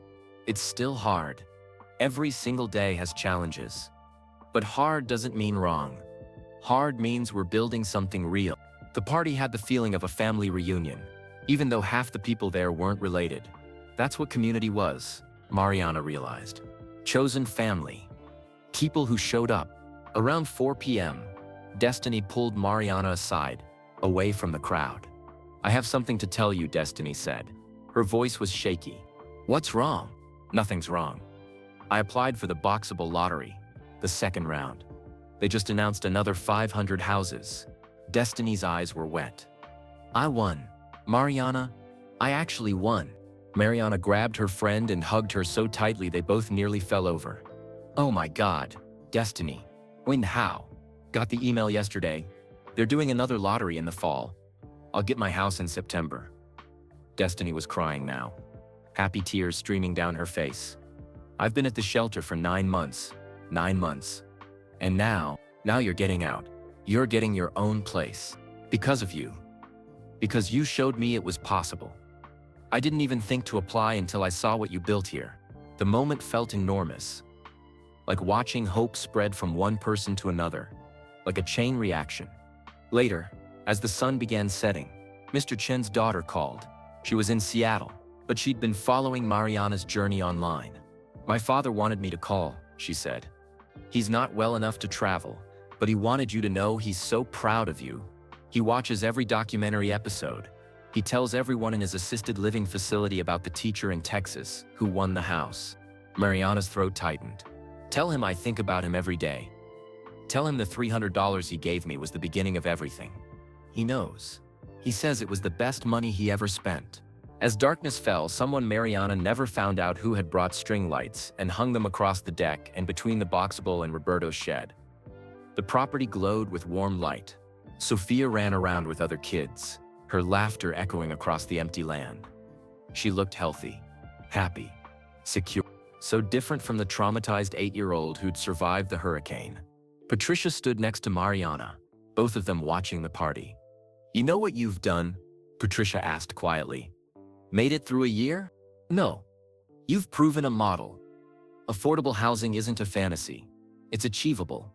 It's still hard. Every single day has challenges. But hard doesn't mean wrong. Hard means we're building something real. The party had the feeling of a family reunion, even though half the people there weren't related. That's what community was, Mariana realized. Chosen family. People who showed up. Around 4 p.m., Destiny pulled Mariana aside, away from the crowd. I have something to tell you, Destiny said. Her voice was shaky. What's wrong? Nothing's wrong. I applied for the Boxable lottery, the second round. They just announced another 500 houses. Destiny's eyes were wet. I won. Mariana, I actually won. Mariana grabbed her friend and hugged her so tightly they both nearly fell over. Oh my God, Destiny. When how? Got the email yesterday. They're doing another lottery in the fall. I'll get my house in September. Destiny was crying now, happy tears streaming down her face. I've been at the shelter for 9 months. 9 months. And now you're getting out. You're getting your own place. Because of you. Because you showed me it was possible. I didn't even think to apply until I saw what you built here. The moment felt enormous. Like watching hope spread from one person to another. Like a chain reaction. Later, as the sun began setting, Mr. Chen's daughter called. She was in Seattle, but she'd been following Mariana's journey online. My father wanted me to call, she said. He's not well enough to travel, but he wanted you to know he's so proud of you. He watches every documentary episode. He tells everyone in his assisted living facility about the teacher in Texas who won the house. Mariana's throat tightened. Tell him I think about him every day. Tell him the $300 he gave me was the beginning of everything. He knows. He says it was the best money he ever spent. As darkness fell, someone Mariana never found out who had brought string lights and hung them across the deck and between the Boxable and Roberto's shed. The property glowed with warm light. Sophia ran around with other kids, her laughter echoing across the empty land. She looked healthy, happy, secure, so different from the traumatized 8-year-old who'd survived the hurricane. Patricia stood next to Mariana, both of them watching the party. You know what you've done? Patricia asked quietly. Made it through a year? No. You've proven a model. Affordable housing isn't a fantasy. It's achievable.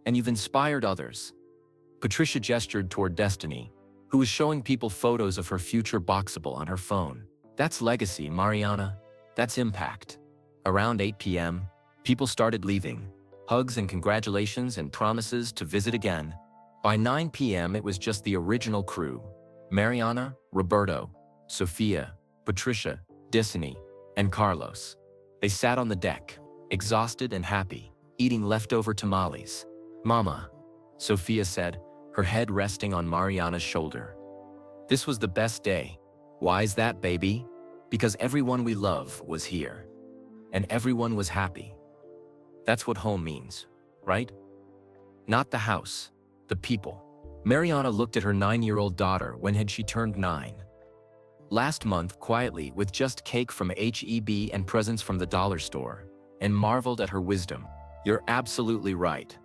And you've inspired others. Patricia gestured toward Destiny, who was showing people photos of her future Boxable on her phone. That's legacy, Mariana. That's impact. Around 8 p.m., people started leaving. Hugs and congratulations and promises to visit again. By 9 p.m., it was just the original crew. Mariana, Roberto, Sophia, Patricia, Destiny, and Carlos. They sat on the deck, exhausted and happy, eating leftover tamales. Mama, Sophia said, her head resting on Mariana's shoulder. This was the best day. Why is that, baby? Because everyone we love was here. And everyone was happy. That's what home means, right? Not the house, the people. Mariana looked at her 9-year-old daughter. When had she turned 9? Last month, quietly, with just cake from H-E-B and presents from the dollar store, and marveled at her wisdom. You're absolutely right.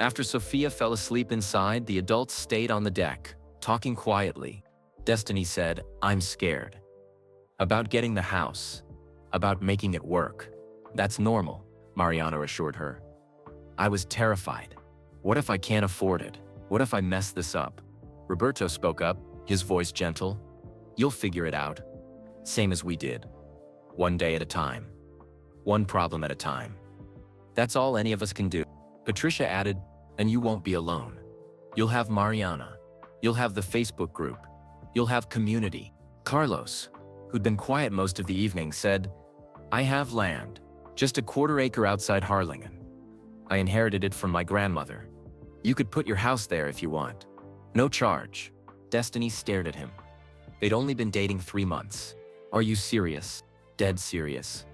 After Sophia fell asleep inside, the adults stayed on the deck, talking quietly. Destiny said, I'm scared. About getting the house. About making it work. That's normal, Mariana assured her. I was terrified. What if I can't afford it? What if I mess this up? Roberto spoke up, his voice gentle. You'll figure it out. Same as we did. One day at a time. One problem at a time. That's all any of us can do. Patricia added, and you won't be alone. You'll have Mariana. You'll have the Facebook group. You'll have community. Carlos, who'd been quiet most of the evening, said, I have land. Just a 1/4 acre outside Harlingen. I inherited it from my grandmother. You could put your house there if you want. No charge. Destiny stared at him. They'd only been dating 3 months. Are you serious? Dead serious.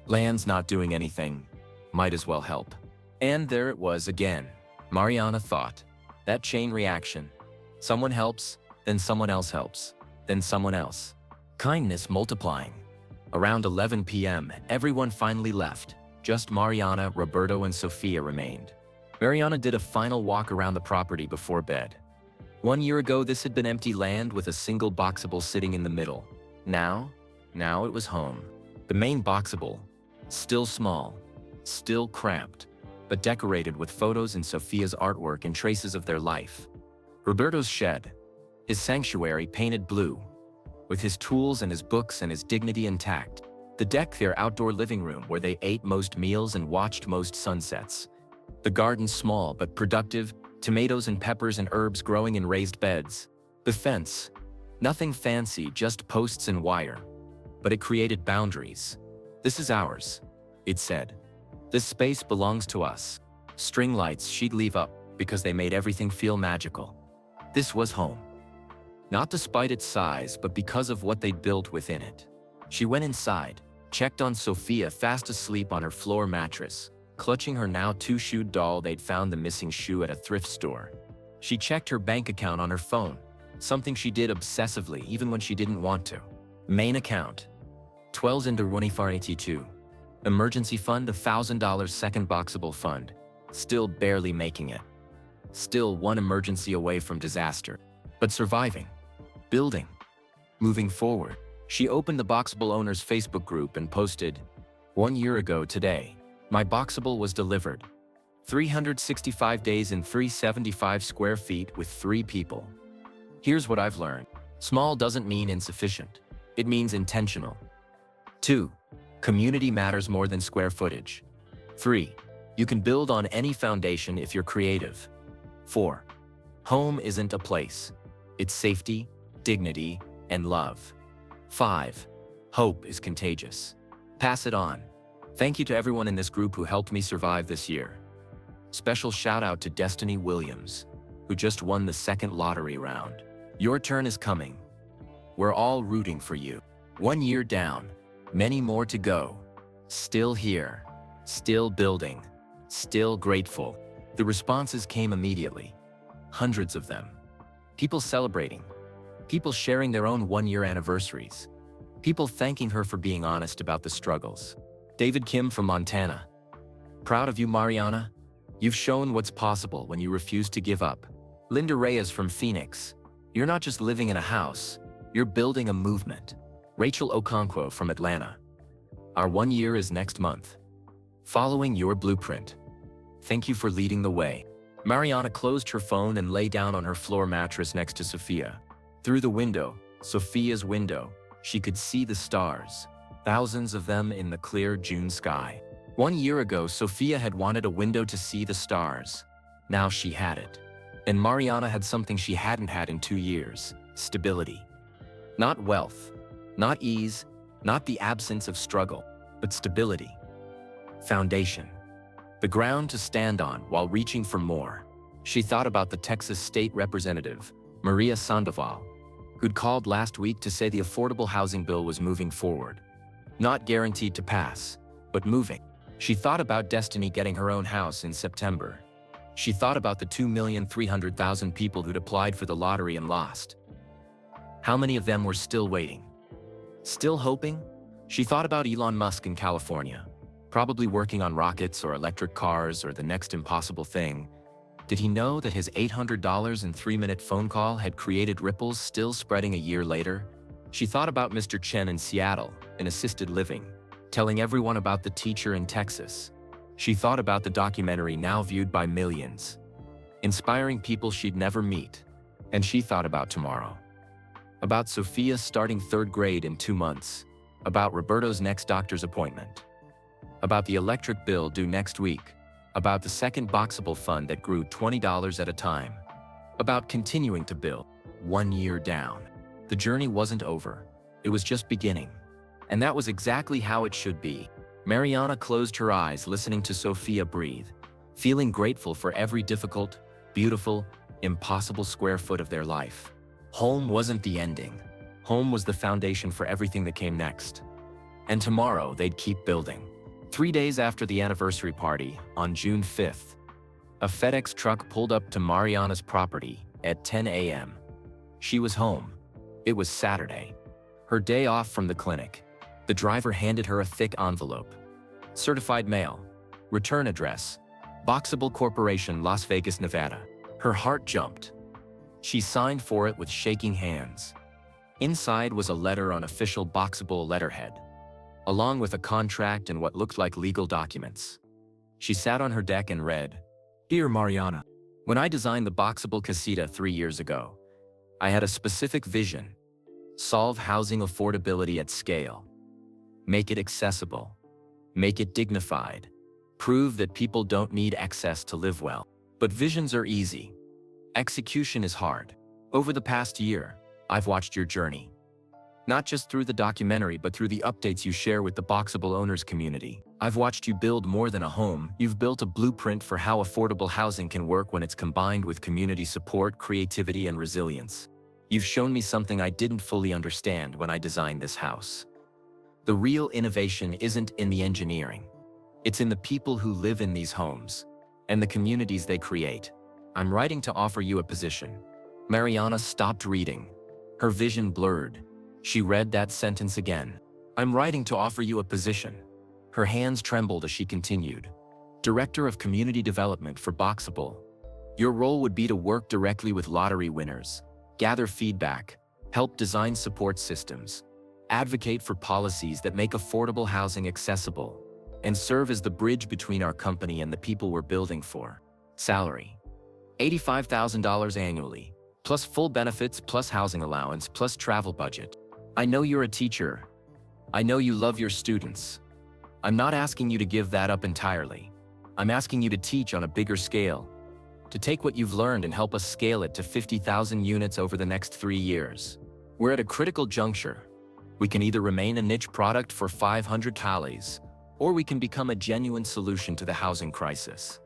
Land's not doing anything. Might as well help. And there it was again. Mariana thought. That chain reaction. Someone helps, then someone else helps, then someone else. Kindness multiplying. Around 11 p.m., everyone finally left. Just Mariana, Roberto, and Sofia remained. Mariana did a final walk around the property before bed. 1 year ago, this had been empty land with a single boxable sitting in the middle. Now it was home. The main boxable, still small, still cramped, but decorated with photos and Sofia's artwork and traces of their life. Roberto's shed, his sanctuary painted blue, with his tools and his books and his dignity intact. The deck, their outdoor living room where they ate most meals and watched most sunsets. The garden, small but productive, tomatoes and peppers and herbs growing in raised beds. The fence, nothing fancy, just posts and wire. But it created boundaries. This is ours, it said. This space belongs to us. String lights she'd leave up because they made everything feel magical. This was home. Not despite its size, but because of what they'd built within it. She went inside, checked on Sofia fast asleep on her floor mattress, clutching her now two-shoed doll. They'd found the missing shoe at a thrift store. She checked her bank account on her phone, something she did obsessively even when she didn't want to. Main account, 1282. Emergency fund, $1,000. Second boxable fund, still barely making it. Still one emergency away from disaster, but surviving. Building. Moving forward. She opened the Boxable Owners Facebook group and posted, 1 year ago today, my Boxable was delivered. 365 days in 375 square feet with 3 people. Here's what I've learned. Small doesn't mean insufficient. It means intentional. 2. Community matters more than square footage. 3. You can build on any foundation if you're creative. 4. Home isn't a place. It's safety, dignity, and love. 5. Hope is contagious. Pass it on. Thank you to everyone in this group who helped me survive this year. Special shout out to Destiny Williams, who just won the second lottery round. Your turn is coming. We're all rooting for you. 1 year down, many more to go. Still here, still building, still grateful. The responses came immediately. Hundreds of them. People celebrating. People sharing their own 1-year anniversaries. People thanking her for being honest about the struggles. David Kim from Montana. Proud of you, Mariana. You've shown what's possible when you refuse to give up. Linda Reyes from Phoenix. You're not just living in a house, you're building a movement. Rachel Okonkwo from Atlanta. Our 1 year is next month. Following your blueprint. Thank you for leading the way. Mariana closed her phone and lay down on her floor mattress next to Sofia. Through the window, Sofia's window, she could see the stars. Thousands of them in the clear June sky. 1 year ago, Sofia had wanted a window to see the stars. Now she had it. And Mariana had something she hadn't had in 2 years: stability. Not wealth, not ease, not the absence of struggle, but stability. Foundation. The ground to stand on while reaching for more. She thought about the Texas State Representative, Maria Sandoval, who'd called last week to say the affordable housing bill was moving forward. Not guaranteed to pass, but moving. She thought about Destiny getting her own house in September. She thought about the 2,300,000 people who'd applied for the lottery and lost. How many of them were still waiting? Still hoping? She thought about Elon Musk in California, probably working on rockets or electric cars or the next impossible thing. Did he know that his $800 and 3-minute phone call had created ripples still spreading a year later? She thought about Mr. Chen in Seattle, in assisted living, telling everyone about the teacher in Texas. She thought about the documentary now viewed by millions, inspiring people she'd never meet. And she thought about tomorrow. About Sofia starting 3rd grade in 2 months. About Roberto's next doctor's appointment. About the electric bill due next week. About the second Boxable fund that grew $20 at a time. About continuing to build. 1 year down. The journey wasn't over. It was just beginning. And that was exactly how it should be. Mariana closed her eyes, listening to Sofia breathe, feeling grateful for every difficult, beautiful, impossible square foot of their life. Home wasn't the ending. Home was the foundation for everything that came next. And tomorrow, they'd keep building. 3 days after the anniversary party, on June 5th, a FedEx truck pulled up to Mariana's property at 10 a.m. She was home. It was Saturday. Her day off from the clinic. The driver handed her a thick envelope. Certified mail. Return address. Boxable Corporation, Las Vegas, Nevada. Her heart jumped. She signed for it with shaking hands. Inside was a letter on official Boxable letterhead, along with a contract and what looked like legal documents. She sat on her deck and read, "Dear Mariana, when I designed the Boxable Casita 3 years ago, I had a specific vision. Solve housing affordability at scale. Make it accessible. Make it dignified. Prove that people don't need excess to live well. But visions are easy. Execution is hard. Over the past year, I've watched your journey. Not just through the documentary, but through the updates you share with the Boxable owners community. I've watched you build more than a home. You've built a blueprint for how affordable housing can work when it's combined with community support, creativity, and resilience. You've shown me something I didn't fully understand when I designed this house. The real innovation isn't in the engineering. It's in the people who live in these homes and the communities they create. I'm writing to offer you a position." Mariana stopped reading. Her vision blurred. She read that sentence again. "I'm writing to offer you a position." Her hands trembled as she continued. "Director of Community Development for Boxable. Your role would be to work directly with lottery winners, gather feedback, help design support systems, advocate for policies that make affordable housing accessible, and serve as the bridge between our company and the people we're building for. Salary: $85,000 annually, plus full benefits, plus housing allowance, plus travel budget. I know you're a teacher. I know you love your students. I'm not asking you to give that up entirely. I'm asking you to teach on a bigger scale, to take what you've learned and help us scale it to 50,000 units over the next 3 years. We're at a critical juncture. We can either remain a niche product for 500 tallies, or we can become a genuine solution to the housing crisis.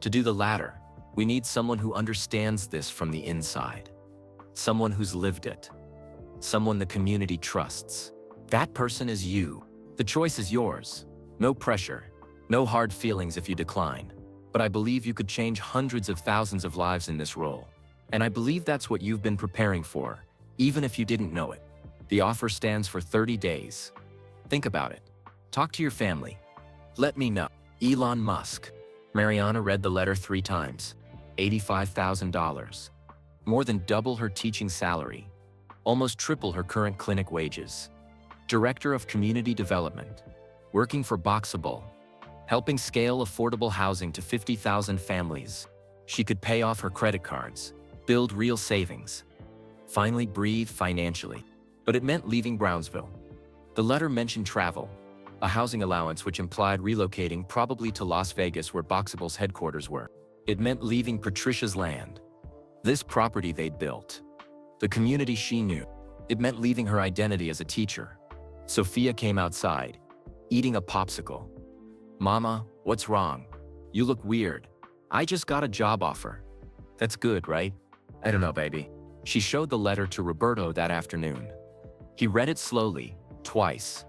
To do the latter, we need someone who understands this from the inside. Someone who's lived it. Someone the community trusts. That person is you. The choice is yours. No pressure. No hard feelings if you decline. But I believe you could change hundreds of thousands of lives in this role. And I believe that's what you've been preparing for, even if you didn't know it. The offer stands for 30 days. Think about it. Talk to your family. Let me know. Elon Musk." Mariana read the letter 3 times. $85,000. More than double her teaching salary. Almost triple her current clinic wages. Director of Community Development. Working for Boxable. Helping scale affordable housing to 50,000 families. She could pay off her credit cards, build real savings, finally breathe financially. But it meant leaving Brownsville. The letter mentioned travel, a housing allowance which implied relocating probably to Las Vegas where Boxable's headquarters were. It meant leaving Patricia's land, this property they'd built, the community she knew. It meant leaving her identity as a teacher. Sophia came outside, eating a popsicle. "Mama, what's wrong? You look weird." "I just got a job offer." "That's good, right?" "I don't know, baby." She showed the letter to Roberto that afternoon. He read it slowly, twice,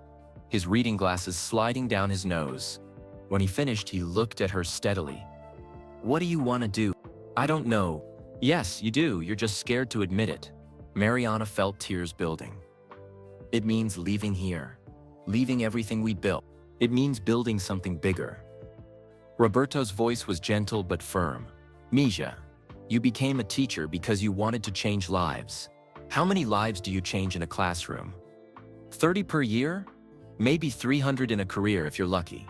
his reading glasses sliding down his nose. When he finished, he looked at her steadily. "What do you want to do?" "I don't know." "Yes, you do, you're just scared to admit it." Mariana felt tears building. "It means leaving here, leaving everything we built. It means building something bigger." Roberto's voice was gentle but firm. "Mija, you became a teacher because you wanted to change lives. How many lives do you change in a classroom? 30 per year? Maybe 300 in a career if you're lucky.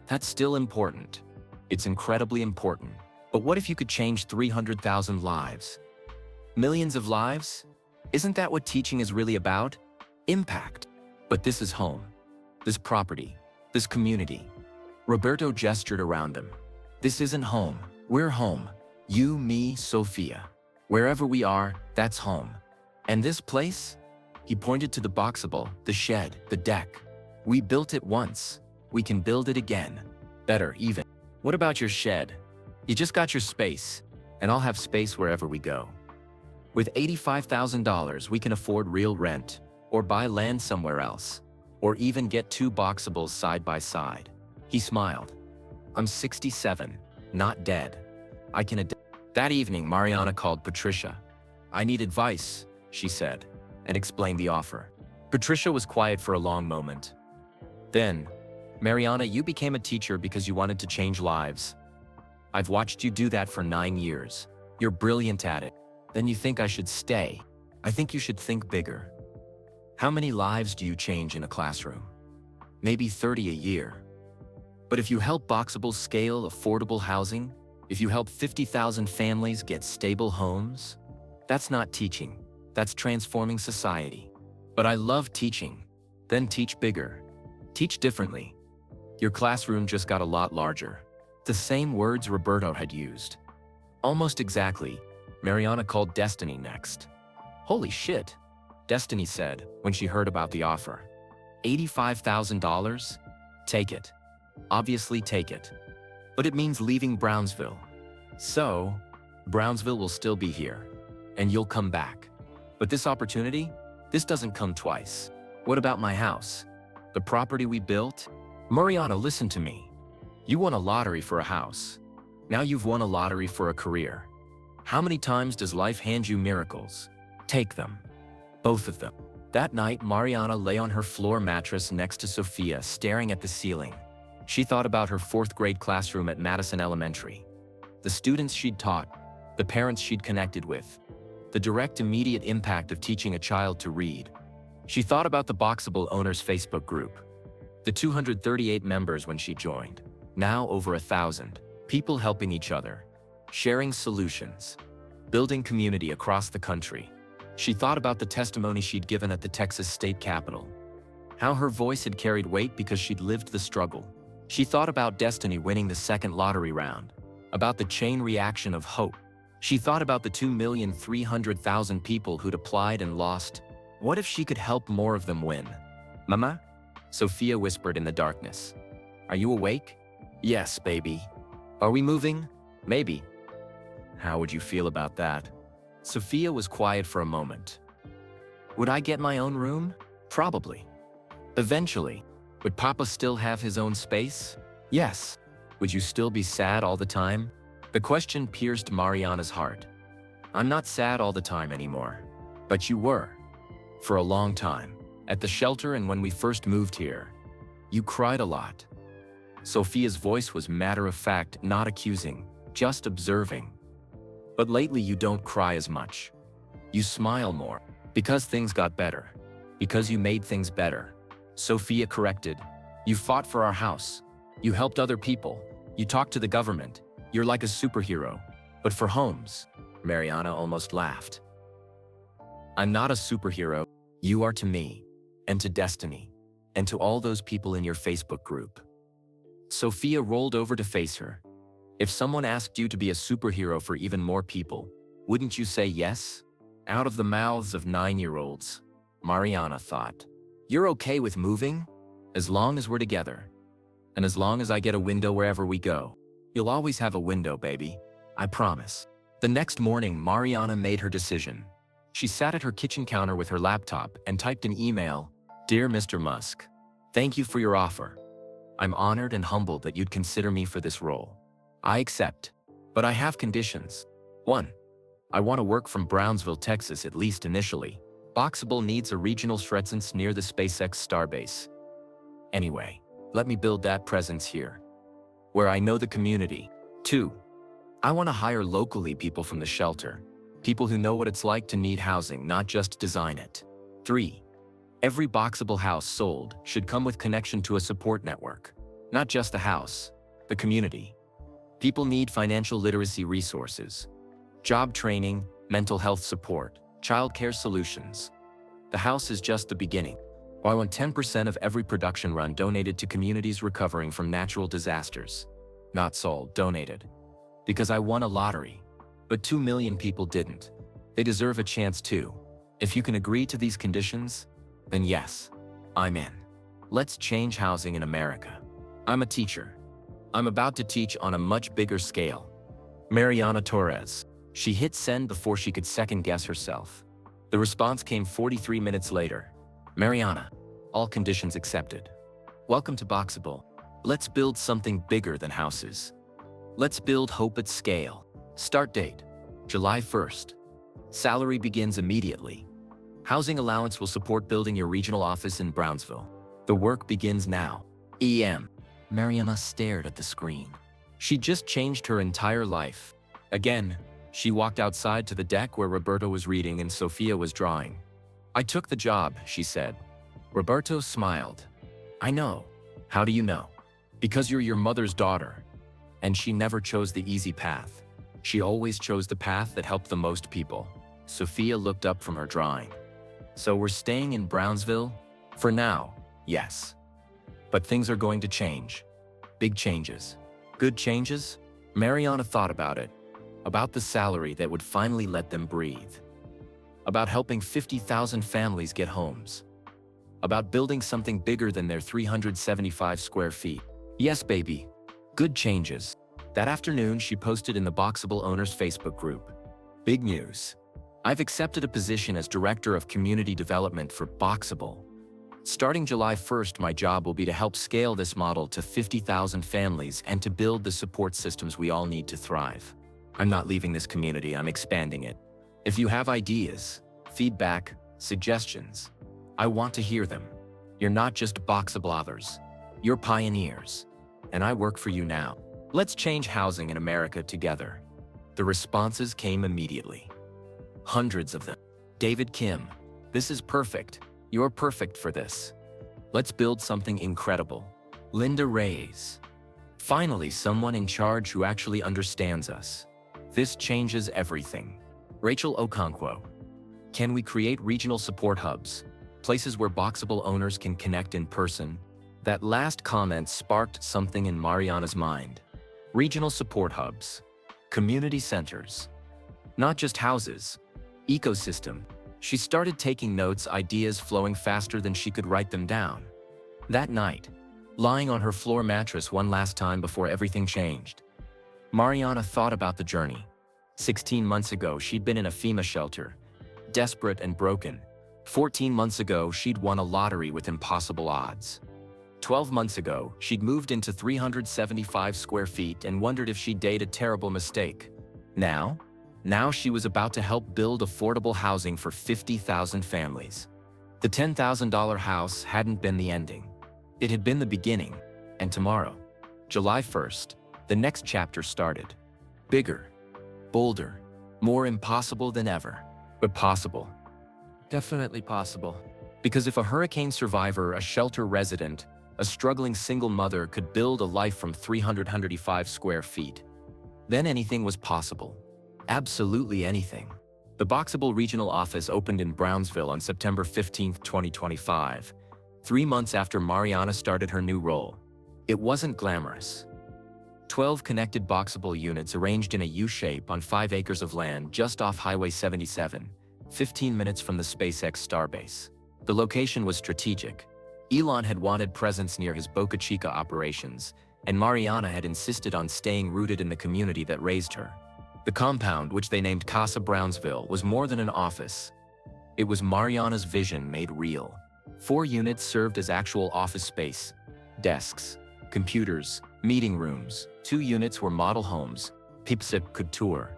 That's still important. It's incredibly important. But what if you could change 300,000 lives? Millions of lives? Isn't that what teaching is really about? Impact. But this is home. This property. This community." Roberto gestured around them. "This isn't home. We're home. You, me, Sophia. Wherever we are, that's home. And this place?" He pointed to the Boxable, the shed, the deck. "We built it once. We can build it again. Better, even. What about your shed? You just got your space, and I'll have space wherever we go. With $85,000, we can afford real rent, or buy land somewhere else, or even get 2 Boxables side by side." He smiled. "I'm 67, not dead. I can adapt." That evening, Mariana called Patricia. "I need advice," she said, and explained the offer. Patricia was quiet for a long moment. Then, Mariana, you became a teacher because you wanted to change lives. I've watched you do that for 9 years. You're brilliant at it. Then you think I should stay. I think you should think bigger. How many lives do you change in a classroom? Maybe 30 a year. But if you help Boxable scale affordable housing, if you help 50,000 families get stable homes, that's not teaching, that's transforming society. But I love teaching. Then teach bigger. Teach differently. Your classroom just got a lot larger. The same words Roberto had used. Almost exactly. Mariana called Destiny next. Holy shit, Destiny said when she heard about the offer. $85,000? Take it. Obviously take it. But it means leaving Brownsville. So, Brownsville will still be here. And you'll come back. But this opportunity? This doesn't come twice. What about my house? The property we built? Mariana, listen to me. You won a lottery for a house. Now you've won a lottery for a career. How many times does life hand you miracles? Take them. Both of them. That night, Mariana lay on her floor mattress next to Sophia, staring at the ceiling. She thought about her 4th grade classroom at Madison Elementary. The students she'd taught, the parents she'd connected with, the direct immediate impact of teaching a child to read. She thought about the Boxable Owners Facebook group, the 238 members when she joined, now over 1,000, people helping each other, sharing solutions, building community across the country. She thought about the testimony she'd given at the Texas State Capitol, how her voice had carried weight because she'd lived the struggle. She thought about Destiny winning the 2nd lottery round, about the chain reaction of hope. She thought about the 2,300,000 people who'd applied and lost. What if she could help more of them win? Mama? Sophia whispered in the darkness. Are you awake? Yes, baby. Are we moving? Maybe. How would you feel about that? Sophia was quiet for a moment. Would I get my own room? Probably. Eventually. Would Papa still have his own space? Yes. Would you still be sad all the time? The question pierced Mariana's heart. I'm not sad all the time anymore. But you were. For a long time. At the shelter and when we first moved here. You cried a lot. Sophia's voice was matter-of-fact, not accusing, just observing. But lately you don't cry as much. You smile more. Because things got better. Because you made things better. Sophia corrected. You fought for our house. You helped other people. You talked to the government. You're like a superhero. But for homes, Mariana almost laughed. I'm not a superhero. You are to me. And to Destiny. And to all those people in your Facebook group. Sophia rolled over to face her. If someone asked you to be a superhero for even more people, wouldn't you say yes? Out of the mouths of 9-year-olds, Mariana thought. You're okay with moving? As long as we're together. And as long as I get a window wherever we go. You'll always have a window, baby. I promise. The next morning, Mariana made her decision. She sat at her kitchen counter with her laptop and typed an email. Dear Mr. Musk, thank you for your offer. I'm honored and humbled that you'd consider me for this role. I accept. But I have conditions. 1. I want to work from Brownsville, Texas, at least initially. Boxable needs a regional presence near the SpaceX starbase. Anyway, let me build that presence here, where I know the community. 2. I want to hire locally people from the shelter, people who know what it's like to need housing, not just design it. 3. Every Boxable house sold should come with connection to a support network, not just the house, the community. People need financial literacy resources, job training, mental health support, childcare solutions. The house is just the beginning. I want 10% of every production run donated to communities recovering from natural disasters. Not sold, donated. Because I won a lottery. But 2 million people didn't. They deserve a chance too. If you can agree to these conditions, then yes, I'm in. Let's change housing in America. I'm a teacher. I'm about to teach on a much bigger scale. Mariana Torres. She hit send before she could second-guess herself. The response came 43 minutes later. Mariana, all conditions accepted. Welcome to Boxable. Let's build something bigger than houses. Let's build hope at scale. Start date, July 1st. Salary begins immediately. Housing allowance will support building your regional office in Brownsville. The work begins now. EM. Mariana stared at the screen. She just changed her entire life. Again, she walked outside to the deck where Roberto was reading and Sofia was drawing. "I took the job," she said. Roberto smiled. "I know. How do you know?" "Because you're your mother's daughter." And she never chose the easy path. She always chose the path that helped the most people. Sofia looked up from her drawing. "So we're staying in Brownsville?" "For now, yes. But things are going to change. Big changes." "Good changes?" Mariana thought about it. About the salary that would finally let them breathe. About helping 50,000 families get homes. About building something bigger than their 375 square feet. "Yes, baby. Good changes." That afternoon, she posted in the Boxable Owners Facebook group. "Big news. I've accepted a position as Director of Community Development for Boxable. Starting July 1st, my job will be to help scale this model to 50,000 families and to build the support systems we all need to thrive. I'm not leaving this community, I'm expanding it. If you have ideas, feedback, suggestions, I want to hear them. You're not just Boxablothers. You're pioneers. And I work for you now. Let's change housing in America together." The responses came immediately. Hundreds of them. "David Kim, this is perfect. You're perfect for this. Let's build something incredible." Linda Reyes. "Finally, someone in charge who actually understands us. This changes everything." Rachel Okonkwo. "Can we create regional support hubs? Places where Boxable owners can connect in person?" That last comment sparked something in Mariana's mind. Regional support hubs. Community centers. Not just houses. Ecosystem. She started taking notes, ideas flowing faster than she could write them down. That night, lying on her floor mattress one last time before everything changed, Mariana thought about the journey. 16 months ago, she'd been in a FEMA shelter, desperate and broken. 14 months ago, she'd won a lottery with impossible odds. 12 months ago, she'd moved into 375 square feet and wondered if she'd made a terrible mistake. Now she was about to help build affordable housing for 50,000 families. The $10,000 house hadn't been the ending. It had been the beginning. And tomorrow, July 1st, the next chapter started. Bigger, bolder, more impossible than ever. But possible. Definitely possible. Because if a hurricane survivor, a shelter resident, a struggling single mother could build a life from 375 square feet, then anything was possible. Absolutely anything. The Boxable Regional Office opened in Brownsville on September 15, 2025, 3 months after Mariana started her new role. It wasn't glamorous. 12 connected Boxable units arranged in a U-shape on 5 acres of land just off Highway 77, 15 minutes from the SpaceX starbase. The location was strategic. Elon had wanted presence near his Boca Chica operations, and Mariana had insisted on staying rooted in the community that raised her. The compound, which they named Casa Brownsville, was more than an office. It was Mariana's vision made real. 4 units served as actual office space, desks, computers, meeting rooms. 2 units were model homes, Pipsip could tour.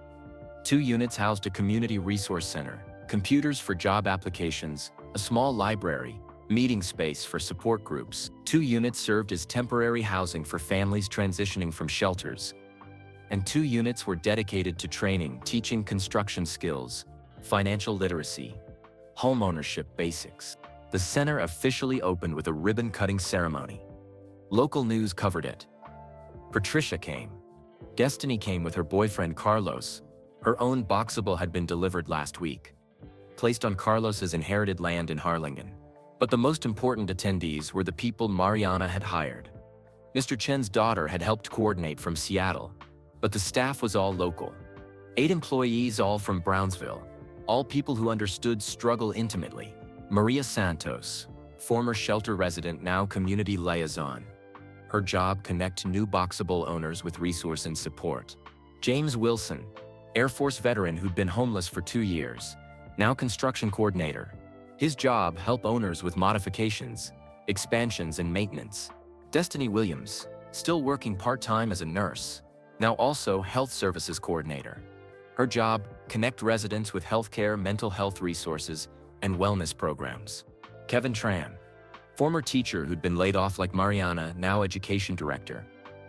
2 units housed a community resource center, computers for job applications, a small library, meeting space for support groups. 2 units served as temporary housing for families transitioning from shelters. And 2 units were dedicated to training, teaching construction skills, financial literacy, homeownership basics. The center officially opened with a ribbon-cutting ceremony. Local news covered it. Patricia came. Destiny came with her boyfriend Carlos. Her own Boxable had been delivered last week, placed on Carlos's inherited land in Harlingen. But the most important attendees were the people Mariana had hired. Mr. Chen's daughter had helped coordinate from Seattle, but the staff was all local. 8 employees, all from Brownsville, all people who understood struggle intimately. Maria Santos, former shelter resident, now community liaison. Her job: connect new Boxable owners with resource and support. James Wilson, Air Force veteran who'd been homeless for 2 years, now construction coordinator. His job: help owners with modifications, expansions, and maintenance. Destiny Williams, still working part-time as a nurse, now also health services coordinator. Her job: connect residents with healthcare, mental health resources, and wellness programs. Kevin Tran, Former teacher who'd been laid off like Mariana, now education director.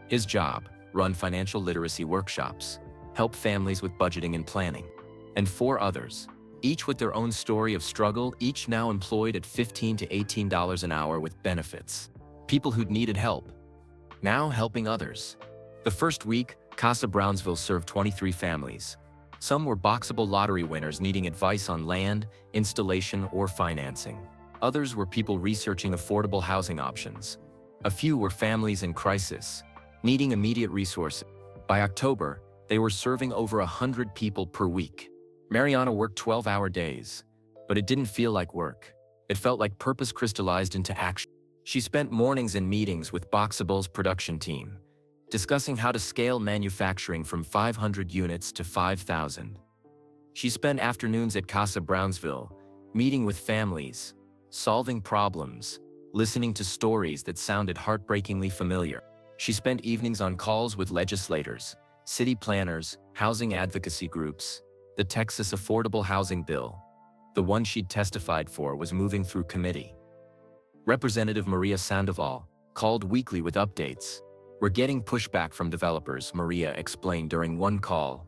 His job, run financial literacy workshops, help families with budgeting and planning. And 4 others, each with their own story of struggle, each now employed at $15 to $18 an hour with benefits. People who'd needed help, now helping others. The first week, Casa Brownsville served 23 families. Some were boxable lottery winners needing advice on land, installation, or financing. Others were people researching affordable housing options. A few were families in crisis, needing immediate resources. By October, they were serving over 100 people per week. Mariana worked 12-hour days, but it didn't feel like work. It felt like purpose crystallized into action. She spent mornings in meetings with Boxable's production team, discussing how to scale manufacturing from 500 units to 5,000. She spent afternoons at Casa Brownsville, meeting with families, solving problems, listening to stories that sounded heartbreakingly familiar. She spent evenings on calls with legislators, city planners, housing advocacy groups. The Texas Affordable Housing Bill, the one she'd testified for, was moving through committee. Representative Maria Sandoval called weekly with updates. "We're getting pushback from developers," Maria explained during one call.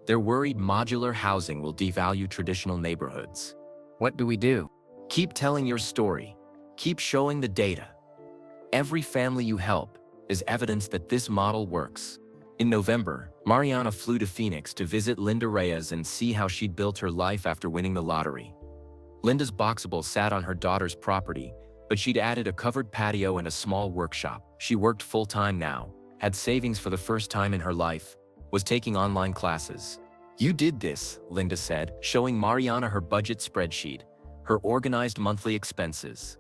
"They're worried modular housing will devalue traditional neighborhoods." What do we do? Keep telling your story. Keep showing the data. Every family you help is evidence that this model works. In November, Mariana flew to Phoenix to visit Linda Reyes and see how she'd built her life after winning the lottery. Linda's Boxable sat on her daughter's property, but she'd added a covered patio and a small workshop. She worked full-time now, had savings for the first time in her life, was taking online classes. "You did this," Linda said, showing Mariana her budget spreadsheet, her organized monthly expenses.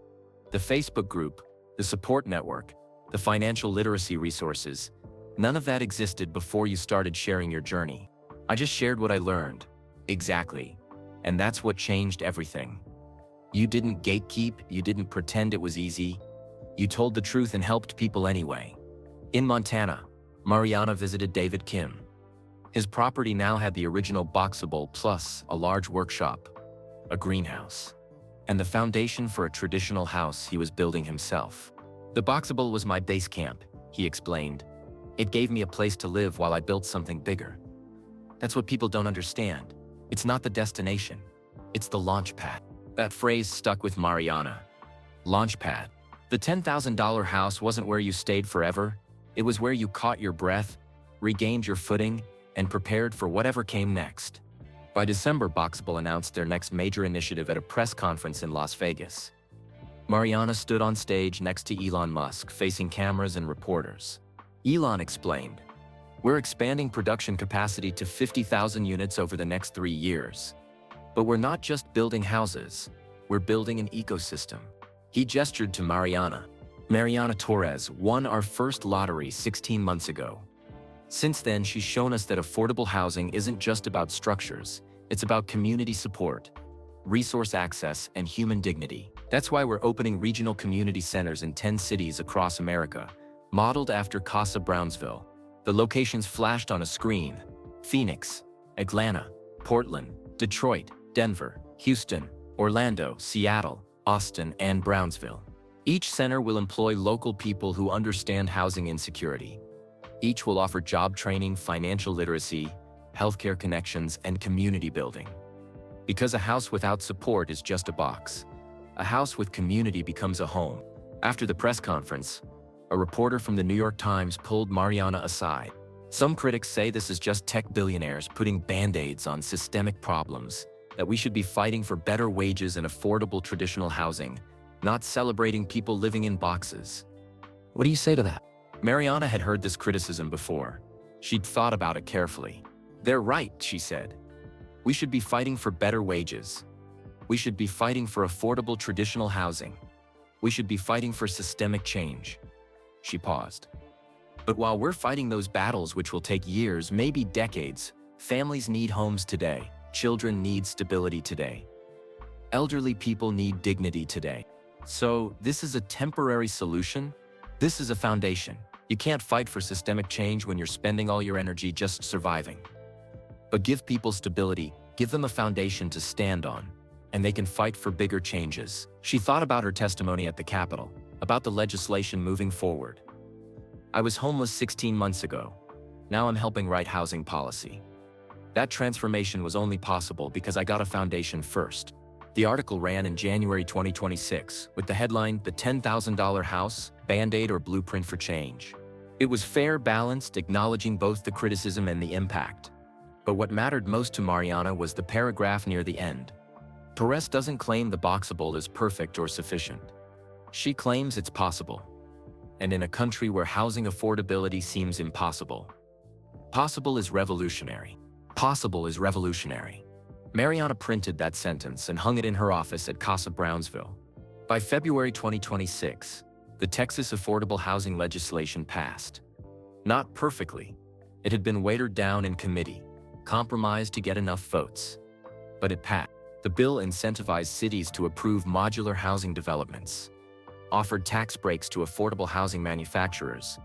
The Facebook group, the support network, the financial literacy resources, none of that existed before you started sharing your journey. "I just shared what I learned." Exactly. And that's what changed everything. You didn't gatekeep, you didn't pretend it was easy. You told the truth and helped people anyway. In Montana, Mariana visited David Kim. His property now had the original Boxable plus a large workshop, a greenhouse, and the foundation for a traditional house he was building himself. "The Boxable was my base camp," he explained. "It gave me a place to live while I built something bigger." That's what people don't understand. It's not the destination. It's the launch pad. That phrase stuck with Mariana. Launch pad. The $10,000 house wasn't where you stayed forever. It was where you caught your breath, regained your footing, and prepared for whatever came next. By December, Boxable announced their next major initiative at a press conference in Las Vegas. Mariana stood on stage next to Elon Musk, facing cameras and reporters. Elon explained, "We're expanding production capacity to 50,000 units over the next 3 years. But we're not just building houses, we're building an ecosystem." He gestured to Mariana. Mariana Torres won our first lottery 16 months ago. Since then, she's shown us that affordable housing isn't just about structures, it's about community support, resource access, and human dignity. That's why we're opening regional community centers in 10 cities across America, modeled after Casa Brownsville. The locations flashed on a screen: Phoenix, Atlanta, Portland, Detroit, Denver, Houston, Orlando, Seattle, Austin, and Brownsville. Each center will employ local people who understand housing insecurity. Each will offer job training, financial literacy, healthcare connections, and community building. Because a house without support is just a box, a house with community becomes a home. After the press conference, a reporter from the New York Times pulled Mariana aside. "Some critics say this is just tech billionaires putting band-aids on systemic problems, that we should be fighting for better wages and affordable traditional housing, not celebrating people living in boxes." What do you say to that? Mariana had heard this criticism before. She'd thought about it carefully. "They're right," she said. "We should be fighting for better wages. We should be fighting for affordable traditional housing. We should be fighting for systemic change." She paused. "But while we're fighting those battles, which will take years, maybe decades, families need homes today. Children need stability today. Elderly people need dignity today. So this is a temporary solution. This is a foundation. You can't fight for systemic change when you're spending all your energy just surviving. But give people stability, give them a foundation to stand on. and they can fight for bigger changes. She thought about her testimony at the Capitol, about the legislation moving forward. I was homeless 16 months ago. Now I'm helping write housing policy. That transformation was only possible because I got a foundation first. The article ran in January 2026 with the headline, "The $10,000 House, Band-Aid or Blueprint for Change." It was fair, balanced, acknowledging both the criticism and the impact. But what mattered most to Mariana was the paragraph near the end. Perez doesn't claim the Boxable is perfect or sufficient. She claims it's possible. And in a country where housing affordability seems impossible, possible is revolutionary. Possible is revolutionary. Mariana printed that sentence and hung it in her office at Casa Brownsville. By February 2026, the Texas affordable housing legislation passed. Not perfectly. It had been watered down in committee, compromised to get enough votes. But it passed. The bill incentivized cities to approve modular housing developments, offered tax breaks to affordable housing manufacturers,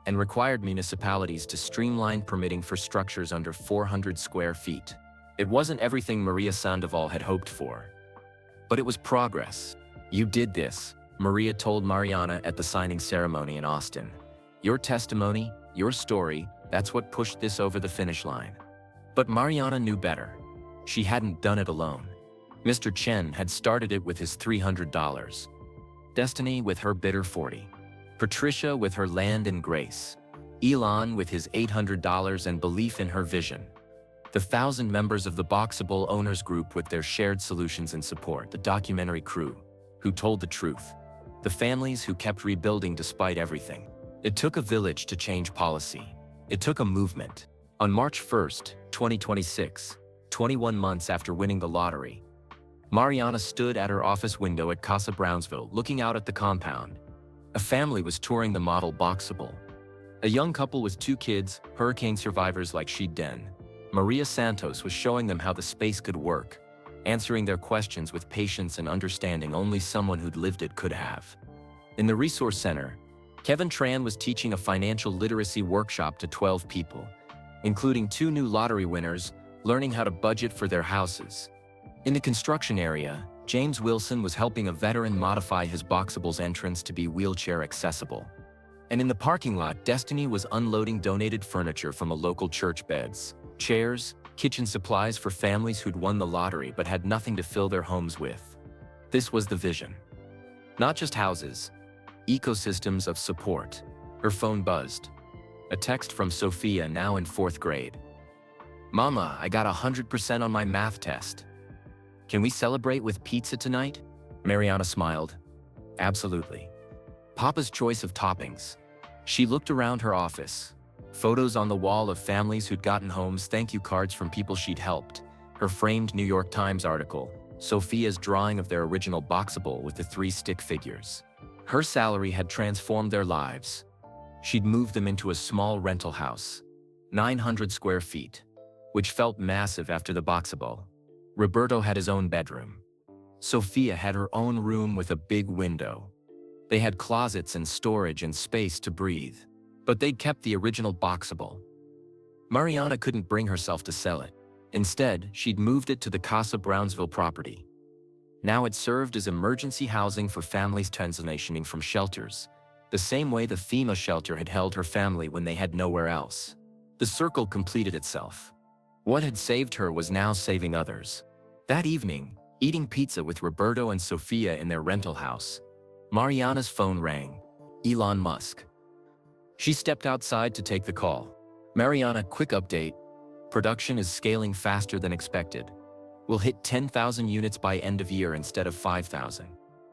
and required municipalities to streamline permitting for structures under 400 square feet. It wasn't everything Maria Sandoval had hoped for, but it was progress. "You did this," Maria told Mariana at the signing ceremony in Austin. "Your testimony, your story, that's what pushed this over the finish line." But Mariana knew better. She hadn't done it alone. Mr. Chen had started it with his $300. Destiny with her bitter 40. Patricia with her land and grace. Elon with his $800 and belief in her vision. The 1,000 members of the Boxable Owners Group with their shared solutions and support. The documentary crew, who told the truth. The families who kept rebuilding despite everything. It took a village to change policy. It took a movement. On March 1st, 2026, 21 months after winning the lottery, Mariana stood at her office window at Casa Brownsville looking out at the compound. A family was touring the model Boxable. A young couple with 2 kids, hurricane survivors like she'd been. Maria Santos was showing them how the space could work, answering their questions with patience and understanding only someone who'd lived it could have. In the Resource Center, Kevin Tran was teaching a financial literacy workshop to 12 people, including 2 new lottery winners, learning how to budget for their houses. In the construction area, James Wilson was helping a veteran modify his Boxable's entrance to be wheelchair accessible. And in the parking lot, Destiny was unloading donated furniture from a local church: beds, chairs, kitchen supplies for families who'd won the lottery but had nothing to fill their homes with. This was the vision. Not just houses, ecosystems of support. Her phone buzzed. A text from Sophia, now in 4th grade. "Mama, I got 100% on my math test. Can we celebrate with pizza tonight?" Mariana smiled. "Absolutely." Papa's choice of toppings. She looked around her office. Photos on the wall of families who'd gotten homes, thank you cards from people she'd helped, her framed New York Times article, Sophia's drawing of their original Boxable with the 3 stick figures. Her salary had transformed their lives. She'd moved them into a small rental house, 900 square feet, which felt massive after the Boxable. Roberto had his own bedroom. Sophia had her own room with a big window. They had closets and storage and space to breathe. But they'd kept the original Boxable. Mariana couldn't bring herself to sell it. Instead, she'd moved it to the Casa Brownsville property. Now it served as emergency housing for families transitioning from shelters, the same way the FEMA shelter had held her family when they had nowhere else. The circle completed itself. What had saved her was now saving others. That evening, eating pizza with Roberto and Sophia in their rental house, Mariana's phone rang. Elon Musk. She stepped outside to take the call. "Mariana, quick update. Production is scaling faster than expected. We'll hit 10,000 units by end of year instead of 5,000.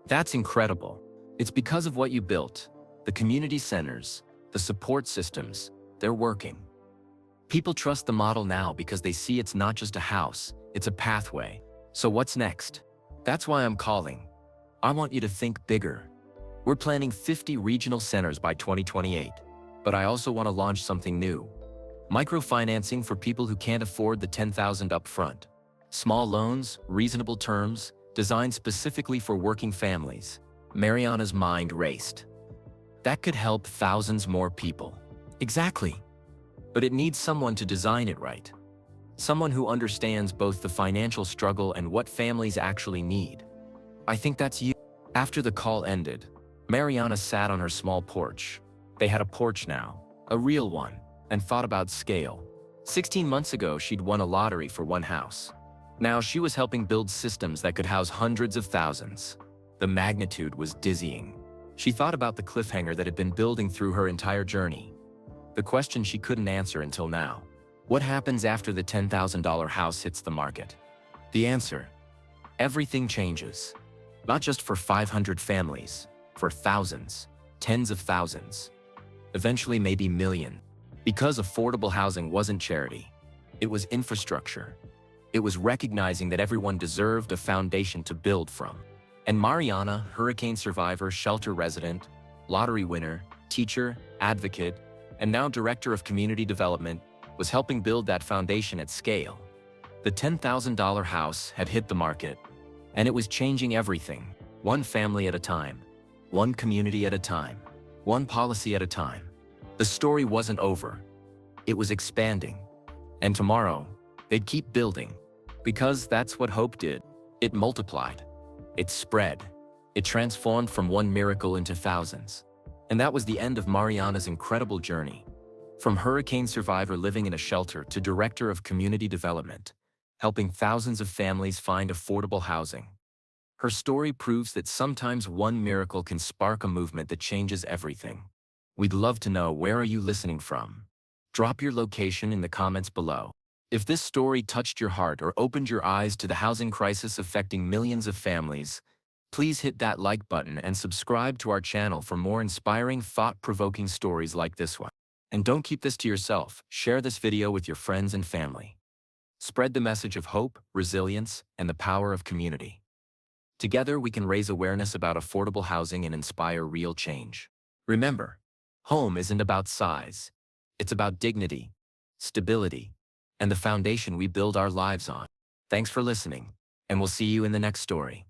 That's incredible. It's because of what you built. The community centers, the support systems, they're working. People trust the model now because they see it's not just a house, it's a pathway. So what's next? That's why I'm calling. I want you to think bigger. We're planning 50 regional centers by 2028. But I also want to launch something new. Microfinancing for people who can't afford the $10,000 up front. Small loans, reasonable terms, designed specifically for working families." Mariana's mind raced. That could help thousands more people. Exactly. But it needs someone to design it right. Someone who understands both the financial struggle and what families actually need. I think that's you. After the call ended, Mariana sat on her small porch. They had a porch now, a real one, and thought about scale. 16 months ago, she'd won a lottery for one house. Now she was helping build systems that could house hundreds of thousands. The magnitude was dizzying. She thought about the cliffhanger that had been building through her entire journey. The question she couldn't answer until now. What happens after the $10,000 house hits the market? The answer: everything changes. Not just for 500 families, for thousands, tens of thousands, eventually maybe millions. Because affordable housing wasn't charity. It was infrastructure. It was recognizing that everyone deserved a foundation to build from. And Mariana, hurricane survivor, shelter resident, lottery winner, teacher, advocate, and now director of community development, was helping build that foundation at scale. The $10,000 house had hit the market, and it was changing everything, one family at a time, one community at a time, one policy at a time. The story wasn't over. It was expanding. And tomorrow, they'd keep building. Because that's what hope did. It multiplied. It spread. It transformed from one miracle into thousands. And that was the end of Mariana's incredible journey. From hurricane survivor living in a shelter to director of community development, helping thousands of families find affordable housing. Her story proves that sometimes one miracle can spark a movement that changes everything. We'd love to know, where are you listening from? Drop your location in the comments below. If this story touched your heart or opened your eyes to the housing crisis affecting millions of families, please hit that like button and subscribe to our channel for more inspiring, thought-provoking stories like this one. And don't keep this to yourself. Share this video with your friends and family. Spread the message of hope, resilience, and the power of community. Together, we can raise awareness about affordable housing and inspire real change. Remember, home isn't about size. It's about dignity, stability, and the foundation we build our lives on. Thanks for listening, and we'll see you in the next story.